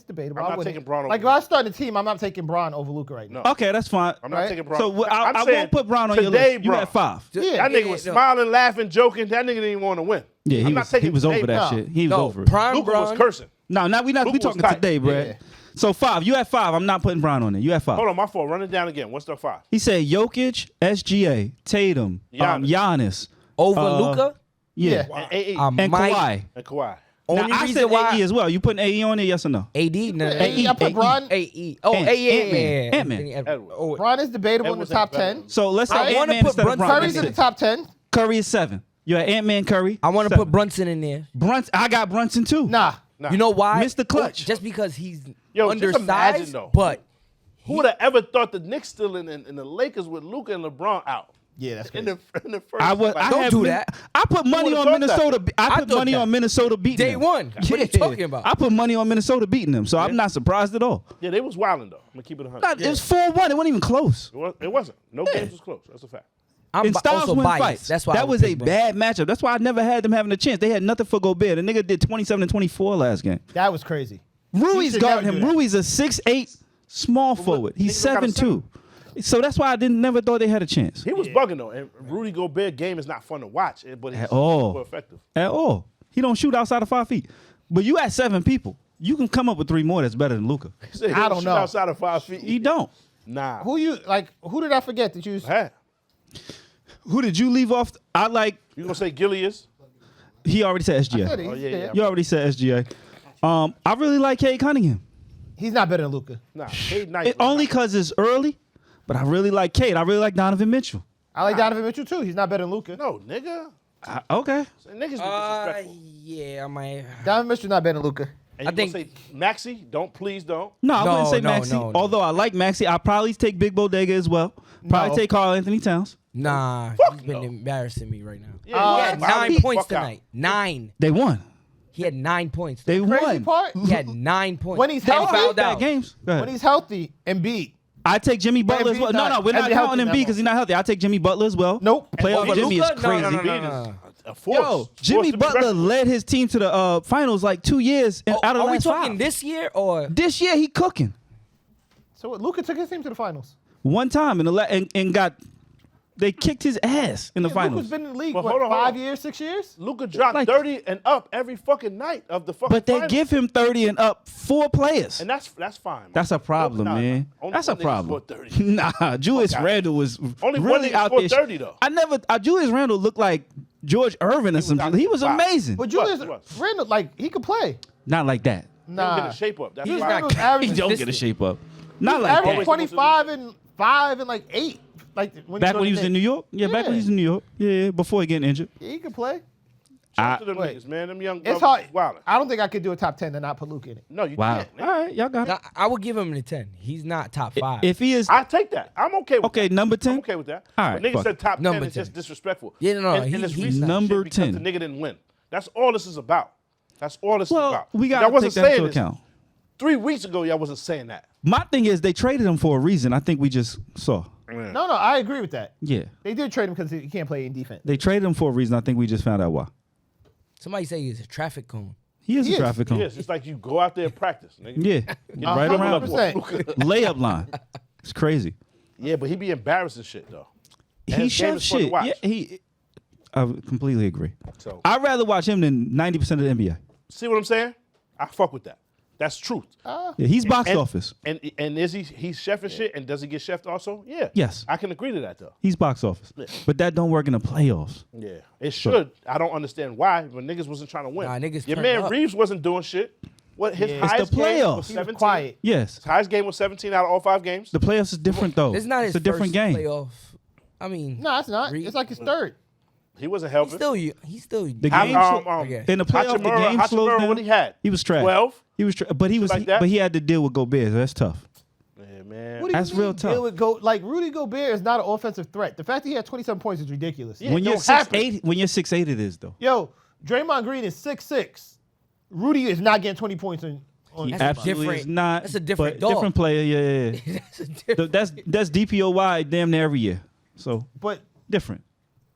debatable. I'm I not wouldn't. taking Bron over Like if Luka. I start a team, I'm not taking Bron over Luka right now. No. Okay, that's fine. I'm not Right? taking Braun. So I'm I saying won't put Brown on your today, list. You Braun. at 5. Yeah. That nigga was smiling, laughing, joking. That nigga didn't even want to win. Yeah, I'm not taking he was over today, that Braun. shit. He was No, over it. prime Luka was Bron. cursing. No, now we Luka was talking tight. today, Brad. Yeah. So 5. You at 5. I'm not putting Brown on there. You at 5. Hold on, my fault. Run it down again. What's the 5? He said Jokic, SGA, Tatum, Giannis. Over Luka. Yeah. Wow. And AE. And Might- Kawhi. And Kawhi. Only Now, I reason said why AE as well. You putting AE on there, yes or no? AD. No, AE, I put Bron. AE. Oh, Ant- yeah. Ant-Man. Anthony Edwards. Oh, Bron is debatable in the Edwards top ain't better 10. So let's say I wanna Ant-Man put instead of Brunson. Brown. Curry's in the top 10. Curry is 7. You at Ant-Man, Curry. I want to 7. put Brunson in there. Brunson. I got Brunson too. Nah. You know why? Mr. Clutch. Just because he's Yo, just imagine, undersized, though. but Who would have ever thought the Knicks still in the Lakers with Luka and LeBron out? Yeah, that's In crazy. the first. I would. like, I Don't have do min- that. I put money would've on thought Minnesota. that? I I put thought money that. on Minnesota beating Day them. one. What are you talking about? I put money on Minnesota beating them, so I'm not surprised at all. Yeah, they was wilding though. I'm gonna keep it 100. It was 4-1. It wasn't even close. It wasn't. No games was close. That's a fact. I'm And Styles also win biased. fights. That's why I that would was a pick Brunson. bad matchup. That's why I never had them having a chance. They had nothing for Gobert. The nigga did 27 and 24 last game. That was crazy. Rui's should guarding never him. do that. Rui's a 6'8" small forward. He's niggas got a 7'2". So that's why I never thought they had a chance He was bugging though, and Rudy Gobert game is not fun to watch, but he's At all. super effective. at all. He don't shoot outside of 5 feet. But you at 7 people. You can come up with 3 more that's better than Luka. He said he I don't don't shoot know. outside of 5 feet. He don't. Nah. Who did I forget that you? Hey, Who did you leave off? I like. you gonna say Gilly is? He already said I said SGA. it. Oh, He's yeah, there. yeah. You already said SGA. I really like Cade Cunningham. He's not better than Luka. Nah. Cade Knight. It only because it's early, but I really like Cade. I really like Donovan Mitchell. I like Donovan Mitchell too. He's not better than Luka. No, nigga. Okay. Niggas be disrespectful. Yeah, I might. Donovan Mitchell not better than Luka. And I you think- gonna say Maxey? Please don't. No, I wouldn't say No, Maxey. no, no. Although I like Maxey, I'll probably take Big Bodega as well. Probably No. take Karl Anthony Towns. Nah, Fuck he's been no. embarrassing me right now. Yeah, He had why would 9 he points fuck out? tonight. 9. They won. He had 9 points. They Crazy won. part He had 9 points. When he's Then healthy, fouled Bad out. games. Go ahead. when he's healthy and beat. I take Jimmy Butler as Embiid's well. No, not- we're not Embiid healthy counting that Embiid because he's not healthy. I take Jimmy Butler as well. Nope. Playoff Over Jimmy is Luka? No, crazy. no, no, Embiid no. is a force. Yo, Force Jimmy to be Butler reckoned with. led his team to the finals like 2 years and out of the Are we last talking 5. this year or? This year he cooking. So what? Luka took his team to the finals. One time and got they kicked his ass in the finals. Luka's been in the league But what, hold on, 5 hold on. years, 6 years. Luka dropped Like- 30 and up every fucking night of the fucking But they finals. give him 30 and up 4 players. And that's fine. Man. That's a problem, Nah, man. only That's a one nigga problem. scored 30. Nah, Julius Fuck out. Randle was Only one really nigga out scored there. 30 though. Julius Randle looked like George Irvin or was something. out He was there. Wow. amazing. But He was, Julius he was. Randle, like he could play. Not like that. He Nah, get his shape up. That's He's why. not Randle's He averaging don't get a consistent. shape up. Not like averaging that. 25 and 5 and like 8. Like when Back go when he to was in New Knicks. York? Yeah, back when he Yeah. was in New York. Yeah, before he getting injured. Yeah, he could play. Shout out to them Wait. niggas, man. Them young It's brothers hard. wildin'. I don't think I could do a top 10 and not put Luka in it. No, you Wow. can't. All right, y'all got it. Nah, I would give him a 10. He's not top 5. If he is I take that. I'm okay with okay, that. number I'm 10. okay with that. All But right, niggas fuck said top 10 Number is just 10. disrespectful. Yeah, no, And this he's recent number shit because 10. the nigga didn't win. That's all this is about. That's all this is Well, about. we Y'all got to wasn't take that saying into this. account. 3 weeks ago, y'all wasn't saying that. My thing is they traded him for a reason. I think we just saw. No, I agree with that. Yeah. They did trade him because he can't play in defense. They traded him for a reason. I think we just found out why. Somebody say he's a traffic cone. He is He a is. traffic cone. Yes, it's like you go out there and practice, nigga. Yeah. Get right around 100%. layup line. It's crazy. Yeah, but he be embarrassing shit though. And He his game chef is fun to shit. watch. Yeah, I completely agree. So I'd rather watch him than 90% of the NBA. see what I'm saying? I fuck with that. That's truth. Yeah, he's box And- office. And is he's chefing shit, and does he get chefed also? Yeah. Yes. I can agree to that though. He's box office. But that don't work in the playoffs. Yeah, it should. I don't understand why, but niggas wasn't trying to win. Nah, niggas Your turned man up. Reeves wasn't doing shit. What his Yeah. It's highest the game playoffs. was He was 17. quiet. Yes. His highest game was 17 out of all 5 games. The playoffs is different though. It's not his It's a different first game. playoff. I mean, No, it's not. Reed- It's like his third. He wasn't helping. he's still. The How- game Okay. in the playoffs, the Hachimura- game slowed Hachimura, down. what he had? He was trash. 12. He was, but he was, like that? but he had to deal with Gobert. So that's tough. Yeah, man. What do you That's mean? real tough. It would go like Rudy Gobert is not an offensive threat. The fact that he had 27 points is ridiculous. Yeah, when it you're don't happen. 6'8", when you're 6'8", it is though. Yo, Draymond Green is 6'6". Rudy is not getting 20 points on. He That's absolutely different. is not. That's a different but dog. different player. Yeah. That's a different. That's DPOY damn near every year. So But different.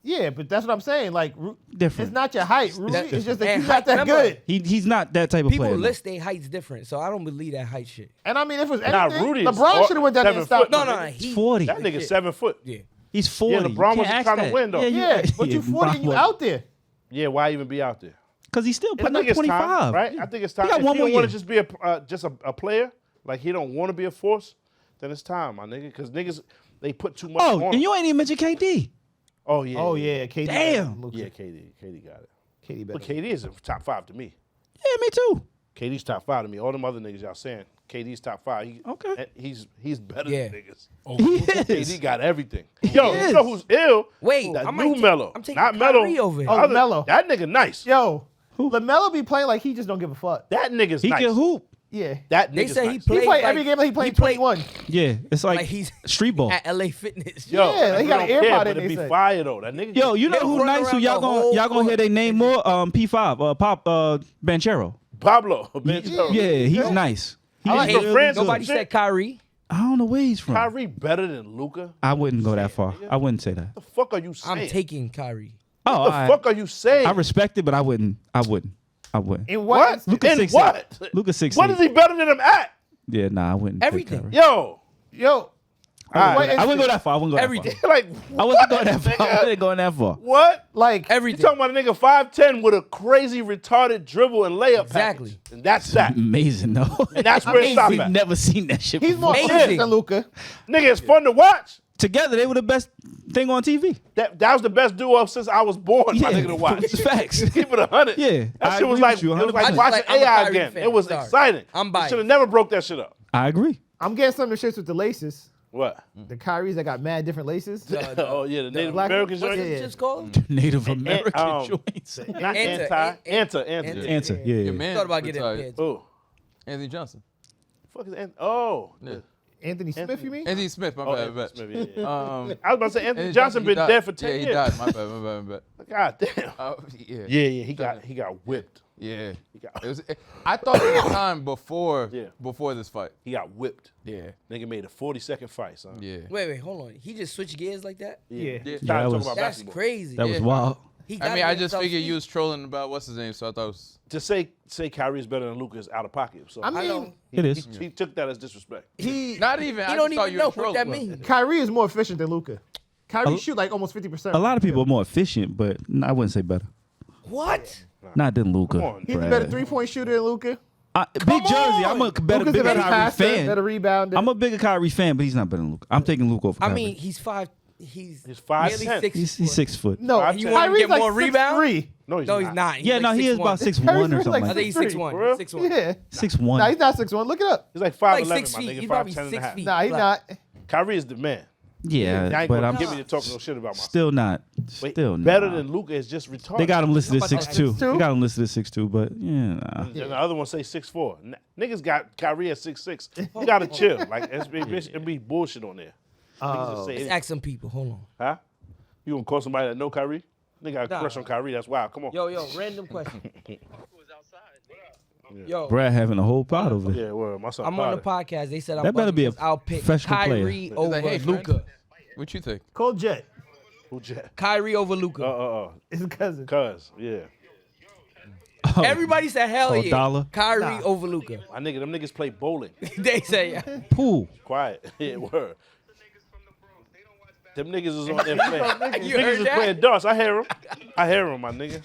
yeah, but that's what I'm saying. Like, Different. it's not your height. Rudy, That- it's just that and he's not that remember, good. He's not that type of People player. no. list their heights different, so I don't believe that height shit. And I mean, if it was Nah, anything, Rudy is LeBron should have went down there and 7 stopped. foot. No, him. he He's 40. That nigga's 7 foot. Yeah. He's 40. Yeah, LeBron You can't wasn't ask trying to that. win, though. Yeah, but you 40 and you out there. Yeah, why even be out there? Because he's still I putting up think it's 25. time, right? I think it's time. He got If one he more don't want year. to just be just a player, like he don't want to be a force, then it's time, my nigga. Because niggas, they put too much on Oh, and him. you ain't even mentioned KD. Oh, yeah. Oh yeah, KD. Damn. Luka. Yeah, KD got it. KD But better. KD is in top 5 to me. Yeah, me too. KD's top 5 to me. All them other niggas y'all saying, KD's top 5. Okay. He's better Yeah. than niggas. He is. KD got everything. Yo, is. you know who's ill? Wait, that I might new take- Melo. I'm taking Not Melo. Kyrie over him. Oh, Other- Melo. That nigga nice. Yo, LaMelo be playing like he just don't give a fuck. That nigga's He nice. can hoop. Yeah. That They nigga's say nice. he He played play like, every game like he played 21. Yeah, it's like, Like he's street ball. at LA Fitness. Yo, Yeah, he we got don't an AirPod care, in, but they it be say. fire though. That nigga. Yo, you know They'll who run nice? Who around y'all the whole gonna hear court. they name more? P5, Pop Banchero. Pablo. Banchero. Yeah, he's nice. I like He's him. from France. Nobody Shit. said Kyrie. I don't know where he's from. Kyrie better than Luka. I wouldn't go that far. I wouldn't say that. What the fuck are you saying? I'm taking Kyrie. Oh, What the fuck are you saying? I respect it, but I wouldn't. In what? what? Luka In 6'8". what? Luka 6'8". What is he better than him at? Yeah, nah, I wouldn't. pick Everything. Kyrie. Yo. Yo. Alright. what I wouldn't go instant? that far. I wouldn't go that Everything. far. Like I wasn't going that far. I wasn't going that far. What? Like You Everything. talking about a nigga 5'10" with a crazy retarded dribble and layup Exactly. package. And that's that. Amazing, though. And that's where it stops We've at. never seen that shit he's before. more Amazing. efficient than Luka. Nigga, it's fun to watch. Together, they were the best thing on TV. That was the best duo since I was born, my nigga, to watch. It's facts. Keep it 100. Yeah, That I shit was agree like, with you, it was like 100%. watching I'm a AI Kyrie again. fan. It was Sorry. exciting. I'm biased. Should have never broke that shit up. I agree. I'm getting some of the shits with the laces. What? The Kyries that got mad different laces. Oh, yeah, the Native black- American what's joint. it? What's it called? Native American joints. Not Anta, Anta. Answer. Yeah, Your yeah. man Thought about getting retired. pants. Oh, Anthony Johnson. fuck is Anta? Oh. Yeah. Anthony Smith, you mean? Anthony Smith, my Oh, bad, Anthony bad. Smith, yeah. Um, I was about to say Anthony Anthony Johnson he been died. dead for 10 Yeah, years. he died. My bad. God damn. Yeah. Yeah, he got whipped. Yeah. got- It was, I thought it was time before Yeah. before this fight. He got whipped. Yeah. Nigga made a 40-second fight, son. Yeah. Wait, hold on. He just switched gears like that? Yeah. It's Yeah, time to that talk was- about That's basketball. crazy. That was Yeah. wild. He I gotta mean, I get just himself figured sweet. you was trolling about what's his name, so I thought it was. To say Kyrie is better than Luka is out of pocket. So I I know. mean, It is. he took that as disrespect. Not even. I He don't just thought even you know were what trolling. that means. Kyrie is more efficient than Luka. Kyrie shoot like almost 50%. A lot of people are more efficient, but I wouldn't say better. What? Not than Luka. Come on. He's a better 3-point shooter than Luka. Big Jersey. I'm a better, Luka's a bigger better Kyrie passer, fan. better rebounder. I'm a bigger Kyrie fan, but he's not better than Luka. I'm taking Luka over I Kyrie. mean, he's 5. He's He's 5'10". nearly 6. he's 6 foot. no, You want him to Kyrie's get like more rebound? 6'3". No, he's No, not. he's not. He's Yeah, like no, he is 6'1". about 6'1" Kyrie's or like something I like think he's 6'1". For real? 6'1". Yeah. 6'1". Nah, he's not 6'1". Look it up. He's like Like 5'11", 6 my feet. nigga. He's probably 5'10" and a 6 half. feet. Nah, he's Black. not. Kyrie is the man. I Yeah, ain't but gonna I'm give me to talk no shit about myself. still not. Wait, Still not. better than Luka is just retarded. They got him listed as How about 6'2". 6'2"? They got him listed as 6'2", but yeah, nah. And the other one say 6'4". Niggas got Kyrie at 6'6". You gotta chill. Like it be bullshit on there. Niggas just say Let's it. ask some people. Hold on. Huh? You gonna call somebody that know Kyrie? Nigga got a Nah. crush on Kyrie. That's wild. Come on. Yo, random question. Yo, Brad having a whole pot over there. Yeah, well, my son. I'm on the Potter. podcast. They said I'm That better be a I'll pick professional player. Kyrie over like, hey, friend. Luka. What you think? Cold Jet. Who Jet? Kyrie over Luka. His cousin. Cuz, yeah. Everybody said hell yeah. Dollar? Kyrie over Luka. My nigga, them niggas play bowling. They say yeah. Pool. Quiet. Yeah, word. Them niggas is on there playing. You Niggas heard is that? playing darts. I hear them, my nigga.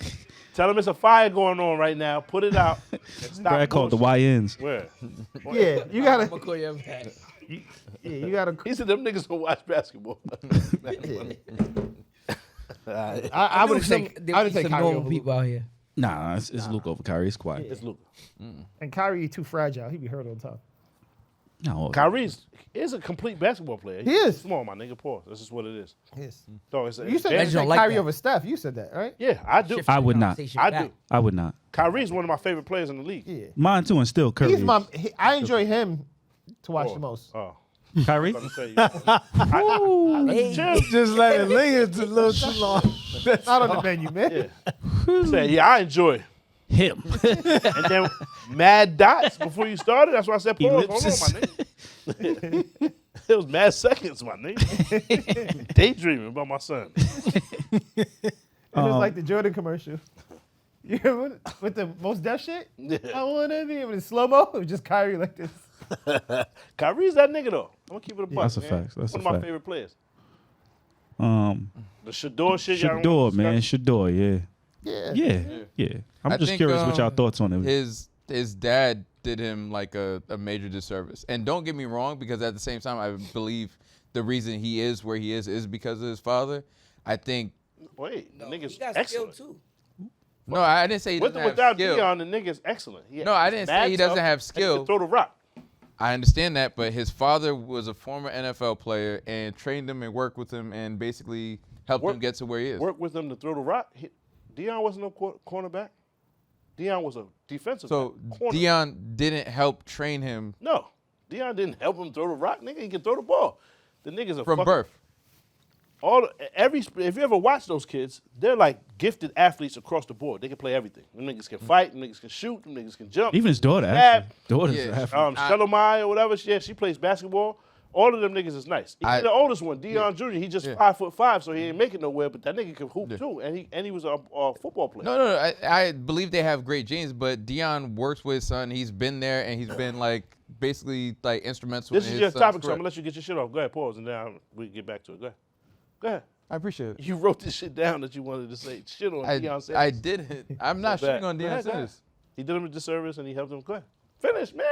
Tell them it's a fire going on right now. Put it out. And stop Brad called the bullshit. YNs. Where? Yeah, you gotta. I'm gonna call you back. Yeah, you gotta. He said them niggas don't watch basketball. I would take. I would take some Kyrie normal over people Luka. out here. Nah, it's Luke over Kyrie. It's quiet. It's Luka. And Kyrie too fragile. He be hurt all the time. No, Kyrie is a complete basketball player. He is. Small, my nigga. Pause. This is what it is. Yes. So it's You said advantage. you don't take like Kyrie that. over Steph. You said that, right? Yeah, I do. I would not. I do. I would not. Kyrie's one of my favorite players in the league. Yeah. Mine too, and still Curry. He's my. I enjoy him to watch the most. Oh, Kyrie. let me tell you. Hey, Just let it linger a little too long. Not on the menu, man. Say, I enjoy. Him. And then mad dots before you started. That's why I said pause. Hold on, Ellipses. my nigga. It was mad seconds, my nigga. Daydreaming about my son. It was like the Jordan commercial. You remember with the most deaf shit? Yeah. I wanna be with slow mo. It was just Kyrie like this. Kyrie's that nigga though. I'm gonna keep it a buck. That's a man. fact. That's one a of my fact. favorite players. The The Shedeur shit. y'all don't Shedeur, wanna man. discuss? Shedeur, yeah. Yeah. I'm I just think, curious what y'all thoughts on it. His dad did him like a major disservice. And don't get me wrong, because at the same time, I believe the reason he is where he is because of his father. I think. Wait, the he nigga's got skill excellent. too. No, I didn't say he With doesn't or have without skill. Deion, the nigga's excellent. No, I didn't say he doesn't have skill. He can throw the rock. I understand that, but his father was a former NFL player and trained him and worked with him and basically helped him get to where he is. Work with him to throw the rock. Deion wasn't no cornerback. Deion was a defensive So back. Corner. Deion didn't help train him No, Deion didn't help him throw the rock. Nigga, he can throw the ball. The niggas are from fucking, birth. If you ever watch those kids, they're like gifted athletes across the board. They can play everything. Them niggas can fight. Them niggas can shoot. Them niggas can jump. Even his daughter, Stab. actually. Daughter's Yeah. athlete. Shelomai or whatever. Yeah, she plays basketball. All of them niggas is nice. Even the oldest one, Deion Jr., he just 5'5", so he ain't making nowhere. But that nigga can hoop too, and he was a football player. No. I believe they have great genes, but Deion works with his son. He's been there, and he's been like basically like instrumental. This in is his your son's topic, so I'm career. gonna let you get your shit off. Go ahead, pause, and then we can get back to it. Go ahead. Go ahead. I appreciate it. You wrote this shit down that you wanted to say. Shit on Deion Sanders. I didn't. I'm not So bad. shitting on Go Deion ahead, go Sanders. He did him a disservice, and he helped him. Go ahead. Finish, man.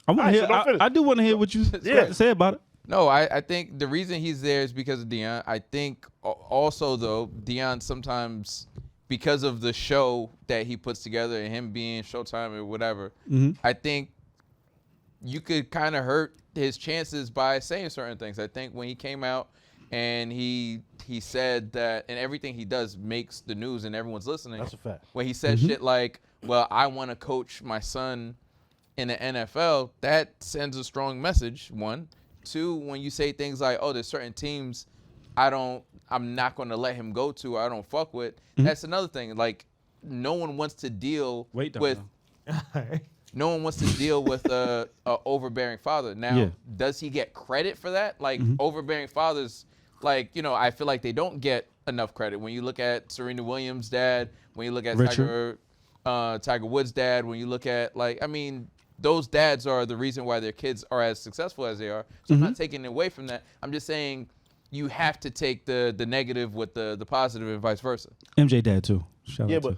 I want Alright, to so hear. don't finish. I do want to hear what you got to say about it. No, I think the reason he's there is because of Deion. I think also, though, Deion sometimes, because of the show that he puts together and him being Showtime or whatever, I think you could kind of hurt his chances by saying certain things. I think when he came out and he said that, and everything he does makes the news and everyone's listening. That's a fact. When he said shit like, well, I want to coach my son in the NFL, that sends a strong message, one. Two, when you say things like, oh, there's certain teams I'm not going to let him go to or I don't fuck with, that's another thing. Like, no one wants to deal with no one wants to deal with a overbearing father. Now, does he get credit for that? Like, overbearing fathers, like, I feel like they don't get enough credit. When you look at Serena Williams' dad, when you look at Tiger Woods' dad, when you look at, like, I mean, those dads are the reason why their kids are as successful as they are. So I'm not taking away from that. I'm just saying you have to take the negative with the positive and vice versa. MJ dad too. Shout Yeah, out but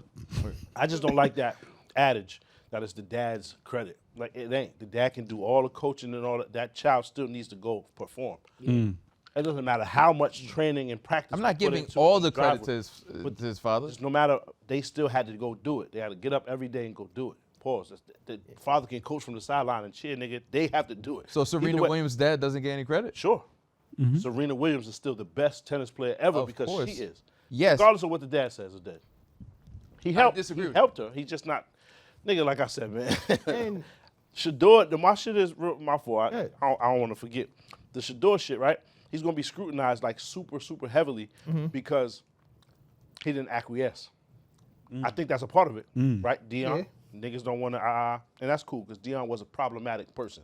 I just don't like that adage that it's the dad's credit. Like, it ain't. The dad can do all the coaching and all that. That child still needs to go perform. It doesn't matter how much training and practice. I'm not we put giving into all it, the drive credit with- to his father. No matter, they still had to go do it. They had to get up every day and go do it. Pause. The father can coach from the sideline and cheer, nigga. They have to do it. So Either Serena way- Williams' dad doesn't get any credit? Sure. Serena Williams is still the best tennis player ever Of because course. she is. Yes. Regardless of what the dad says or did. He helped. disagree He with helped her. He's just not, nigga. Like I said, man. And Shedeur, my shit is my fault. Yeah. I don't want to forget the Shedeur shit. Right? He's gonna be scrutinized like super heavily because he didn't acquiesce. I think that's a part of it, right? Deion, niggas don't want to and that's cool because Deion was a problematic person.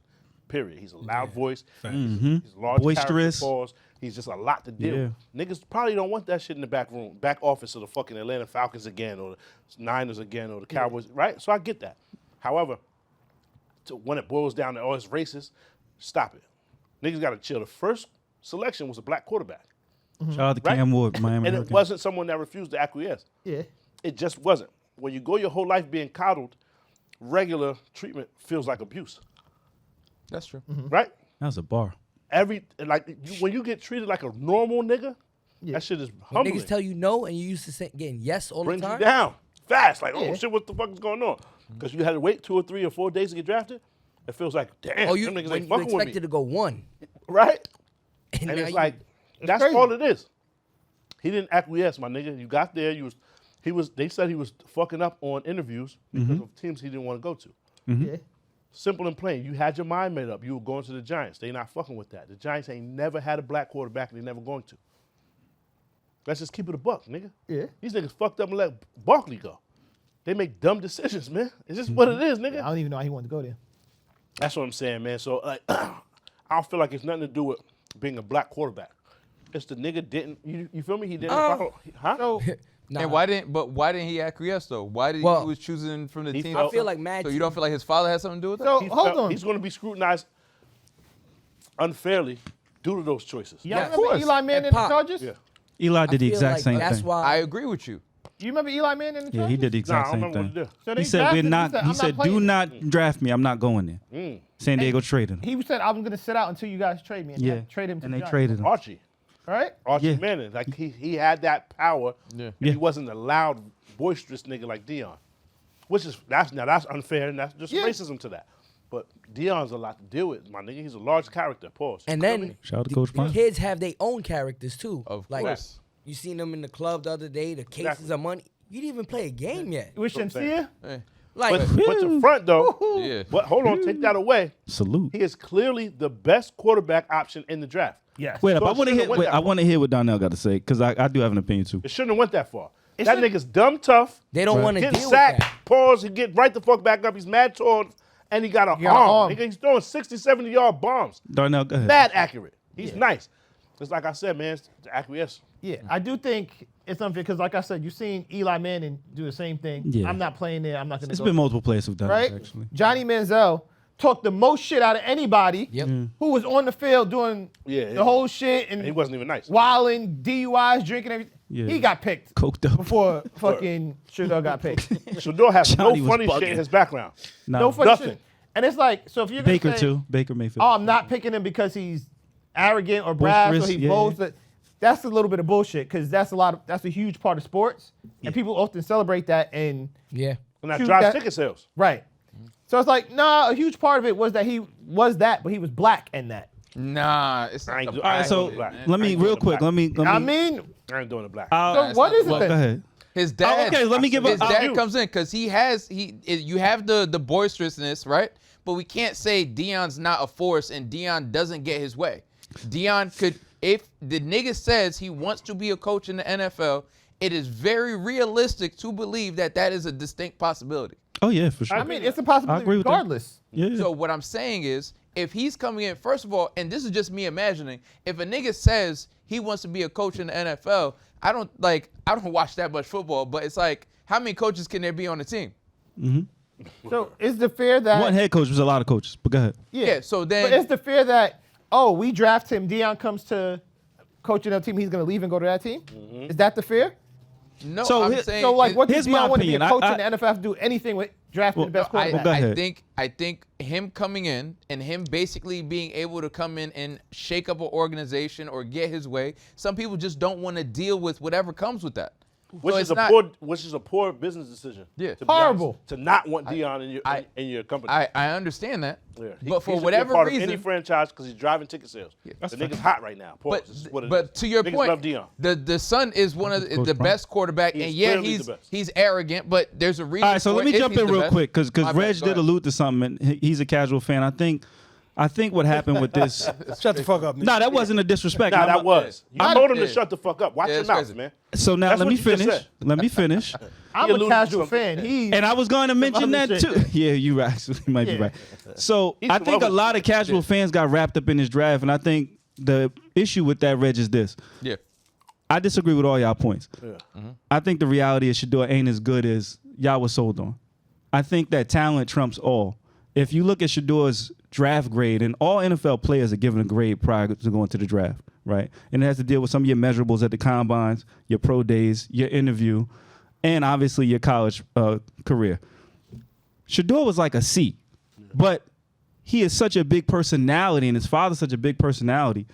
period. He's a loud voice. Mm-hmm. He's a large Boisterous. character. He's just a lot to deal with. Niggas probably don't want that shit in the back office of the fucking Atlanta Falcons again, or the Niners again, or the Cowboys, right? So I get that. However, when it boils down to, oh, it's racist, stop it. Niggas got to chill. The first selection was a black quarterback. Shout out to Cam Ward, Miami And Hurricanes. it wasn't someone that refused to acquiesce. Yeah. It just wasn't. When you go your whole life being coddled, regular treatment feels like abuse, That's true. right? That was a bar. When you get treated like a normal nigga, that shit is When humbling. niggas tell you no and you used to say getting yes all Brings the time. you down fast. Like, oh shit, what the fuck is going on? Because you had to wait 2 or 3 or 4 days to get drafted. It feels like, damn, Oh, you them niggas when ain't you fucking with me, expected to go 1. right? And And now it's you- like, that's crazy. all it is. He didn't acquiesce, my nigga. You got there. They said he was fucking up on interviews because of teams he didn't want to go to. Yeah. Simple and plain. You had your mind made up. You were going to the Giants. They not fucking with that. The Giants ain't never had a black quarterback and they never going to. Let's just keep it a buck, nigga. Yeah. These niggas fucked up and let Barkley go. They make dumb decisions, man. It's just what it is, nigga. I don't even know how he wanted to go there. That's what I'm saying, man. So like, I don't feel like it's nothing to do with being a black quarterback. It's the nigga didn't. You feel me? He didn't follow. Huh? So Nah. And why didn't he acquiesce though? Why did he Well, was choosing from the he team? felt- I feel like Mad So you don't feel like his father had something to do with that? So He hold felt on. He's going to be scrutinized unfairly due to those choices. Y'all Yeah, remember of course. Eli Manning And in the Pop. Chargers? Yeah. Eli did the I feel exact like same that's thing. why I agree with you. You remember Eli Manning in the Chargers? Yeah, he did the Nah, I exact don't same remember what thing. he did. So they He said, drafted "We're him. not." I'm He said, playing. "Do not draft me. I'm not going there." San Diego traded him. He said, I'm going to sit out until you guys trade me. And Yeah, they traded him to and the they Giants. traded him. Archie. Right? Archie Yeah. Manning. Like he had that power. Yeah. And Yeah. he wasn't a loud, boisterous nigga like Deion. Which is that's unfair and that's just Yeah. racism to that. But Deion's a lot to deal with, my nigga. He's a large character. Pause. And You feel then me? Shout out to the- Coach the Prime. kids have their own characters too. Of like, course. You seen them in the club the other day. The cases Exactly. of money. You didn't even play a game yet. With Shamsia? Hey. Like, But to front though, Yeah. but hold on, take that away. Salute. He is clearly the best quarterback option in the draft. Yes. Wait up, So I it want to shouldn't hear. went Wait, that I far. want to hear what Donnell got to say because I do have an opinion too. It shouldn't have went that far. It That shouldn't- nigga's dumb tough. they don't want to Get deal with sacked, that. pause, he get right the fuck back up. He's mad tall, and he got an got an arm. arm. Nigga, he's throwing 60, 70-yard bombs. Donnell, go ahead. Mad accurate. He's nice. Just like I said, man, it's the acquiesce. Yeah, I do think it's unfair because, like I said, you've seen Eli Manning do the same thing. Yeah. I'm not playing there. I'm not going to It's go. been multiple players who've done right? this actually. Johnny Manziel talked the most shit out of anybody Yep. who was on the field doing Yeah, the whole shit and And he wasn't even nice. wilding, DUIs, drinking, everything. Yeah. He got picked Coked up. before fucking Shedeur got picked. Shedeur has Johnny no was funny shit bugging. in his background. No funny Nothing. shit. And it's like, so if you're going to Baker say, too. Baker Mayfield. oh, I'm not picking him because he's arrogant or brash or Boisterous, he yeah. boasts, that's a little bit of bullshit because that's a huge part of sports. And people often celebrate that and Yeah. And that Choose drives that- ticket sales. right. So it's like, nah, a huge part of it was that he was that, but he was black in that. Nah, it's I not ain't the do- All right, I ain't so doing black. let me I ain't real doing quick. black. Let me. I mean, I ain't doing the black. so what is it Well, then? go ahead. His dad. okay, let me give his a- dad you. comes in because you have the boisterousness, right? But we can't say Deion's not a force and Deion doesn't get his way. Deion could, if the nigga says he wants to be a coach in the NFL, it is very realistic to believe that that is a distinct possibility. Oh yeah, for sure. I mean, it's a I possibility agree with that. regardless. yeah. So what I'm saying is, if he's coming in, first of all, and this is just me imagining, if a nigga says he wants to be a coach in the NFL, I don't watch that much football, but it's like, how many coaches can there be on the team? So is the fear that One head coach was a lot of coaches, but go ahead. Yeah, so then but it's the fear that we draft him, Deion comes to coaching that team, he's gonna leave and go to that team? Is that the fear? no, So I'm here- saying So like, what does Here's my Deion want to be a opinion. coach I- in the NFL to do anything with drafting the best I, quarterback? go I ahead. think him coming in and him basically being able to come in and shake up an organization or get his way. Some people just don't want to deal with whatever comes with that. Which So is it's which is a poor business decision. Yeah. to be Horrible. honest, to not want Deion in your company. I understand that, Yeah. but for He should be a whatever part of reason, any franchise because he's driving ticket sales. The nigga's hot right now. Pause. but This is what it but is. to your Niggas point, love Deion. the son is one of the Coach Prime. best quarterback, He's and yeah, clearly the best. he's arrogant, but there's a reason. All right, so for let it me if jump he's in the real best. quick because My bad, Reg go did ahead. allude to something, and he's a casual fan. I think I think what happened with this. Shut the fuck up, nigga. No, that wasn't a disrespect. Nah, I'm that a- was. You I'm- told him to yeah. shut the fuck up. Watch Yeah, your it's mouth, crazy. man. So now That's let what me you just finish. said. Let me finish. I'm He a alluded casual to something. fan. He And I was going to mention other that shit. too. Yeah, you actually might be Yeah. right. So He's I some think a other lot of casual fans got wrapped up in this draft, and I think the issue with that, Reg, is this. Yeah. I disagree with all y'all points. I think the reality is Shedeur ain't as good as y'all was sold on. I think that talent trumps all. If you look at Shedeur's draft grade, and all NFL players are given a grade prior to going to the draft, right? And it has to deal with some of your measurables at the combines, your pro days, your interview, and obviously your college career. Shedeur was like a C, but he is such a big personality, and his father's such a big personality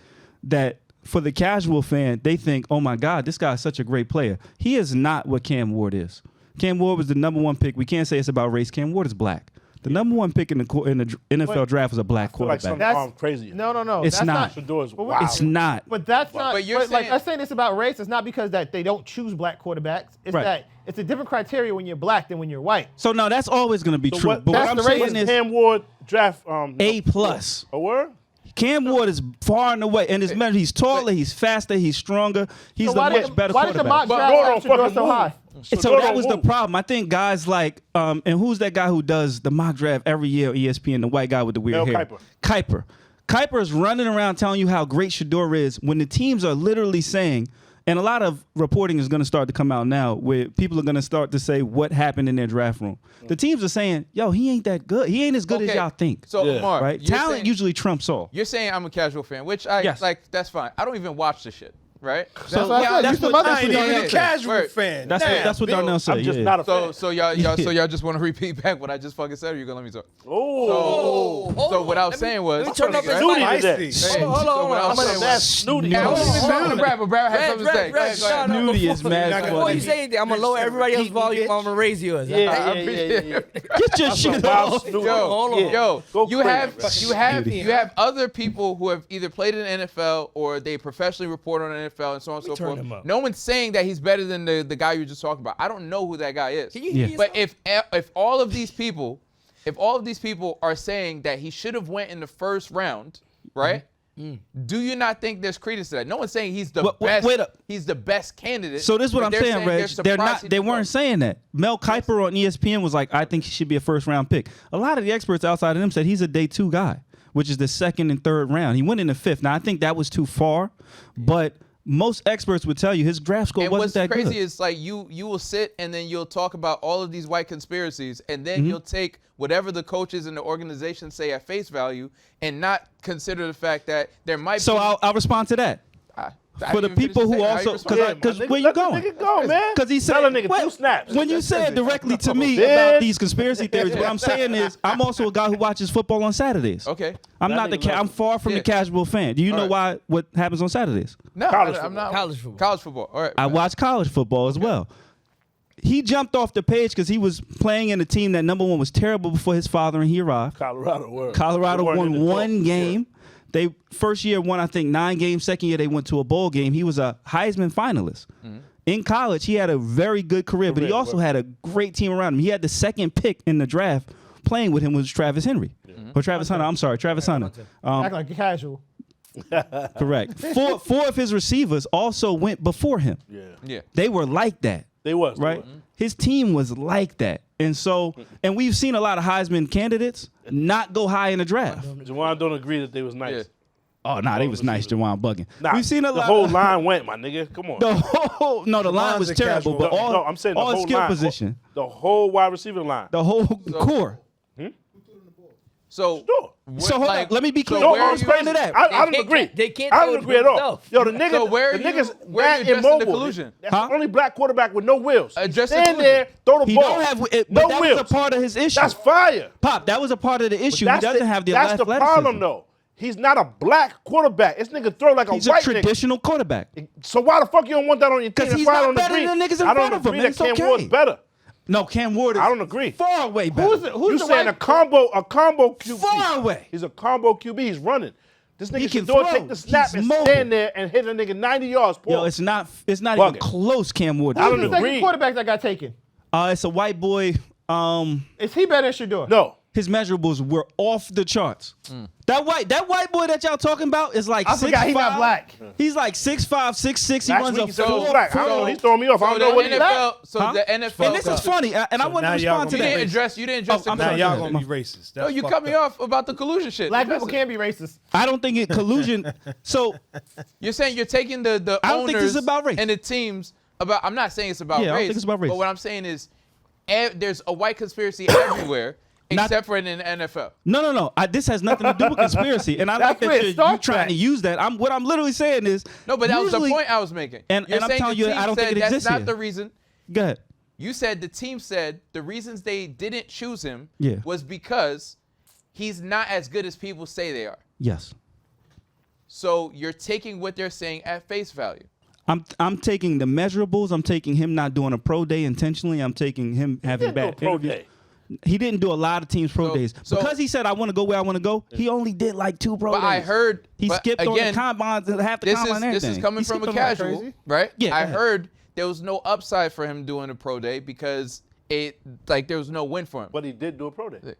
that for the casual fan, they think, oh my God, this guy's such a great player. He is not what Cam Ward is. Cam Ward was the number one pick. We can't say it's about race. Cam Ward is black. The number one pick in the NFL draft was a black I feel like quarterback. some That's- arm crazy. no. It's that's not. Shedeur's But wild. It's not. But that's not. But you're like saying- us saying this about race. It's not because that they don't choose black quarterbacks. It's Right. that it's a different criteria when you're black than when you're white. So no, that's always going to be So true. what- But what that's I'm the saying reason is Cam Ward draft A plus. A word? Cam Ward is far and away, and he's taller, he's faster, he's stronger, he's So a why much did better why did the mock quarterback. But draft Shedeur have don't Shedeur so fucking high? And so Shedeur that don't was the move. problem. I think guys like, and who's that guy who does the mock draft every year on ESPN, the white guy with the weird Mel hair? Kiper. Kiper is running around telling you how great Shedeur is when the teams are literally saying, and a lot of reporting is going to start to come out now where people are going to start to say what happened in their draft room. The teams are saying, yo, he ain't that good. He ain't as good as Okay. y'all think. So, Yeah. Mark, Right? you're Talent saying- usually trumps all. You're saying I'm a casual fan, which I Yes. like. That's fine. I don't even watch the shit, right? That's what I said. that's You some what- other I ain't shit. even Yeah, a yeah. casual Word. fan. That's Damn, what Darnell said. I'm just yeah. not a fan. So y'all just want to repeat back what I just fucking said, or you gonna let me talk? Oh. So what I was saying was, Let me turn up his Snooty mic. today. Spicy. Hold on, So what I hold was on. saying That's was, snooty. I wasn't even talking to Brad, but Brad had something to say. Go ahead, go ahead. Snooty is mad Before Before funny. you say anything, I'm gonna lower everybody else's volume. I'm gonna raise yours. Yeah, I appreciate it. Get your shit Wild off. snooty. Hold on. Yeah. Yo, Go you crazy, have other people who have either played in the NFL or they professionally report on the NFL and so on and so turn forth. him up. No one's saying that he's better than the guy you were just talking about. I don't know who that guy is. Can you hear But yourself? if all of these people are saying that he should have went in the first round, right? Do you not think there's credence to that? No one's saying he's the best. wait up. He's the best candidate. So this is what but I'm they're saying, Reg. they're surprised he They didn't weren't go. saying that. Mel Kiper on ESPN was like, I think he should be a first round pick. A lot of the experts outside of them said he's a day 2 guy, which is the second and third round. He went in the 5th. Now I think that was too far, but most experts would tell you his draft score And wasn't what's that crazy good. is like you will sit and then you'll talk about all of these white conspiracies, and then Mm-hmm. you'll take whatever the coaches in the organization say at face value and not consider the fact that there might So be. I'll respond to that. For the people who also, because where you going? Nigga go, man. Because he said, Tell a nigga what- 2 snaps. when you said directly to me Bitch. about these conspiracy theories, what I'm saying is I'm also a guy who watches football on Saturdays. Okay. I'm That not nigga I'm far from Yeah. the casual fan. Do you know Alright. what happens on Saturdays? No, College I'm not. College football. College football. All right. I watch college football as well. He jumped off the page because he was playing in a team that number 1 was terrible before his father and he arrived. Colorado word. Colorado They weren't in won the one talk. game. They first year won, I think, 9 games. Second year they went to a bowl game. He was a Heisman finalist. In college, he had a very good career, but he also had a great team around him. He had the second pick in the draft. Playing with him was Travis Henry. Or Travis Hunter. I'm sorry, Travis Hunter. Act like you're casual. Correct. Four of his receivers also went before him. Yeah. They were like that. They was. Right? His team was like that. And so, and we've seen a lot of Heisman candidates not go high in the draft. Jawan don't agree that they was nice. Yeah. Oh, nah, they was nice, Jawan bugging. Nah, We've seen a the lot whole of, line went, my nigga. Come on. the line was a terrible, casual. but all, no, I'm saying the all whole skill line. position, The whole wide receiver line. the whole core. So. Sure. So hold on, let me be clear. No, where I'm are you- responding to that. I don't They agree. can't- they can't I do don't it agree at all. themselves. Yo, the nigga, So where the are you- nigga's where are you mad addressing the immobile. collusion? That's Huh? the only black quarterback with no wheels. Address the Stand collusion. there, throw the He ball. don't have, but no that wheels. was a part of his issue. That's fire. Pop, that was a part of the issue. He That's doesn't have the That's the athleticism. problem, though. He's not a black quarterback. This nigga throw like a He's a white nigga. traditional quarterback. So why the fuck you don't want that on your team? 'Cause That's he's why I not don't better agree. than the niggas in I don't front of him, agree and that it's Cam okay. Ward's better. No, Cam Ward is I don't agree. far away better. Who's You the saying white? a combo QB? Far away. He's a combo QB. He's running. This nigga He can can do it, throw. take the snap He's and mobile. stand there and hit a nigga 90 yards. Yo, Paul. it's not even Bugging. close, Cam Ward. I Who's don't the agree. second quarterback that got taken? It's a white boy. Is he better than Shedeur? No. his measurables were off the charts. That white boy that y'all talking about is like I 6'5". forgot he not black. He's like 6'5", 6'6". He Last runs week a he said he was 4. black. I don't know. He's throwing me off. I don't know what he NFL. So Huh? the NFL. And this is funny, and I want to now y'all respond to You gonna that. didn't address. You didn't address. Oh, I'm the Now sorry. y'all collusion. gonna be racist. No, That's you fucked cut me up. off about the collusion shit. Black Address people it. can't be racist. I don't think it collusion. So You're saying you're taking the I don't think owners this is about race. and the teams about. I'm not saying it's about Yeah, I race. don't think it's about race. But what I'm saying is, there's a white conspiracy everywhere except for in the NFL. no. This has nothing to do with conspiracy, and I like That's where it that you're starts trying at. to use that. What I'm literally saying is No, but that was the usually- point I was making. And You're I'm saying telling the you, team I don't think said it that's exists not here. the reason. Go ahead. You said the team said the reasons they didn't choose him Yeah. was because he's not as good as people say they are. Yes. So you're taking what they're saying at face value. I'm taking the measurables. I'm taking him not doing a pro day intentionally. I'm taking him having didn't do a bad pro interviews. day. He didn't do a lot of teams pro days so- because he said I want to go where I want to go. He only did like 2 pro But days. I heard he but skipped on again, the combines and half the This combine and is everything. coming He from skipped a on that. casual, Crazy. right? Yeah, I go ahead. heard there was no upside for him doing a pro day because there was no win for him. But he did do a pro day.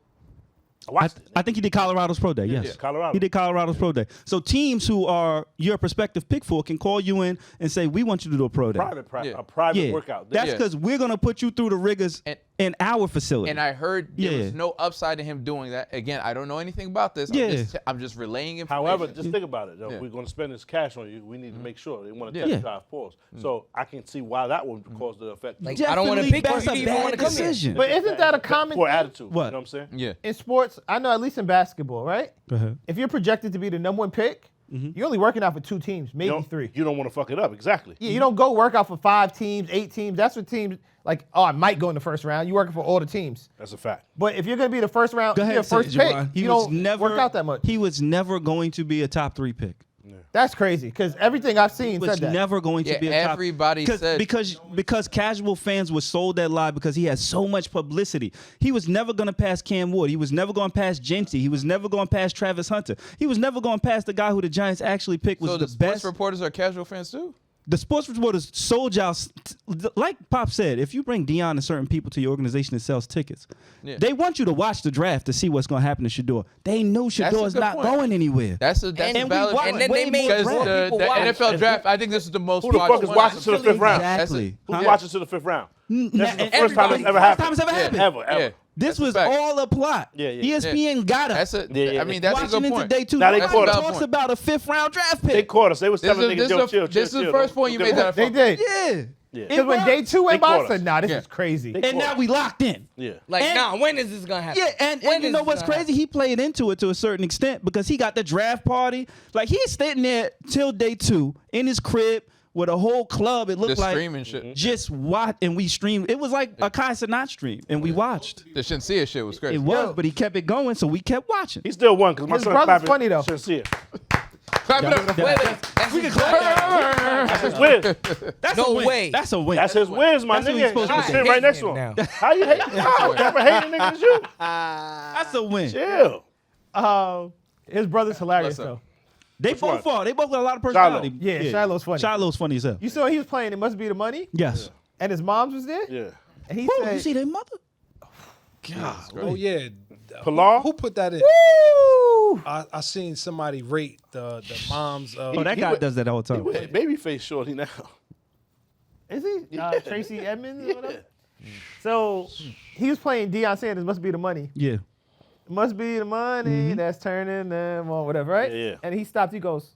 I watched it. I think he did Colorado's pro day. Yes, yeah, Colorado. He did Colorado's pro day. So teams who are your prospective pick for can call you in and say, "We want you to do a pro day." A private Yeah, workout. that's Yeah. because we're gonna put you through the rigors in our facility. And I heard there Yeah. was no upside to him doing that. Again, I don't know anything about this. Yeah. I'm just relaying information. However, just think about it. Though. Yeah. We're going to spend this cash on you. We need to make sure they want to Yeah. test drive pause. So I can see why that would cause the effect. Like, I don't want to Definitely, pick that's you a if you even want bad to come here. decision. But isn't that a common Poor thing attitude. What? You know what I'm saying? Yeah. in sports? I know at least in basketball, right? Go ahead. If you're projected to be the number 1 pick, you're only working out for 2 teams, maybe 3. You don't want to fuck it up. Exactly. Yeah, you don't go work out for 5 teams, 8 teams. That's what teams like. Oh, I might go in the first round. You're working for all the teams. That's a fact. But if you're going to be the first round, Go you're ahead, the first say, pick. Jerron. You don't work out that much. He was never going to be a top 3 pick. That's crazy because everything I've seen Was said that. never going to Yeah, be a top. everybody said- because casual fans were sold that lie because he had so much publicity. He was never going to pass Cam Ward. He was never going past Genty. He was never going past Travis Hunter. He was never going past the guy who the Giants actually picked was So the the sports best. reporters are casual fans too? The sports reporters sold y'all, like Pop said, if you bring Deion and certain people to your organization that sells tickets, they want you to watch the draft to see what's going to happen to Shedeur. They know That's a Shedeur's good not point. going anywhere. That's a And valid we watch- point. And then they made Because more the people watch. NFL draft, I think this is the most Who the watched fuck is one. watching to the 5th round? Exactly. Who's Huh? watching to the 5th round? This is the first time it's Everybody- ever happened. First time it's ever happened. Ever. Yeah. This That's a was fact. all a plot. Yeah, yeah. ESPN got us. That's a. Yeah. I mean, that's a Watching good into point. day 2. Now they Nobody caught us. talks about a 5th round draft pick. They caught us. They was This telling is- niggas, this yo, is- chill. this is the first point you made that I They fuck did. Yeah. Yeah. Because when day 2 went They by, I caught said, us. nah, this Yeah. is crazy. They And now we locked in. Yeah. Like, And- nah, when is this gonna happen? Yeah, and When you is know this what's gonna crazy? He played into it to a certain extent because he got the draft party. Like, he's sitting there till day 2 in his crib with a whole club. It looked The like streaming shit. just watch, and we streamed. It was like a Kai Cenat stream, and we watched. The Shinsia shit was crazy. It was, but he kept it going, so we kept watching. He still won because my His son brother's clapping funny, though. Sincere. Clap it up. Wait, that's We can his clap. That's his win. That's No a win. way. That's a win. That's his wins, my That's what he's nigga. supposed to I'm be sitting doing. right next to him. Now. How you hate? How never hating niggas as you? That's a win. Chill. His brother's hilarious, What's up? though. They Which both one? are. They both got a lot of personality. Yeah, Shiloh's funny. Shiloh's funny as hell. You saw he was playing It Must Be the Money, Yes. and his mom's was there, Yeah. and he Woo, said, you see their mother? Oh yeah. Pilar? Who put that in? "Woo!" I seen somebody rate the moms. Oh, that guy does that all the time. Babyface shorty now. Is he? Tracy Edmonds or whatever? So he was playing Deion Sanders, Must Be the Money. Yeah. Must be the money that's turning them on, whatever, right? Yeah, yeah. And he stopped, he goes,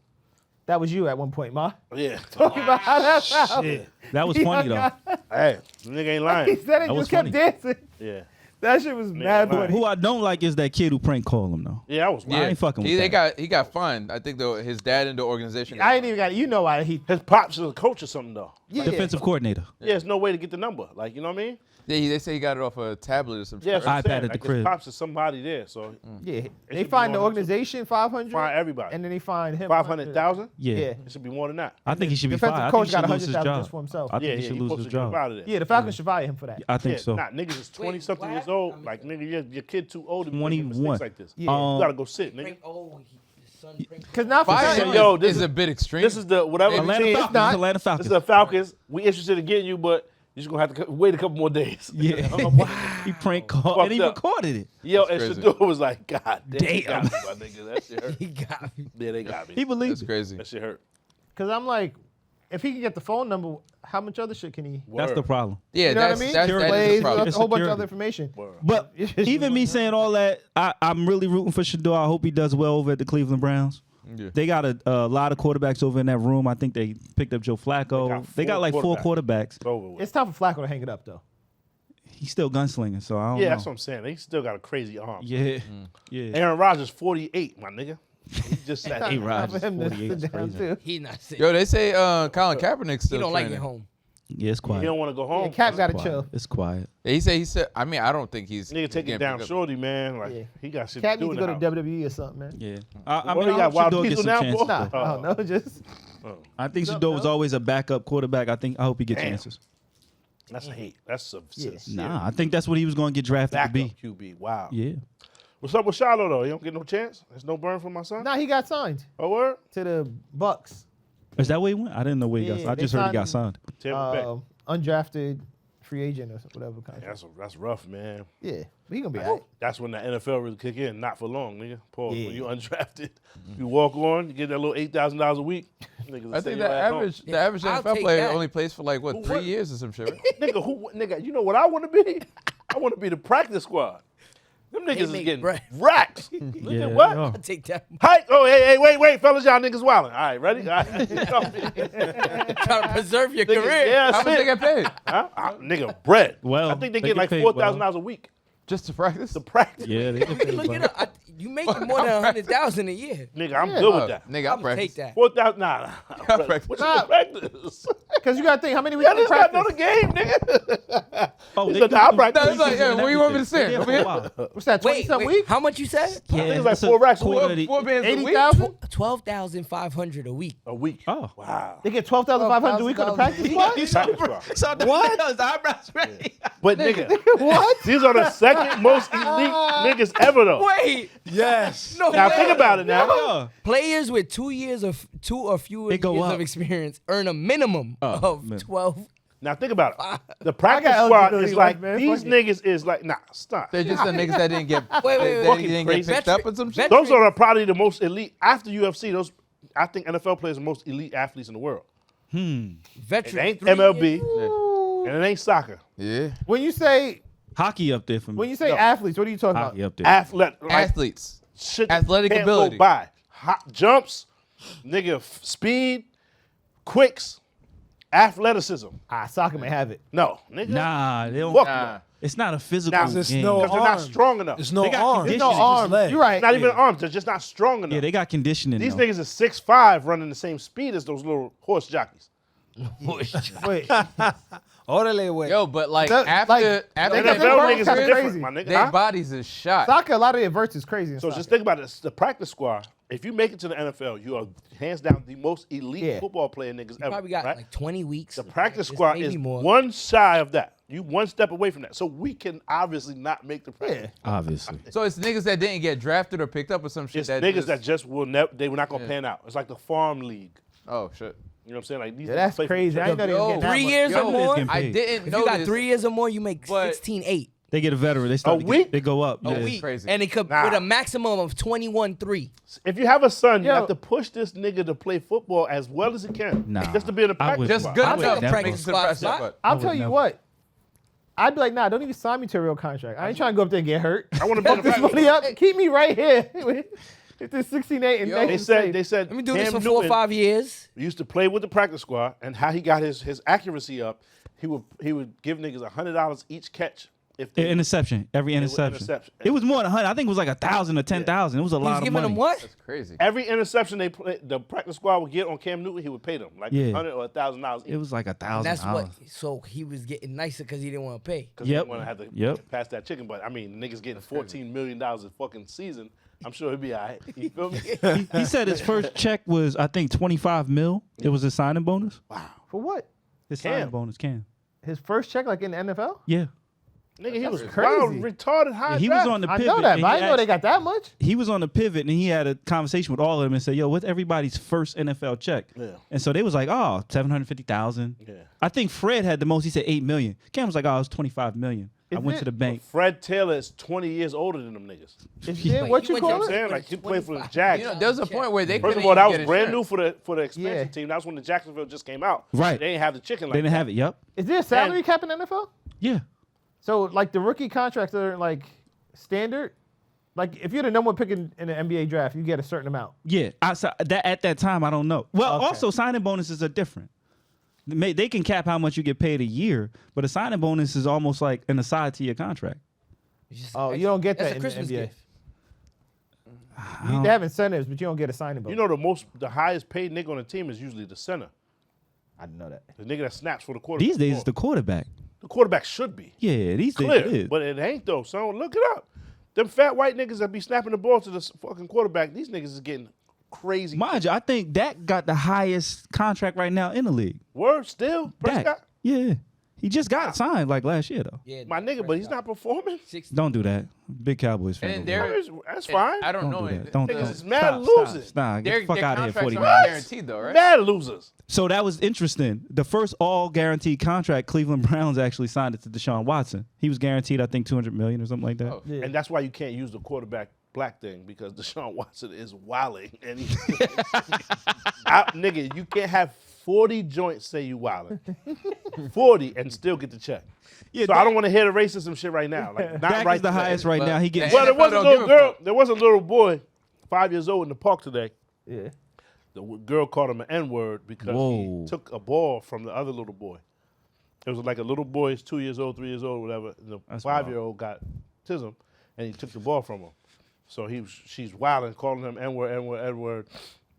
that was you at one point, Ma. Yeah. Talking about how that sounds. Shit. That was funny, though. Hey, the nigga ain't He lying. said it, That was just kept funny. dancing. Yeah. That shit was mad right. funny. Who I don't like is that kid who prank called him, though. Yeah, I was I ain't fucking with that. He got fined. I think his dad and the organization. I ain't even got it. You know why he. His pops is a coach or something though. Yeah. Defensive coordinator. Yeah, there's no way to get the number. Like, you know what I mean? Yeah, they say he got it off a tablet or some Yeah, shit. that's what I'm iPad saying. at the Like, crib. His pops is somebody there, so Yeah. They should be fined the more than organization 500. fine everybody. And then they fined him 500,000. Yeah. Yeah. It should be more than that. I think he should be Defensive fired. I coach think he got should lose his 100,000 job. just for himself. I think Yeah, he yeah, should he's lose supposed his to get him job. out of there. Yeah, the Falcons should fire him for that. I think Yeah, so. nah, niggas is 20-something years old. Like, nigga, your kid too old to be 21. making mistakes like this. Yeah. You gotta go sit, nigga. Because now for Fire certain- him Yo, is this a bit extreme. This is the whatever Atlanta team. Falcons. not. Atlanta This Falcons. is the Falcons. We interested in getting you, but You're just gonna have to wait a couple more days. Yeah. He prank called and he Fucked up. recorded it. Yo, and crazy. Shedeur was like, God damn, Damn. they got me, my nigga. That shit hurt. He got me. Yeah, they got me. He believed That's it. crazy. That shit hurt. Because I'm like, if he can get the phone number, how much other shit can he? That's the problem. Yeah, You know what I that's mean? that is Plays, the problem. a whole bunch of Security. other information. But even me saying all that, I'm really rooting for Shedeur. I hope he does well over at the Cleveland Browns. Yeah. They got a lot of quarterbacks over in that room. I think they picked up Joe Flacco. They got like 4 quarterbacks. It's over with. It's time for Flacco to hang it up, though. He's still gunslinging, so I don't know. Yeah, that's what I'm saying. They still got a crazy arm. Yeah, yeah. Aaron Rodgers, 48, my nigga. He just said, Hey, Time for Rodgers, him to 48 is sit down, crazy. too. He not sick. Yo, they say Colin Kaepernick's still He don't like training. it home. Yeah, it's he quiet. don't want to go home. Yeah, Cap got to Quiet. chill. It's quiet. Yeah, he said. I mean, I don't think he's Nigga take it getting down picked up. shorty, man. Like, Yeah. he got shit Cap to needs do to in go the to house. WWE or something, man. Yeah. What I do mean, you got, I Wild hope Shedeur Diesel gets some now, chances. boy? Nah, I don't know. Just I think What's up, Shedeur was bro? always a backup quarterback. I hope he gets Damn. chances. That's hate. That's sincere. Nah, I think that's what he was going to get drafted to Backup be. QB. Wow. Yeah. What's up with Shiloh, though? You don't get no chance? There's no burn for my son? nah, he got signed Oh, word? to the Bucks. Is that where he went? I didn't know where he got Yeah, signed. I they just heard he got signed signed. Tampa Bay. Undrafted free agent or whatever kind of. That's rough, man. Yeah, but he gonna be all right. That's when the NFL really kick in. Not for long, nigga. Pause. Yeah. When you undrafted, you walk on, you get that little $8,000 a week. Niggas I think the average I'll NFL take player that. only plays for like what, Who, 3 what? years or some shit. Right? Nigga, you know what I want to be? I want to be the practice squad. Them niggas is make getting bread. racks. Yeah, Nigga, what? they are. I'll take that. Hi. Oh, hey, wait, fellas, y'all niggas wildin'. All right, ready? All right. Trying to preserve your Nigga, career. yeah, How much they get paid? Huh? Nigga, bread. Well, I think they they get get like paid $4,000 a week Just to practice? to practice. Yeah, they get paid Look well. it up. You making more than 100,000 a year. Nigga, I'm good with that. Nigga, I I'm gonna practice. take that. 4,000. Nah. practice. What you gonna practice? Because you got to think how many weeks Y'all you just got know practice. the game, nigga. Oh, He they said, do nah, I do practice. No, it's like, yeah, where you want me to They're sit? there Over for a here? while. What's that? 20-something weeks? How much you said? Yeah, think it's like it's a 4 racks a quarter week. of the- 4 bands a week? 80,000? 12,500 a week. A week. Oh. Wow. They get 12,500 a week on the practice squad. Practice squad. What? Eyebrows ready. But nigga, What? these are the second most elite niggas ever though. Wait. Yes. No. Now way. think about it now. Yeah. Players with 2 or fewer They go years up. of experience earn a minimum of man. 12. Now think about it. The practice got squad eligibility is like left, man. these Fuck it. niggas is like nah stop. They're just the niggas that didn't get Wait, they wait. didn't Crazy. get picked up or some shit. Those are probably the most elite after UFC. Those I think NFL players are the most elite athletes in the world. It Veteran. ain't 3 MLB years. and it ain't soccer. Yeah. When you say Hockey up there for me. athletes, what are you talking about? Hockey up there. Athletes. Shit Athletic can't ability. Go by. Hot jumps, nigga, speed, quicks, athleticism. Soccer may have it. No, nigga. Nah, they don't. Fuck Nah. no. It's not a physical Nah, game. There's no Because they're not arm. strong enough. There's no They got arm. There's conditioning. no arms. leg. You're right. Not even arms. They're just not strong enough. Yeah, they got conditioning. These though. niggas are 6'5", running the same speed as those little horse jockeys. Wait. Orale, wait. Yo, but like That- after like, after they got their NFL vert niggas is kinda different, crazy. my nigga. their Huh? bodies is shot. Soccer, a lot of the adverts is crazy. In So soccer. just think about it. The practice squad, if you make it to the NFL, you are hands down the most elite Yeah. football player niggas ever. Probably got right? like 20 weeks. The practice Just squad maybe is more. one shy of that. You one step away from that. So we can obviously not make the practice. Obviously. So it's niggas that didn't get drafted or picked up or some shit. It's that niggas just, that just will never, they were not going to pan out. It's like the farm league. Oh shit. You know what I'm saying? Like these Yeah, niggas that's play for crazy. I ain't know they was Yo, getting that 3 much. years or Yo, more. getting I paid. didn't If know you got this. 3 years or more, you make But- 16.8 They get a veteran. They start A to week? They go up. a yeah. week, crazy. and it could Nah. with a maximum of 21.3. If you have a son, you Yo. have to push this nigga to play football as well as he can. Nah. Just to be in the I practice would- Just squad. good I would enough. never. to make it to the Spot. press squad. I'll would tell you never. what. I'd be like, nah, don't even sign me to a real contract. I ain't trying to go up there and get hurt. I want to be in the This practice money squad. up. Keep me right here. If this 16-8 and Yo, next They said Let me do this Cam for 4 or Newton 5 years. used to play with the practice squad, and how he got his accuracy up, he would give niggas $100 each catch if they Interception. Every interception. interception. It was more than 100. I think it was like 1,000 or 10,000. It was a He lot was of giving money. them what? That's crazy. Every interception the practice squad would get on Cam Newton, he would pay them like Yeah. $100 or $1,000 each. It was like And $1,000. that's what. So he was getting nicer because he didn't want to pay. Because Yep. he want to have to Yep. pass that chicken. But I mean, niggas getting $14 million a fucking season. I'm sure he'll be all right. You feel me? He said his first check was, I think, 25 mil. It was his signing bonus. For what? His Cam. signing bonus, Cam. His first check, like in the NFL? Yeah. Nigga, he was crazy. wild, retarded, high He draft. was on the I pivot. know that, and but he I didn't know they asked- got that much. He was on the pivot and he had a conversation with all of them and said, "Yo, what's everybody's first NFL check?" Yeah. And so they was like, "Oh, 750,000." Yeah. I think Fred had the most. He said 8 million. Cam was like, "Oh, it's 25 million." I went to the bank. Fred Taylor is 20 years older than them niggas. Is Yeah. it what He you went call You know what I'm it? saying? Like, he played for the Jags. You know, there was a point where they First couldn't of all, that even was get brand new insurance. for the expansion Yeah. team. That's when the Jacksonville just came out. Right. They didn't have the chicken like They didn't that. have it. Yep. Is there a salary cap in the NFL? Yeah. So like the rookie contracts are like standard. Like if you're the number one pick in the NBA draft, you get a certain amount. Yeah. At that time, I don't know. Well, Okay. also signing bonuses are different. They can cap how much you get paid a year, but a signing bonus is almost like an aside to your contract. Oh, you don't get That's that a in Christmas the NBA. gift. They have incentives, but you don't get a signing bonus. You know the highest paid nigga on the team is usually the center. I didn't know that. The nigga that snaps for the quarterback. These days, it's the quarterback. The quarterback should be Yeah, these days clear, it is. but it ain't though. So look it up. Them fat white niggas that be snapping the ball to the fucking quarterback. These niggas is getting crazy. Mind you, I think Dak got the highest contract right now in the league. Word still, Dak. Prescott. Yeah. He just got signed like last year though. Yeah, My nigga, but he's not performing. Don't do that. Big Cowboys fan. And over here. That's fine. I don't Don't know. do that. Don't. Niggas don't. is mad Stop, losing. Stop. Get Their the fuck out of here, contracts 40 are minutes. guaranteed though, right? Mad losers. So that was interesting. The first all guaranteed contract, Cleveland Browns actually signed it to Deshaun Watson. He was guaranteed, I think, $200 million or something like that. Oh. Yeah. And that's why you can't use the quarterback black thing because Deshaun Watson is wilding. And he, nigga, you can't have 40 joints say you wilding. 40 and still get the check. Yeah, So I don't want to hear the racism shit right now. Like, not Dak right is the today. highest right But now. He gets. Well, there NFL was a don't little give a girl. fuck. There was a little boy, 5 years old, in the park today. Yeah. The girl called him an N-word because Whoa. he took a ball from the other little boy. It was like a little boy, is 2 years old, 3 years old, whatever. And the That's 5-year-old got tism, and he took the ball from him. So she's wilding, calling him N-word, N-word, N-word.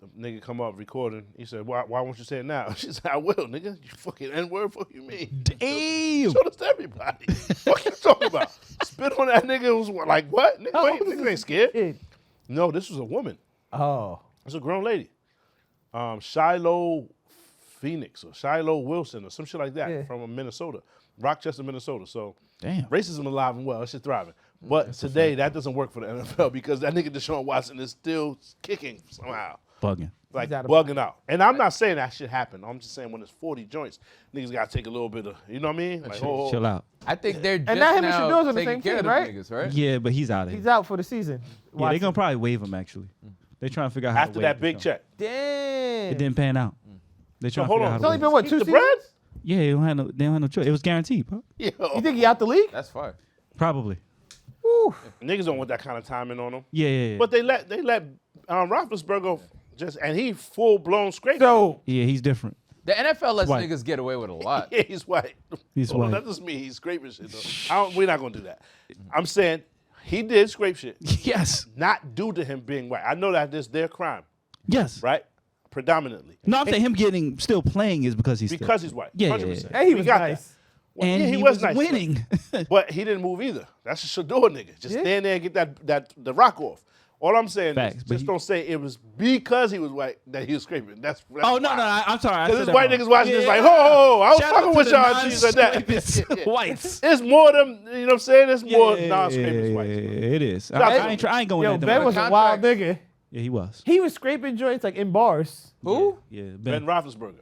The nigga come up recording. He said, why won't you say it now? She said, I will, nigga. You fucking N-word, fuck you mean? Damn. Show this to everybody. What you talking about? Spit on that nigga was like, what? Nigga ain't scared. Kid. No, this was a woman. Oh. It's a grown lady. Shiloh Phoenix or Shiloh Wilson or some shit like that Yeah. from Minnesota, Rochester, Minnesota. So Damn. racism alive and well. That shit thriving. But today that doesn't work for the NFL because that nigga Deshaun Watson is still kicking somehow. Bugging. Like He's out of bugging out. And I'm not saying that shit happened. I'm just saying when it's 40 joints, niggas gotta take a little bit of, you know what I mean? Like, Chill out. I think they're just now him and now Shedeur's on the taking same care team, of them right? niggas, right? Yeah, but he's out of He's here. out for the season. Yeah, they're Watson. gonna probably waive him actually. They trying to figure out how after to that waive big Deshaun. check. Damn. It didn't pan out. They trying hold to figure on. out It's how only to been waive what, Keep 2 the seasons? bread? Yeah, they don't have no choice. It was guaranteed, bro. Yo. You think he out the league? That's fine. Probably. Woo. Niggas don't want that kind of timing on them. Yeah. But they let Roethlisberger just, and he full blown scrape. So Yeah, he's different. The NFL lets white. niggas get away with a lot. Yeah, he's white. He's Hold on, white. That doesn't mean he's scraping shit though. We're not gonna do that. I'm saying he did scrape shit, Yes. not due to him being white. I know that this their crime, Yes. right? Predominantly No, I'm saying him still playing is because he's because still. he's white. Yeah, 100%. and he We was got nice. that. Well, And yeah, he was was nice, winning. but he didn't move either. That's a Shedeur nigga. Just Yeah. stand there and get the rock off. All I'm saying Facts, is but just don't say it was because he was white that he was scraping. That's Oh no, wild. I'm sorry. I Because said this that white wrong. niggas watching this Yeah. like, ho, I was Shout out fucking to with the y'all until you said that. non-scrapist whites. It's more them, you know what I'm saying? It's more non-scrapers yeah, whites. it is. Shout out to I ain't going Yo, at them. Ben was a Contract. wild nigga. Yeah, he was. He was scraping joints like in bars. Who? Yeah, Ben Ben. Roethlisberger.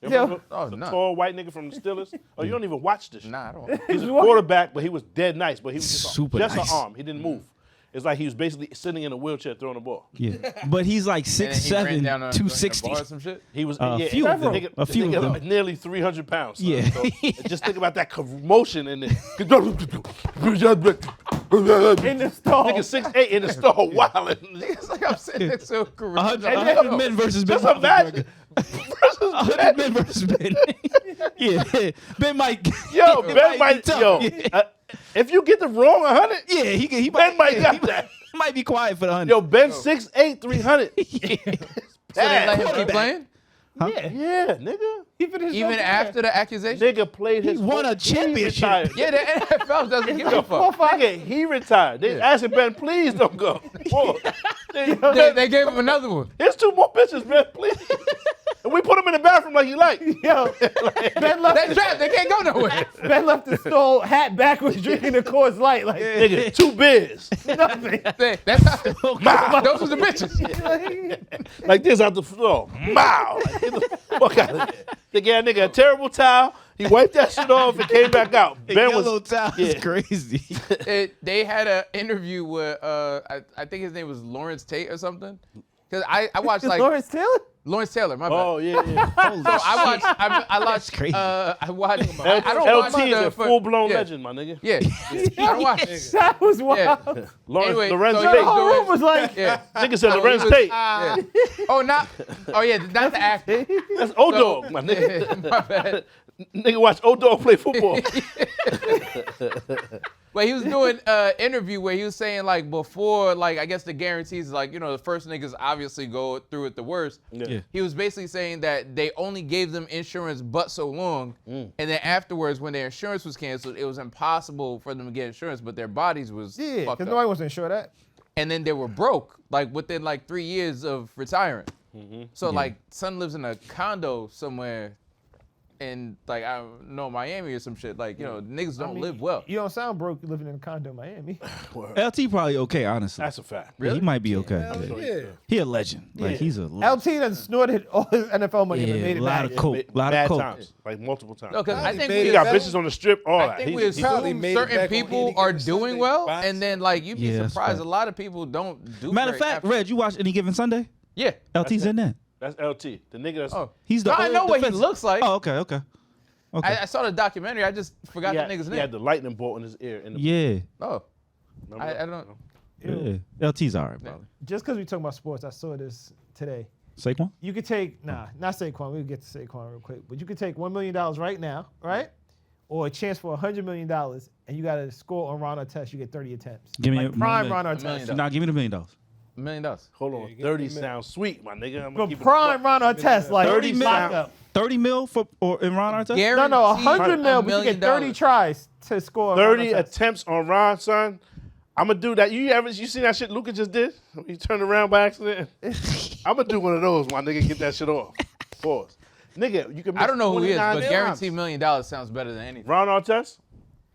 You Yo. remember Oh, the no. tall white nigga from the Steelers? Oh, you don't even watch this shit. Nah, I don't. He's a quarterback, but he was dead nice. But he was just, Super just nice. an arm. He didn't move. It's like he was basically sitting in a wheelchair throwing the ball. Yeah, but he's like And then he ran 6'7", down on- 260. on a bar or some shit? He was A yeah, few of them. nigga, A few nigga of them. was nearly 300 pounds. Son. Yeah. So just think about that commotion in there. In the stall. Nigga 6'8" in the store wilding. It's like I'm sitting there so correct. 100 men versus Ben. Just imagine. Versus 100 men versus Ben. Yeah, Ben might. Yo, he Ben be might. tough. Yo, Yeah. If you get the wrong 100, Yeah, he Ben might yeah, got that. He might be quiet for the 100. Yo, Ben 6'8", 300. So they let him keep playing? Yeah, nigga. Even after the accusation? Nigga played his. won a he championship. retired. Yeah, the NFL doesn't give a fuck. Nigga, he retired. They asking Ben, please don't go. Whoa. They gave him another one. Here's 2 more pitches, Ben, please. And we put him in the bathroom like you like. Yo, Ben left. They trapped. They can't go nowhere. Ben left the stole hat backwards, drinking the Coors Light. Like Nigga, 2 beers. nothing. That's how, those are the bitches. Like this out the floor. Mow. Like, get the fuck out of there. They gave that nigga a terrible towel. He wiped that shit off and came back out. Ben Yellow towel is crazy. They had an interview with I think his name was Lawrence Tate or something. Because I watched like Lawrence Taylor. Lawrence Taylor, my bad. Oh, yeah. So I watched crazy. I watched LT I don't watch is a the full-blown yeah. legend, my nigga. Yeah. I don't watch it. That was wild. Yeah. Lorenz so The Tate. whole room was like, Yeah. Nigga said So Lorenz he was- Tate. Yeah. Oh yeah, not the actor. That's O-Dog, my nigga. My bad. Nigga watch O-Dog play football. But he was doing an interview where he was saying like before, like I guess the guarantees, like the first niggas obviously go through it the worst. Yeah. He was basically saying that they only gave them insurance but so long, and then afterwards when their insurance was canceled, it was impossible for them to get insurance, but their bodies was yeah, fucked because up. nobody wants to insure that. And then they were broke like within like 3 years of retiring. So like son lives in a condo somewhere in like I don't know Miami or some shit. Like niggas don't live well. You don't sound broke living in a condo in Miami. LT probably okay, honestly. That's a fact. Yeah, he might be okay. Hell Yeah. yeah. He a legend. Like he's a LT done snorted all his NFL money and yeah, made it a lot back. of coke. Lot Bad of coke. times. Like multiple times. No, because I think made He it got back. bitches on the strip, all I that. think we He's- probably assume made it certain back on people Any are Given doing Sunday well, box. and then like you'd be Yeah, that's surprised fact. a lot of people don't do. Matter of great fact, after. Reg, you watch Any Given Sunday? Yeah. LT's in that. That's LT. The nigga that's... Oh, He's the I old know what he defensive- looks like. Oh, okay. I saw the documentary. I just forgot he had, the nigga's he name. had the lightning bolt in his ear. In the, Yeah. Oh, Remember I that? don't. Yeah. LT's all right, probably. Just because we talking about sports, I saw this today. Saquon? You could take, not Saquon, we'll get to Saquon real quick, but you could take $1 million right now, right? Or a chance for $100 million, and you got to score on Ron Artest, you get 30 attempts. Give me like a prime million. Ron $1 million. Artest. Nah, give me the $1 million. $1 million. Hold on. 30 sounds sweet, my nigga. I'm gonna But keep it prime Ron Artest, like 30 lockup. 30 mil for in Ron Artest? No, Guaranteed $100 million, $1 but you get million. 30 tries to score on 30 Ron Artest. attempts on Ron, son. I'm gonna do that. You seen that shit Luka just did? He turned around by accident. I'm gonna do one of those, my nigga. Get that shit off. Pause. Nigga, you can. I don't know who he is, 29 but times. guaranteed $1 million sounds better than anything. Ron Artest,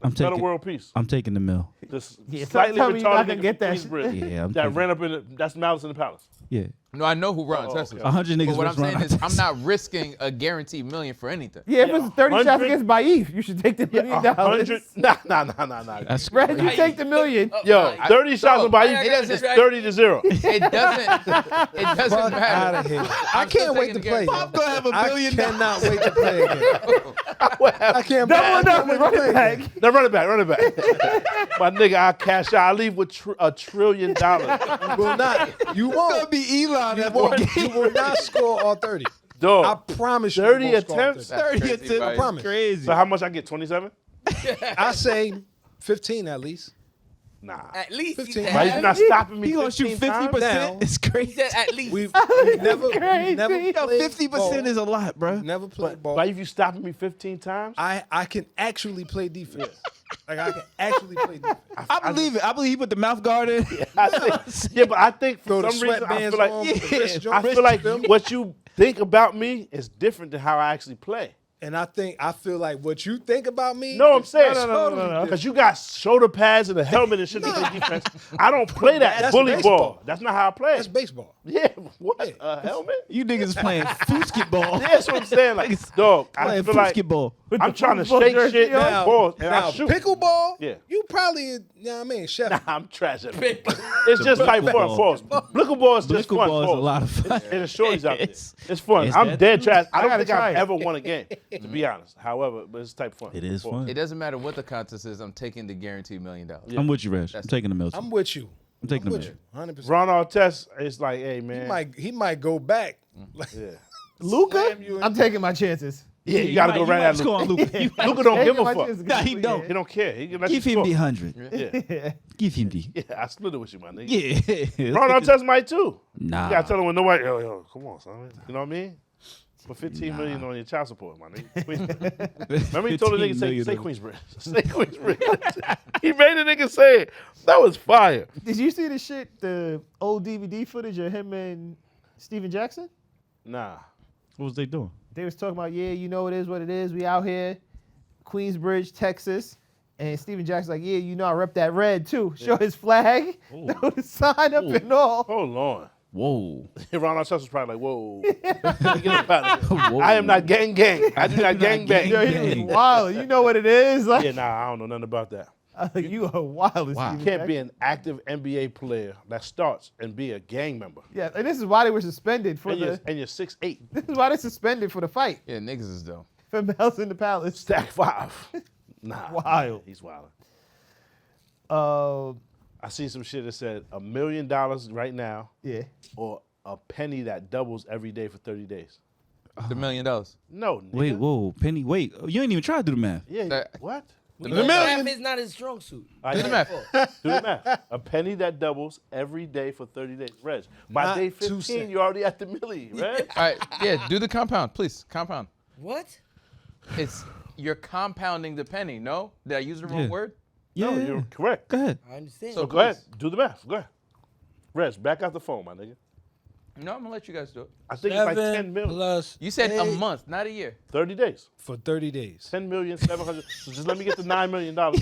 I'm better taking world peace. I'm taking the mill. This Yeah, slightly tell me you're not retarded gonna nigga get from that shit. Queensbridge Yeah, I'm that taking- ran up in the. That's Malice in the Palace. Yeah. No, I know who Ron Artest is. okay. 100 niggas But what I'm versus Ron saying is, I'm Artest. not risking a guaranteed $1 million for anything. Yeah, if it's 30 shots 100 against Baif, you should take the $1 million. 100. Nah. That's Reg, you take the $1 million. Yo, 30 shots on Bro, Bayou it doesn't- is 30-0. It doesn't Fuck matter. out of here. I still can't wait to taking the play. game. yo. gonna have $1 million. I cannot wait to play again. I can't Double wait enough, to play running again. back. Now run it back. My nigga, I'll cash out. I leave with $1 trillion. You will not. You won't. be Elon You that won't. You will not score all 30. I Dog. promise you. 30 you won't score all attempts? 30. 30 crazy, attempts. buddy. Promise. Crazy. So how much I get? 27? I say 15 at least. Nah. At least 15. Why you not stopping me? He gonna shoot 15 times? Now. 50%? It's crazy. He said at least. We've Crazy. never Yo, played 50% ball. is a lot, bro. Never played ball. Why you stopping me 15 times? I can actually play defense. Like I can actually play defense. I believe it. I believe he put the mouth guard in. Yeah, but I think Throw for the some reason I sweatbands feel like on. With the wrist joint. I feel like what you think about me is different than how I actually play. And I feel like what you think about me. No, I'm saying No. because you got shoulder pads and a helmet and shit to play defense. I don't play that That's bully baseball. ball. That's not how I play. That's baseball. Yeah, what? A helmet? You niggas playing foosball. Yeah, that's what I'm saying. Like, dog, I Playing feel like foosball. I'm trying to football shake jersey shit on? down balls and I Now shoot. pickleball. Yeah. You probably, you know what I mean, chef. Nah, I'm trash at it. It's just like fun, pause. Blickle is just fun, Blickle is a pause. lot of fun. And the shorties out there. It's- It's fun. it's I'm that dead too. trash. I don't gotta think try I've it. ever won a game, to be honest. However, but it's type of fun. It is Pause. fun. It doesn't matter what the contest is. I'm taking the guaranteed $1 million. I'm with you, Reg. I'm taking the mill. I'm with you. I'm taking the with mill. you. 100%. Ron Artest is like, hey, man. He might go back. Yeah. Luka, Slam you in- I'm taking my chances. Yeah, you got to go right at Score on Luka. Luka. Luka don't give a Taking my fuck. chances Nah, he against don't. Luka, He don't care. He can let Give you him the score. 100. Yeah. Give him the. Yeah, I split it with you, my nigga. Yeah. Ron Artest might too. Nah. You got to tell him when nobody, yo, come on, son. You know what I mean? Put 15 million on your child support, my nigga. Remember he told the nigga, 15 say million. Queensbridge. Say Queensbridge. He made the nigga say it. That was fire. Did you see the shit, the old DVD footage of him and Steven Jackson? Nah. What was they doing? They was talking about, yeah, you know it is what it is. We out here, Queensbridge, Texas. And Steven Jackson's like, yeah, you know I rep that red too. Show his flag, throw the sign up and all. Hold on. Whoa. Ron Artest was probably like, whoa. Get up out of here. I am not gang. I do not gang bang. Yo, he was wild. You know what it is? Like, Yeah, nah, I don't know nothing about that. you are wild. Wow. You can't be an active NBA player that starts and be a gang member. Yeah, and this is why they were suspended for And the. you're 6'8". This is why they suspended for the fight. Yeah, niggas is dumb. For Bells in the Palace. Stack 5. Nah. Wild. He's wild. Uh, I see some shit that said $1 million right now yeah. or a penny that doubles every day for 30 days. The $1 million. No, nigga. Wait, whoa, Penny, wait. You ain't even try to do the math. Yeah, That- what? Math is not his strong suit. Do the math. Do the math. A penny that doubles every day for 30 days. Reg, by Not day 2 15, cents. you're already at the milli, Reg. All right, yeah, do the compound, please. Compound. What? It's you're compounding the penny. No, did I use the wrong Yeah. word? Yeah, No, you're correct. Go ahead. I understand. So go ahead. Do the math. Go ahead. Reg, back out the phone, my nigga. No, I'm gonna let you guys do it. I think it's like 10 7 million. plus You said a 8 month, not a year. 30 days. for 30 days. 10,700,000. So just let me get the $9 million. That's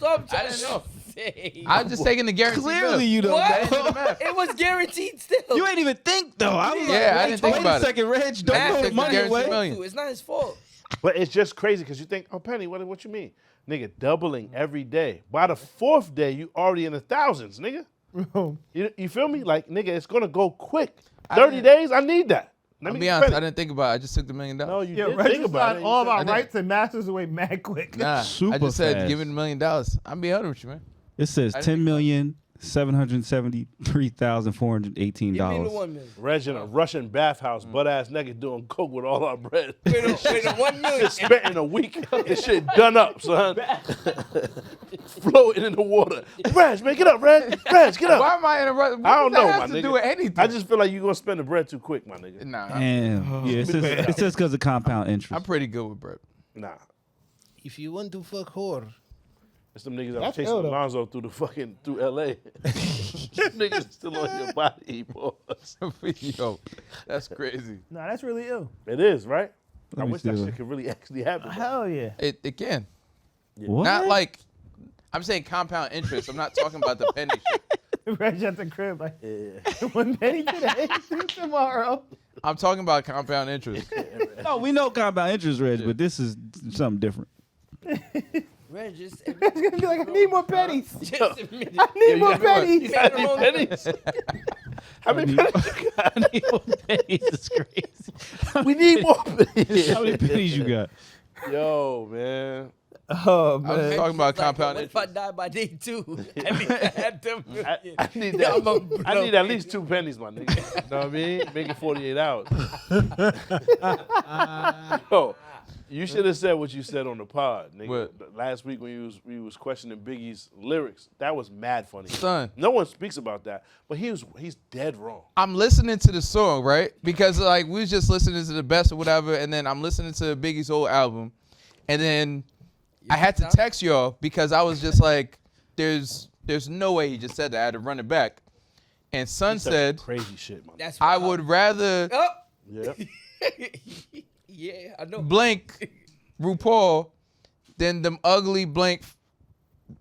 all I'm trying didn't to know. say. I'm just taking the guarantee. Clearly you don't What? know. It was guaranteed still. You ain't even think, though. I was Yeah, like, I wait, didn't think wait about a it. second, Reg. Math Don't took throw the money guarantee away. million. It's not his fault. But it's just crazy because you think, oh, Penny, what you mean? Nigga, doubling every day. By the 4th day, you already in the thousands, nigga. You feel me? Like, nigga, it's going to go quick. 30 days, I need that. Let I'll me be get honest, I Penny. didn't think about it. I just took the $1 million. No, you Yeah, didn't Reg think just about got it. all of You our said- rights and masters away mad quick. Nah, Super I just said fast. give me $1 million. I'm being honest with you, man. It says I didn't $10,773,418. Give me the $1 million. Reg in a Russian bathhouse, butt-ass naked, doing coke with all our bread. Wait, the $1 million. Spent in a week. This shit done up, son. Floating in the water. Reg, make it up, Reg. Reg, get up. Why am I in a rush? What I don't does know, that my have to nigga. do with anything? I just feel like you're going to spend the bread too quick, my nigga. Nah, Damn. Yeah, it says because of compound interest. I'm pretty good with bread. Nah. If you want to fuck whore, It's them niggas that was That's chasing ill, though. Alonzo through L.A. Niggas still on your body, boys. Yo, that's crazy. Nah, that's really ill. It is, right? I me wish that see shit could really actually happen. Hell yeah. It can. What? Not like, I'm saying compound interest. I'm not talking about the penny shit. Reg at the crib like, 1 penny today, 2 tomorrow. I'm talking about compound interest. No, we know compound interest, Reg, but this is something different. Reg, just It's gonna be like, I need more pennies. just admit it. I need you more got what? pennies. Made the wrong pennies? How many pennies you got? pennies is crazy. We need more pennies. How many pennies you got? Yo, man. Oh, I was man. talking about Like, compound what if I interest. die by day 2? I mean, I had them. I need Yeah, I'm that. a I need at least 2 pennies, my nigga. You know what I mean? Make it 48 hours. Yo, you should have said what you said on the pod, nigga. What? Last week when we was questioning Biggie's lyrics, that was mad funny. Son. No one speaks about that, but he's dead wrong. I'm listening to the song, right? Because like we was just listening to the best or whatever, and then I'm listening to Biggie's whole album, and then I had to text y'all because I was just like, "There's no way he just said that." I had to run it back, and Son said, Crazy shit, man. That's "I wild. would rather Oh. Yeah. Yeah, I know. blank RuPaul than them ugly blank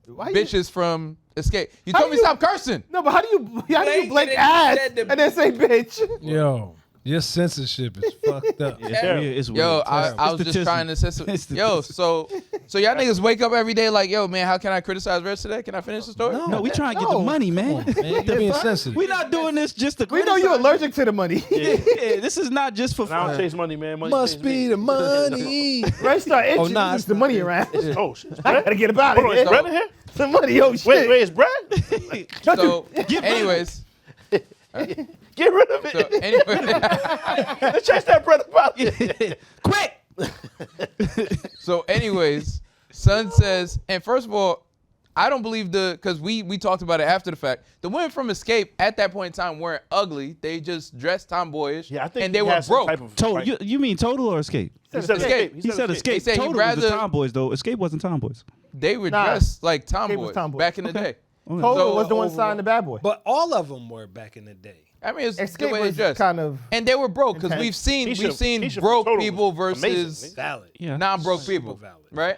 Why you- bitches from Xscape." You How told me you- stop cursing. No, but how do you Blank blank and then ass you said the- and then say bitch? yo, your censorship is fucked up. It's weird. It's weird. Yo, It's I was just statistics. trying to say some, It's yo, statistics. so y'all niggas wake up every day like, yo, man, how can I criticize Reg today? Can I finish the story? No, we trying to get the No. money, man. Man, you're being sensitive. We not doing this just to We know you're criticize. allergic to the money. Yeah, this is not just for And I don't fun. chase money, man. Money Must chase be me. the money. Right, start itching. nah, It's it's the not money it. around. Oh, shit. I gotta get about Hold on, it. is Brett in here? Some money, oh shit. Wait, is Brett? So, anyways, Get rid of so it. anyway, Let's chase that Brett about it. Quick! so anyways, Son says, and first of all, I don't believe because we talked about it after the fact. The women from Xscape at that point in time weren't ugly. They just dressed tomboyish. Yeah, I think and they he were had some broke. type of Total, like- you mean Total or Escape? He said Escape. He said Escape. He said he'd Total was the rather- Tomboys, though. Escape wasn't Tomboys. They were Nah. dressed like Escape was tomboys tomboy. back in the day. Total So was the one overall- signed the bad boy. But all of them were back in the day. I mean, it's the Xscape way they was dress. kind of. And they were broke because intense. we've seen Keisha broke Total people was amazing, versus nigga. Valid. Yeah. non-broke Super people, valid. right?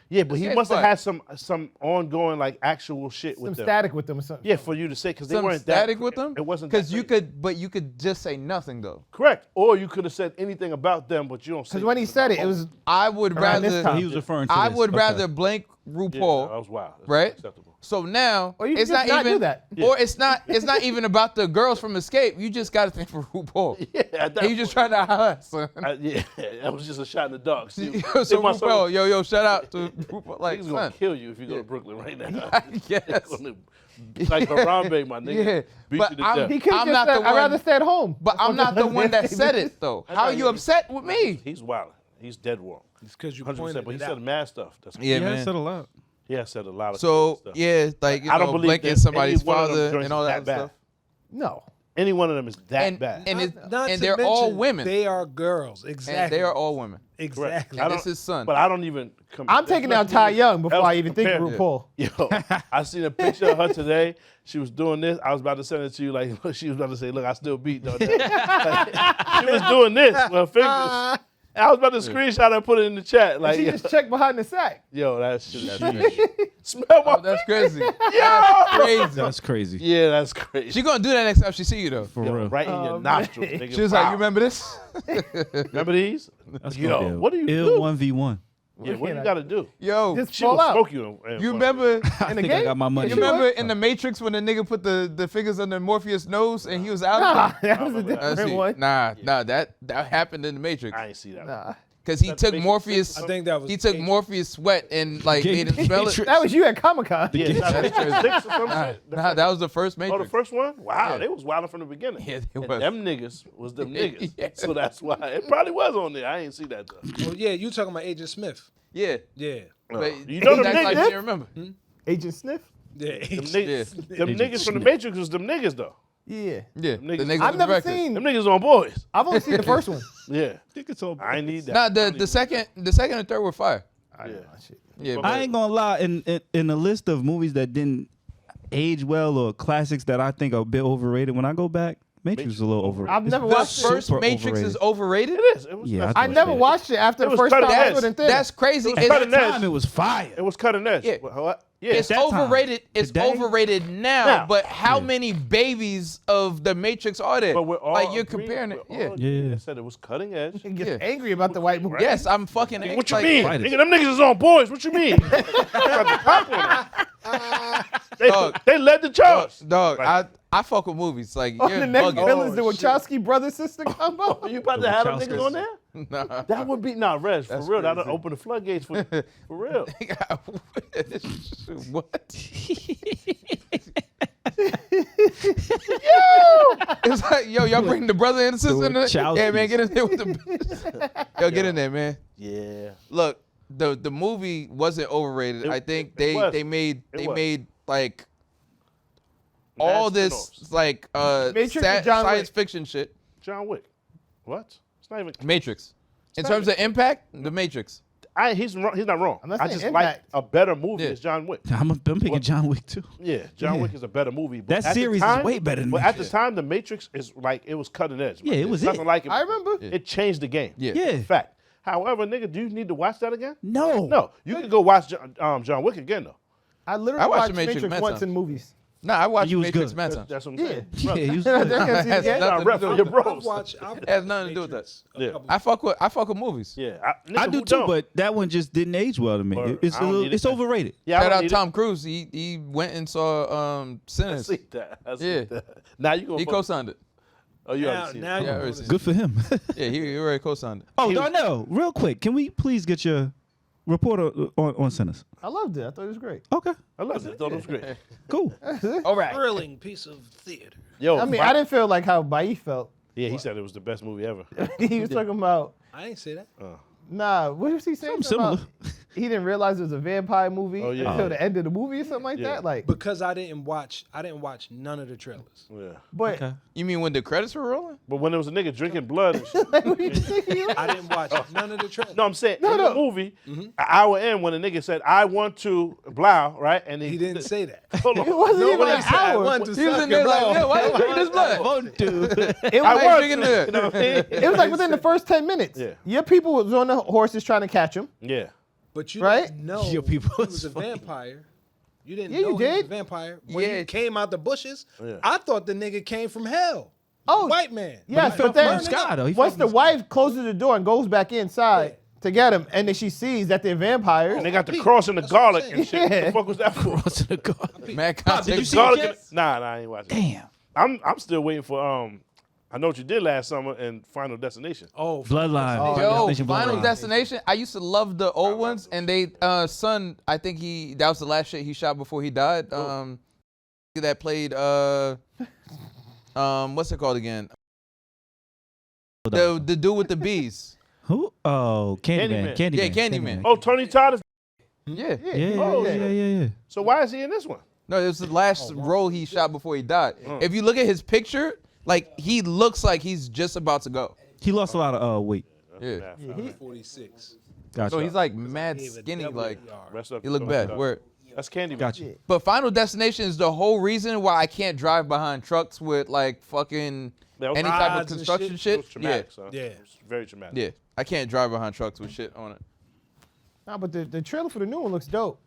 Yeah, but he Xscape's must have fire. had some ongoing like actual shit Some with them. static with them or something. Yeah, for you to say because they Some weren't static that, with them. It wasn't because that you crazy. could, but you could just say nothing though. Correct, or you could have said anything about them, but you don't. Because when he said it, it was I would around this rather. time. He was referring to I this. would Okay. rather blank Yeah, RuPaul. that was wild. That's Right? unacceptable. So now Or you it's can just not even do that. or it's not even about the girls from Xscape. You just got to think for RuPaul. Yeah, at that And you just point, trying to highlight, son. yeah, that was just a shot in the dark. See, so see my son- RuPaul, yo, shout out to RuPaul. Like, He's gonna son, kill you if you go to Brooklyn right now. yes. Like Harambe, my nigga. Yeah, Beat but you to I'm- death. he could I'm have not just the said, I'd rather one- stay at home. But I'm not the one that said it though. How are not you you. upset with me? He's wild. He's dead wrong. It's because you 100%. pointed But he it said out. mad stuff. That's Yeah, Yeah, man. I said a lot. He has said a lot of So stuff. yeah, like you I don't know, believe blanking that somebody's any one of them father joints and all is that that stuff. No. Any one of them is that And bad. and, Not and to they're all mention, women. They are girls. Exactly. And they are all women. Exactly. I And don't- this is son. But I don't even. I'm taking down Ty Young before I even think compare- RuPaul. Yo, I seen a picture of her today. She was doing this. I was about to send it to you. Like she was about to say, "Look, I still beat." No, she was doing this with her fingers. I was about to screenshot her and put it in the chat. Like, She just checked behind the sack. yo, that shit. That's crazy. Smell my. Oh, that's crazy. That's crazy. That's crazy. Yeah, that's crazy. She gonna do that next time she see you though. For Yo, real. right in your Oh, nostrils. man. Nigga. She was like, Wow. "You remember this?" Remember these? That's Yo, gonna be a what do you ill do? 1v1. Yeah, what do you got to do? Yo, Just She fall will out. smoke you. you remember? In the I think I game? got my money. You remember in the Matrix when the nigga put the fingers under Morpheus' nose and he was out? Nah, of it? that was a remember that. different one. Nah, that happened in the Matrix I ain't see that. Nah. because he That took Matrix Morpheus. six or I think that was. He took Matrix. Morpheus' sweat and like made him smell it. That was you at Comic-Con. Yeah, is that That's Matrix crazy. 6 or some shit? Nah, that was the first Oh, Matrix. the first one? Wow, Yeah. they was wilding from the beginning. Yeah, they And was. them niggas was them niggas. Yeah. So that's why. It probably was on there. I ain't see that though. Well, yeah, you talking about Agent Smith? Yeah, Yeah. but You know them that's like niggas? you didn't remember. Agent Sniff? Yeah. Them niggas, them Agent niggas from the Smith. Matrix was them niggas though. Yeah. Yeah, niggas- the niggas I've was never directed. seen. Them niggas on boys. I've only seen the first one. Yeah. think it's all. I ain't need that. Nah, the second and third were fire. Yeah. Yeah, I ain't gonna lie. In the list of movies that didn't age well or classics that I think are a bit overrated, when I go back, Matrix is a little overrated. I've never the watched it. first super Matrix is overrated. It is. It was. Yeah, that's- I I think never so. watched it after It the was first time cutting I edge. saw it in theater. That's crazy. It was It's- cutting edge. Time it was fire. It was cutting edge. Yeah. What? Yeah. It's that time. overrated. It's Today? overrated now, Now. but how many babies of the Matrix are there? But we're all like you're agreeing- comparing it. we're Yeah. all agreeing. Yeah. I said it was cutting edge. He gets Yeah. angry about the white movie. Yes, I'm fucking. What you like, mean? Fighters. Nigga, them niggas is on boys. What you mean? They led the charge. Dog, Right. I fuck with movies. Like On you're the next bugging. bill is the Oh, shit. Wachowski brother sister combo. You about to have them niggas on there? Nah. That would be Reg, for That's real. That'll crazy. open the floodgates for real. What? It's like, yo, y'all bring the brother and the sister in there? Wachowskis. Yeah, man, get in there with the Yo, get in there, man. Yeah. Look, the movie wasn't overrated. It- I think it was. they made It was. like all Mad this spin-offs. like Matrix and John science Wick. fiction shit. John Wick. What? It's not even. Matrix. In not terms of impact, the Matrix. He's not wrong. I'm not I saying just like impact. a better movie Yeah. is John Wick. I'm picking What? John Wick too. Yeah, John Yeah. Wick is a better movie. But That at the series is time- way better than But at the Matrix. time, The Matrix is like it was cutting edge. Yeah, it was Nothing it. like it. I remember. It changed the game. Yeah. Yeah. Fact. However, nigga, do you need to watch that again? No. No, you can go watch John Wick again though. I literally I watched watched The Matrix Matrix mad once times. in movies. Nah, I watched You was Matrix good. mad times. That's what I'm Yeah. saying. Yeah, Brother. he was I good. can't see the Has game. nothing Nah, to ref do for with your it. bros. I've Has nothing to do with that. Yeah. I fuck with movies. Yeah, I nigga, do who too, don't? but that one just didn't age well to me. Or It's I a don't little, need it. it's overrated. Yeah, I Shout don't out need Tom Cruise. He went and saw I Sinners. see that. I see Yeah. that. Now you gonna He fuck- co-signed it. Oh, you Now, already seen now it. you Yeah, know I this. Good for him. Yeah, he already co-signed it. Oh, He was- Darnell, real quick, can we please get your report on Sinners? I loved it. I thought it was great. Okay, I loved it. I thought it was great. cool. All right. Thrilling piece of theater. Yo, I mean, I didn't feel like how Bailly felt. Yeah, he said it was the best movie ever. He was talking about, I ain't say that. nah, what was he saying? Something similar. didn't realize it was a vampire movie until the end of the movie or something like that. Like because I didn't watch none of the trailers. Yeah. but You mean when the credits were rolling? But when there was a nigga drinking blood and shit. I didn't watch none of the trailers. No, I'm saying in the movie, an hour in when the nigga said, I want to blow, right? And He didn't say that. Hold on. it wasn't even when an he said, hour. He was in there like, yo, why you drinking this blood? It I was, want drinking to. that. You know what I mean? it was like within the first 10 minutes. Yeah. Your people was on the horses trying to catch him. Yeah. But you Right? didn't know Your people he was a is funny. vampire. You didn't Yeah, know you he was a did. vampire. When Yeah. he came out the bushes, Yeah. I thought the nigga came from hell. Oh, White man. yes, fell but then from the sky, though. He once fell the from the wife closes the door and goes back inside to get him, and then she sees that they're vampires. And they got the cross and the garlic I'm and shit. What saying. the fuck was that for? Mad Did context. you see Garlic it and, yet? nah, I ain't watching. Damn. I'm still waiting for I Know What You Did Last Summer and Final Destination. Oh, Bloodline. Yo, Destination Final Bloodline. Destination. I used to love the old ones, and they son. I think that was the last shit he shot before he died. That played what's it called again? The dude with the bees. Who? Oh, Candyman. Candyman. Yeah, Candyman. Oh, Tony Todd is. Yeah. Yeah, Oh, yeah. So why is he in this one? No, it was the last role he shot before he died. If you look at his picture, like he looks like he's just about to go. He lost a lot of weight. Yeah. 46. Gotcha. So he's like mad skinny, like Rest up. he look bad. Word. That's Candyman. Gotcha. But Final Destination is the whole reason why I can't drive behind trucks with like fucking That was any type of rods and construction It shit. was traumatic, son. Yeah. It was very traumatic. Yeah. I can't drive behind trucks with shit on it. Nah, but the trailer for the new one looks dope.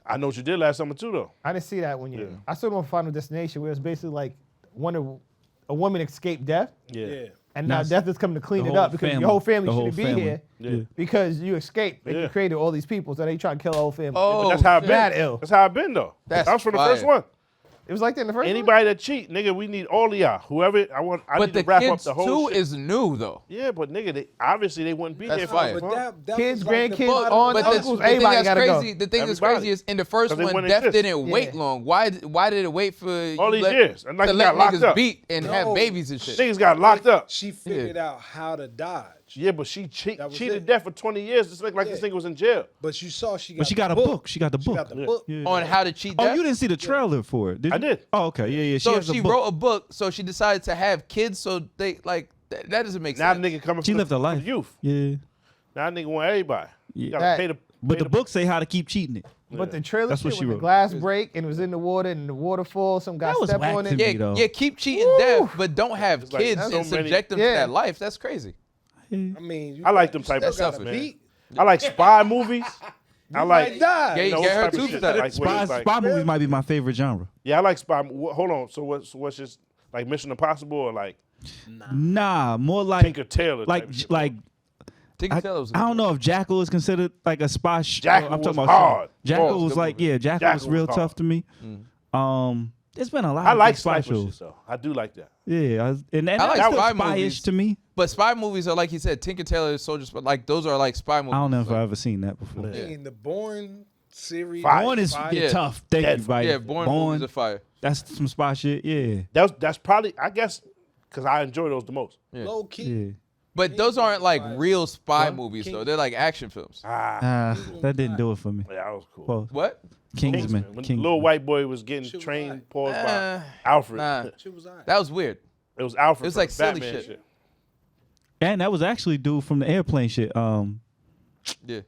I Know What You Did Last Summer too, though. I didn't see that one yet. Yeah. I saw it on Final Destination, where it's basically like a woman escaped death, Yeah. and now Nice. death is coming to clean The it whole up because family. your whole family The whole shouldn't be family. here Yeah. because you escaped and Yeah. you created all these people, so they try to kill the whole family. Oh, But that's how it been. Mad ill. That's how it been, though. That's that was from the fire. first one. It was like that in the first one? Anybody that cheat, nigga, we need all of y'all. Whoever, I But need the to wrap up kids the whole too shit. is new though. Yeah, but nigga, obviously they wouldn't be That's here for fire. the But that Kids, was like the grandkids, part of aunts, the- But uncles, the thing everybody that's gotta go. crazy, the thing that's Everybody. crazy is in the first 'Cause they one, wouldn't death exist. didn't wait Yeah. long. Why did it wait for All these years. And like to he let got locked niggas up. beat and have No. babies and shit? Niggas got locked up. She figured out how to dodge. Yeah, but she That was cheated it. death for 20 years. It's like this Yeah. nigga was in jail. But you saw she got But she got the a book. She got the She book. got the Yeah. book. Yeah. On how to cheat Oh, death. you didn't see the trailer for it, did you? I did. Oh, okay. Yeah. So has a she book. wrote a book. So she decided to have kids. So they like that doesn't make Now sense. the nigga coming She from lived the a life. youth. Yeah. Now the nigga want everybody. You Yeah. gotta That- pay the. But pay the book say how to keep cheating it. But the trailer That's what shit she with the wrote. glass break and it was in the water and the waterfall, some guy That was stepped whack on to it. me. yeah, though. yeah, keep cheating death, but don't have like kids so and many- subject them Yeah. to that life. That's crazy. I mean, you I like got- them you type still of That's stuff, gotta man. beat. I like spy movies. I like. Might die. Yeah, you know, get her type of too shit for that. like where it's Spy like- movies might be my favorite genre. Yeah, I like spy. Hold on. So what's just like Mission Impossible or like Nah, more like Tinker Tailor? like type shit? Tinker I Tailor was I don't know if Jackal is considered like a spy. Jackal I'm talking was about hard. Jackal Pause, was good like movie. Jackal was Jackal real was tough hard. to me. There's been a lot. I of like good spy sniper shit shows. though. I do like that. Yeah, and I like that's still spy spy-ish movies. to me. But spy movies are like he said, Tinker Tailor, Soldier Spy. Like those are like spy movies. I don't know if like, I've ever seen that before. I mean, the Bourne series. Fire. Born is Fire. Yeah. tough. Thank Dead. you, buddy. Yeah, Bourne movies are fire. That's some spy shit. Yeah, That's probably I guess because I enjoy those the most. Yeah. Low key. yeah. But those aren't like real spy movies though. They're like action films. Ah, That didn't do it for me. yeah, that was cool. Pause. What? Kingsman. When the Kingsman. little white boy was getting Shit was trained, alright. paused Uh, by Alfred. Nah, She was alright. that was weird. It was Alfred. It was from like the silly Batman shit. And that was actually dude from the airplane shit. Yeah.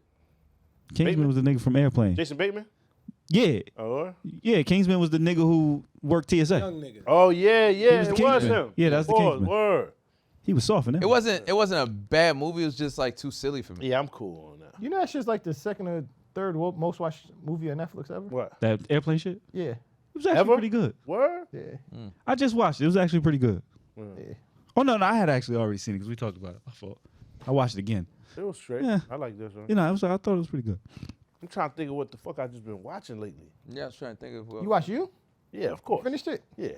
Kingsman Bateman? was the nigga from airplane. Jason Bateman. Yeah, Oh, yeah. Kingsman was the nigga who worked TSA. Young nigga. oh yeah, yeah. was the It was Kingsman. him. Yeah, that's the Pause, Kingsman. Word. He was soft in that. It wasn't a bad movie. It was just like too silly for me. Yeah, I'm cool on that. You know that shit's like the second or third most watched movie on Netflix ever? What? That airplane shit. Yeah. It was actually Ever? pretty good. Word? Yeah. I just watched it. It was actually pretty good. Yeah. Oh no, I had actually already seen it because we talked about it. My fault. I watched it again. It was straight. Yeah. I like this one. You know, I thought it was pretty good. I'm trying to think of what the fuck I just been watching lately. Yeah, I was trying to think of. You watch You? Yeah, of course. Finished it? Yeah.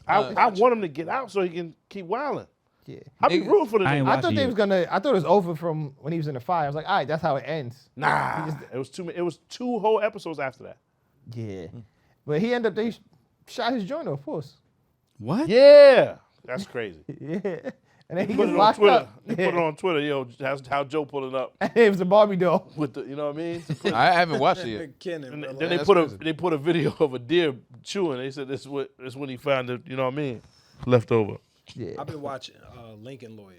I want him to get out so he can keep wilding. Yeah. I be Niggas- rooting for the I ain't nigga. I watching thought they it. was gonna. I thought it was over from when he was in the fire. I was like, all right, that's how it ends. Nah, it was too many. It was 2 whole episodes after that. Yeah. But he ended up. They shot his joint, of course. What? Yeah, that's crazy. Yeah. And then he Put gets it on locked Twitter. up. He put it on Twitter. Yo, that's how Joe pulling up It was a Barbie doll. with the, you know what I mean? I haven't watched it yet. Kennan, And bro. then that's crazy. they put a video of a deer chewing. They said that's when he found it. You know what I mean? Left over. Yeah. I've been watching Lincoln Lawyer.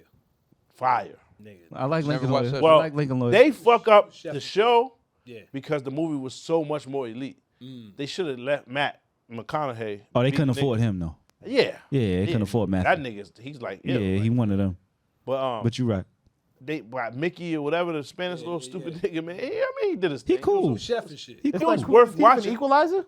Fire. Nigga. I like Never Lincoln watched Lawyer. that. I Well, like Lincoln Lawyer. they fuck up Chef. the show Yeah. because the movie was so much more elite. They should have let Matt McConaughey. Oh, they be couldn't the afford nigga. him though. Yeah. Yeah, they couldn't afford Matt. That nigga's he's like Yeah, ill, he like, one of them. but But you're right. Mickey or whatever the Spanish little stupid nigga man. Yeah, I mean he did his thing. He cool. Chef and shit. He It's cool. like was worth Steve watching. and Equalizer?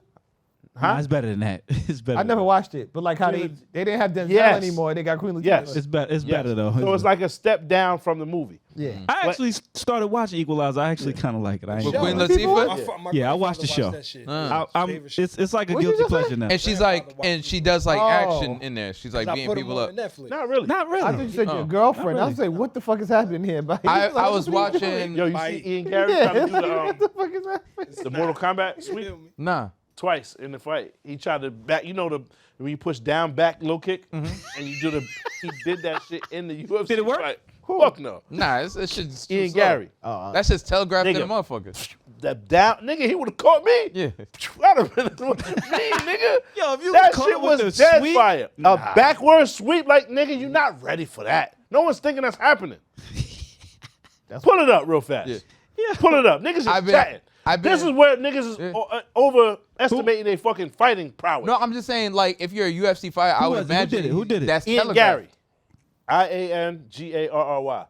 Nah, it's better than that. It's better. I than never that. watched it, but like how they didn't have Denzel Yes. anymore. They got Queen Latifah. Yes. It's better. It's better though. So it's like a step down from the movie. Yeah. I actually started watching Equalizer. I actually kind of like it. I ain't With gonna Queen lie. Latifah? My Yeah, I grandfather watched the show. that shit. I'm, Favorite it's like a What'd you guilty just say? pleasure now. And she's like, and she does like action in there. She's like I beating put him people on up. Netflix. Not really. Not really. I thought you said Oh. your girlfriend. Not I was like, what the fuck is happening here? But I was watching. Yo, you see Ian Gary Yeah. trying to do What the fuck is happening? the Mortal Kombat sweep Nah. twice in the fight. He tried to back. You know when you push down back low kick and you do he did that shit in the UFC. Did it work? Fight. Fuck no. Nah, it's shit's too Ian slow. Gary. That's just telegraphed in Nigga. the motherfucker. That down nigga, he would have caught me. Yeah. I'd have been me, nigga. Yo, if you that caught shit him with was the dead sweep, fire. A backward sweep, like nigga, you not ready for that. No one's thinking that's happening. Pull it up real fast. Yeah. Pull it up. Niggas is chatting. This is where niggas is overestimating their fucking fighting prowess. No, I'm just saying, like, if you're a UFC fighter, I would was it? Who imagine did it? Who did it? That's Ian telegraphed. Gary. IANGARRY.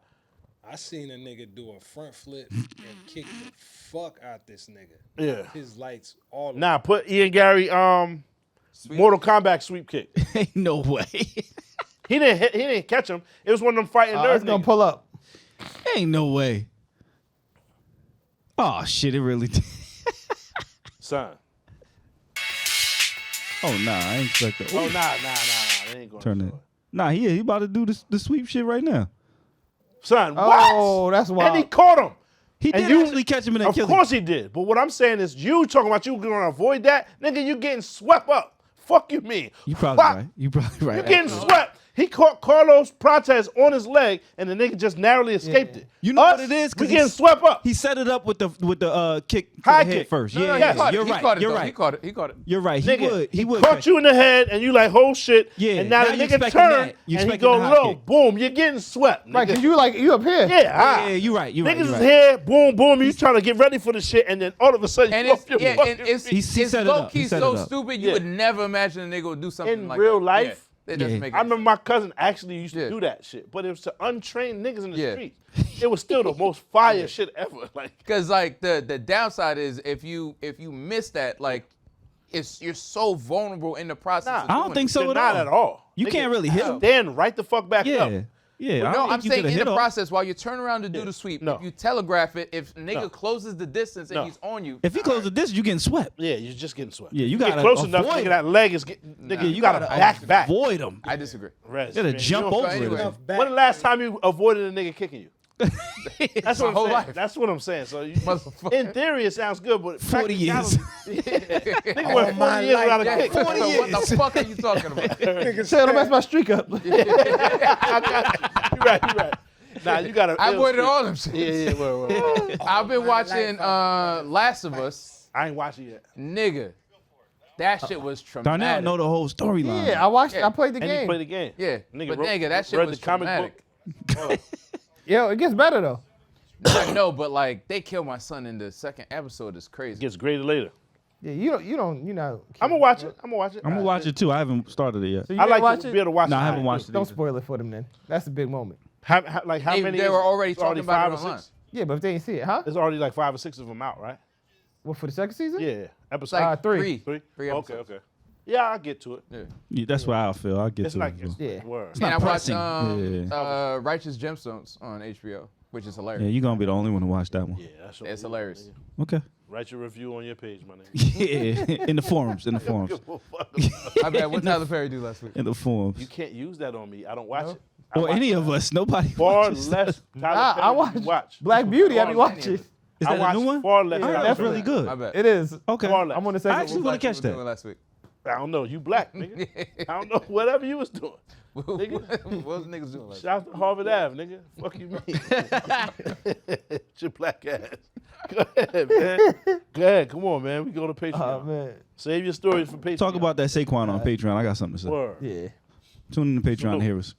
I seen a nigga do a front flip and kick the fuck out this nigga. Yeah. His lights all over. Nah, put Ian Gary Mortal Kombat sweep kick. ain't no way. He didn't catch him. It was one of them fighting nerve It's gonna niggas. pull up. Ain't no way. Oh shit! It really did. Son. Oh nah, I ain't expect that. Oh nah. They ain't gonna Turn show it. Nah, he about to do the sweep shit right now. Son, Oh, what? that's And wild. he caught him. He And did you- actually catch him in a Of killing. course he did. But what I'm saying is you talking about you gonna avoid that. Nigga, you getting swept up. Fuck you mean. You probably Fuck. right. You probably right. You getting swept. He caught Carlos Prates on his leg, and the nigga just narrowly escaped it. You know Us, what it is? We getting swept up. He set it up with the kick to High the head kick. first. No, Yeah, no, yeah, he caught it. you're He right. caught it, You're though. right. He caught it. He caught it. You're right. Nigga, He would caught catch you in the head, and you like, oh shit. Yeah, And now now the you nigga expecting turn, that. You and he expecting go the high low. kick. Boom, you're getting swept. Right, nigga. cause you up here. Yeah, Yeah, you're right. You're right. Niggas You're is right. here, boom, boom. You trying to get ready for the shit, and then all of a sudden, And you it's off your yeah, fucking and it's, feet. He it's set it low up. He key set so it up. stupid. You Yeah. would never imagine a nigga would do something In like real that. life. Yeah, it doesn't Yeah. make I any remember my cousin actually used to Yeah. do that shit, but it was to untrained niggas in the Yeah. street. It was still the most fire shit ever. Like, Because like the downside is if you miss that, like you're so vulnerable in the process. Nah. of I don't doing think it. so you're at not all. at all. You can't really hit him. Stand right the fuck back up. Yeah. Yeah. No, I don't I'm think you saying coulda in hit the him. process while you turn around to do the sweep, No. if you telegraph it, if nigga No. closes the distance and No. he's on you, If he closes this, you getting swept. Yeah, you're just getting swept. Yeah, you get gotta close enough. avoid Nigga, him. that leg is getting. Nigga, Yeah, you gotta back. Avoid him. I disagree. Rez, You gotta man, jump you don't- over anyway. it. Enough back. When the last time you avoided a nigga kicking you? That's My what I'm whole saying. life. That's what I'm saying. So, Motherfucker. in theory, it sounds good, but 40 years. Nigga went 40 years without a Yeah, kick. 40 what the fuck are you talking about? Say, don't mess my streak up. You're right. Nah, you gotta. I avoided all them shit. Yeah, word. I've been watching Last of Us. I ain't watching yet. Nigga, that shit was Darnell traumatic. know the whole storyline. Yeah, I watched. Yeah. I played the And he game. played the game. Yeah, Nigga but wrote- nigga, that shit read was the comic traumatic. book. Yo, it gets better though. I know, but like they killed my son in the second episode. It's crazy. Gets graded later. Yeah, you know. I'm gonna watch it. I'm gonna watch it too. I haven't started it yet. So you I didn't like watch to it? be able to watch it. No, I haven't watched it. Don't either. spoil it for them then. That's a big moment. How many? They were already it's talking about it 5 or online. 6? Yeah, but if they didn't see it, huh? There's already like 5 or 6 of them out, right? What, for the second season? Yeah. It's Episode like three. three. Three Okay. episodes. Yeah, I'll get to it. Yeah, that's why I feel. I get It's to like it. as well. Yeah. Word. It's And not I watched pressing. Righteous Gemstones on HBO, which is hilarious. Yeah, you're gonna be the only one to watch that one. Yeah, that's It's hilarious. Okay. Write your review on your page, my nigga. Yeah, in the forums. In the forums. I bet what Tyler Perry do last week? In the forums. You can't use that on me. I don't watch it. I Or watch any of us. Nobody far watches less that. Tyler I Perry than you watch. Black Beauty. I be Far- watching. Is I that a watch new one? far less. Yeah, Tyler that's Perry. really good. I bet. It is. Okay. Far less. I'm on the I second actually one. want to catch What you were doing that. last week. I don't know. You black, nigga. I don't know. Whatever you was doing. Nigga. What was niggas doing? Like Shout out to Harvard Ave, nigga. Fuck you mean? Your black ass. Go ahead, man. Go ahead. Come on, man. We go to Patreon. Oh, man. Save your stories for Patreon. Talk about that Saquon on Patreon. I got something to say. Word. Yeah. Tune in to Patreon to hear us.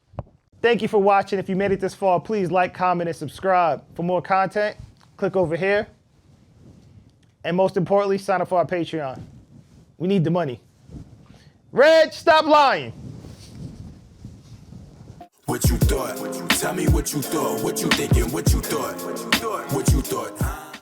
Thank you for watching. If you made it this far, please like, comment, and subscribe. For more content, click over here. And most importantly, sign up for our Patreon. We need the money. Reg, stop lying. What you thought? Tell me what you thought. What you thinking? What you thought? What you thought?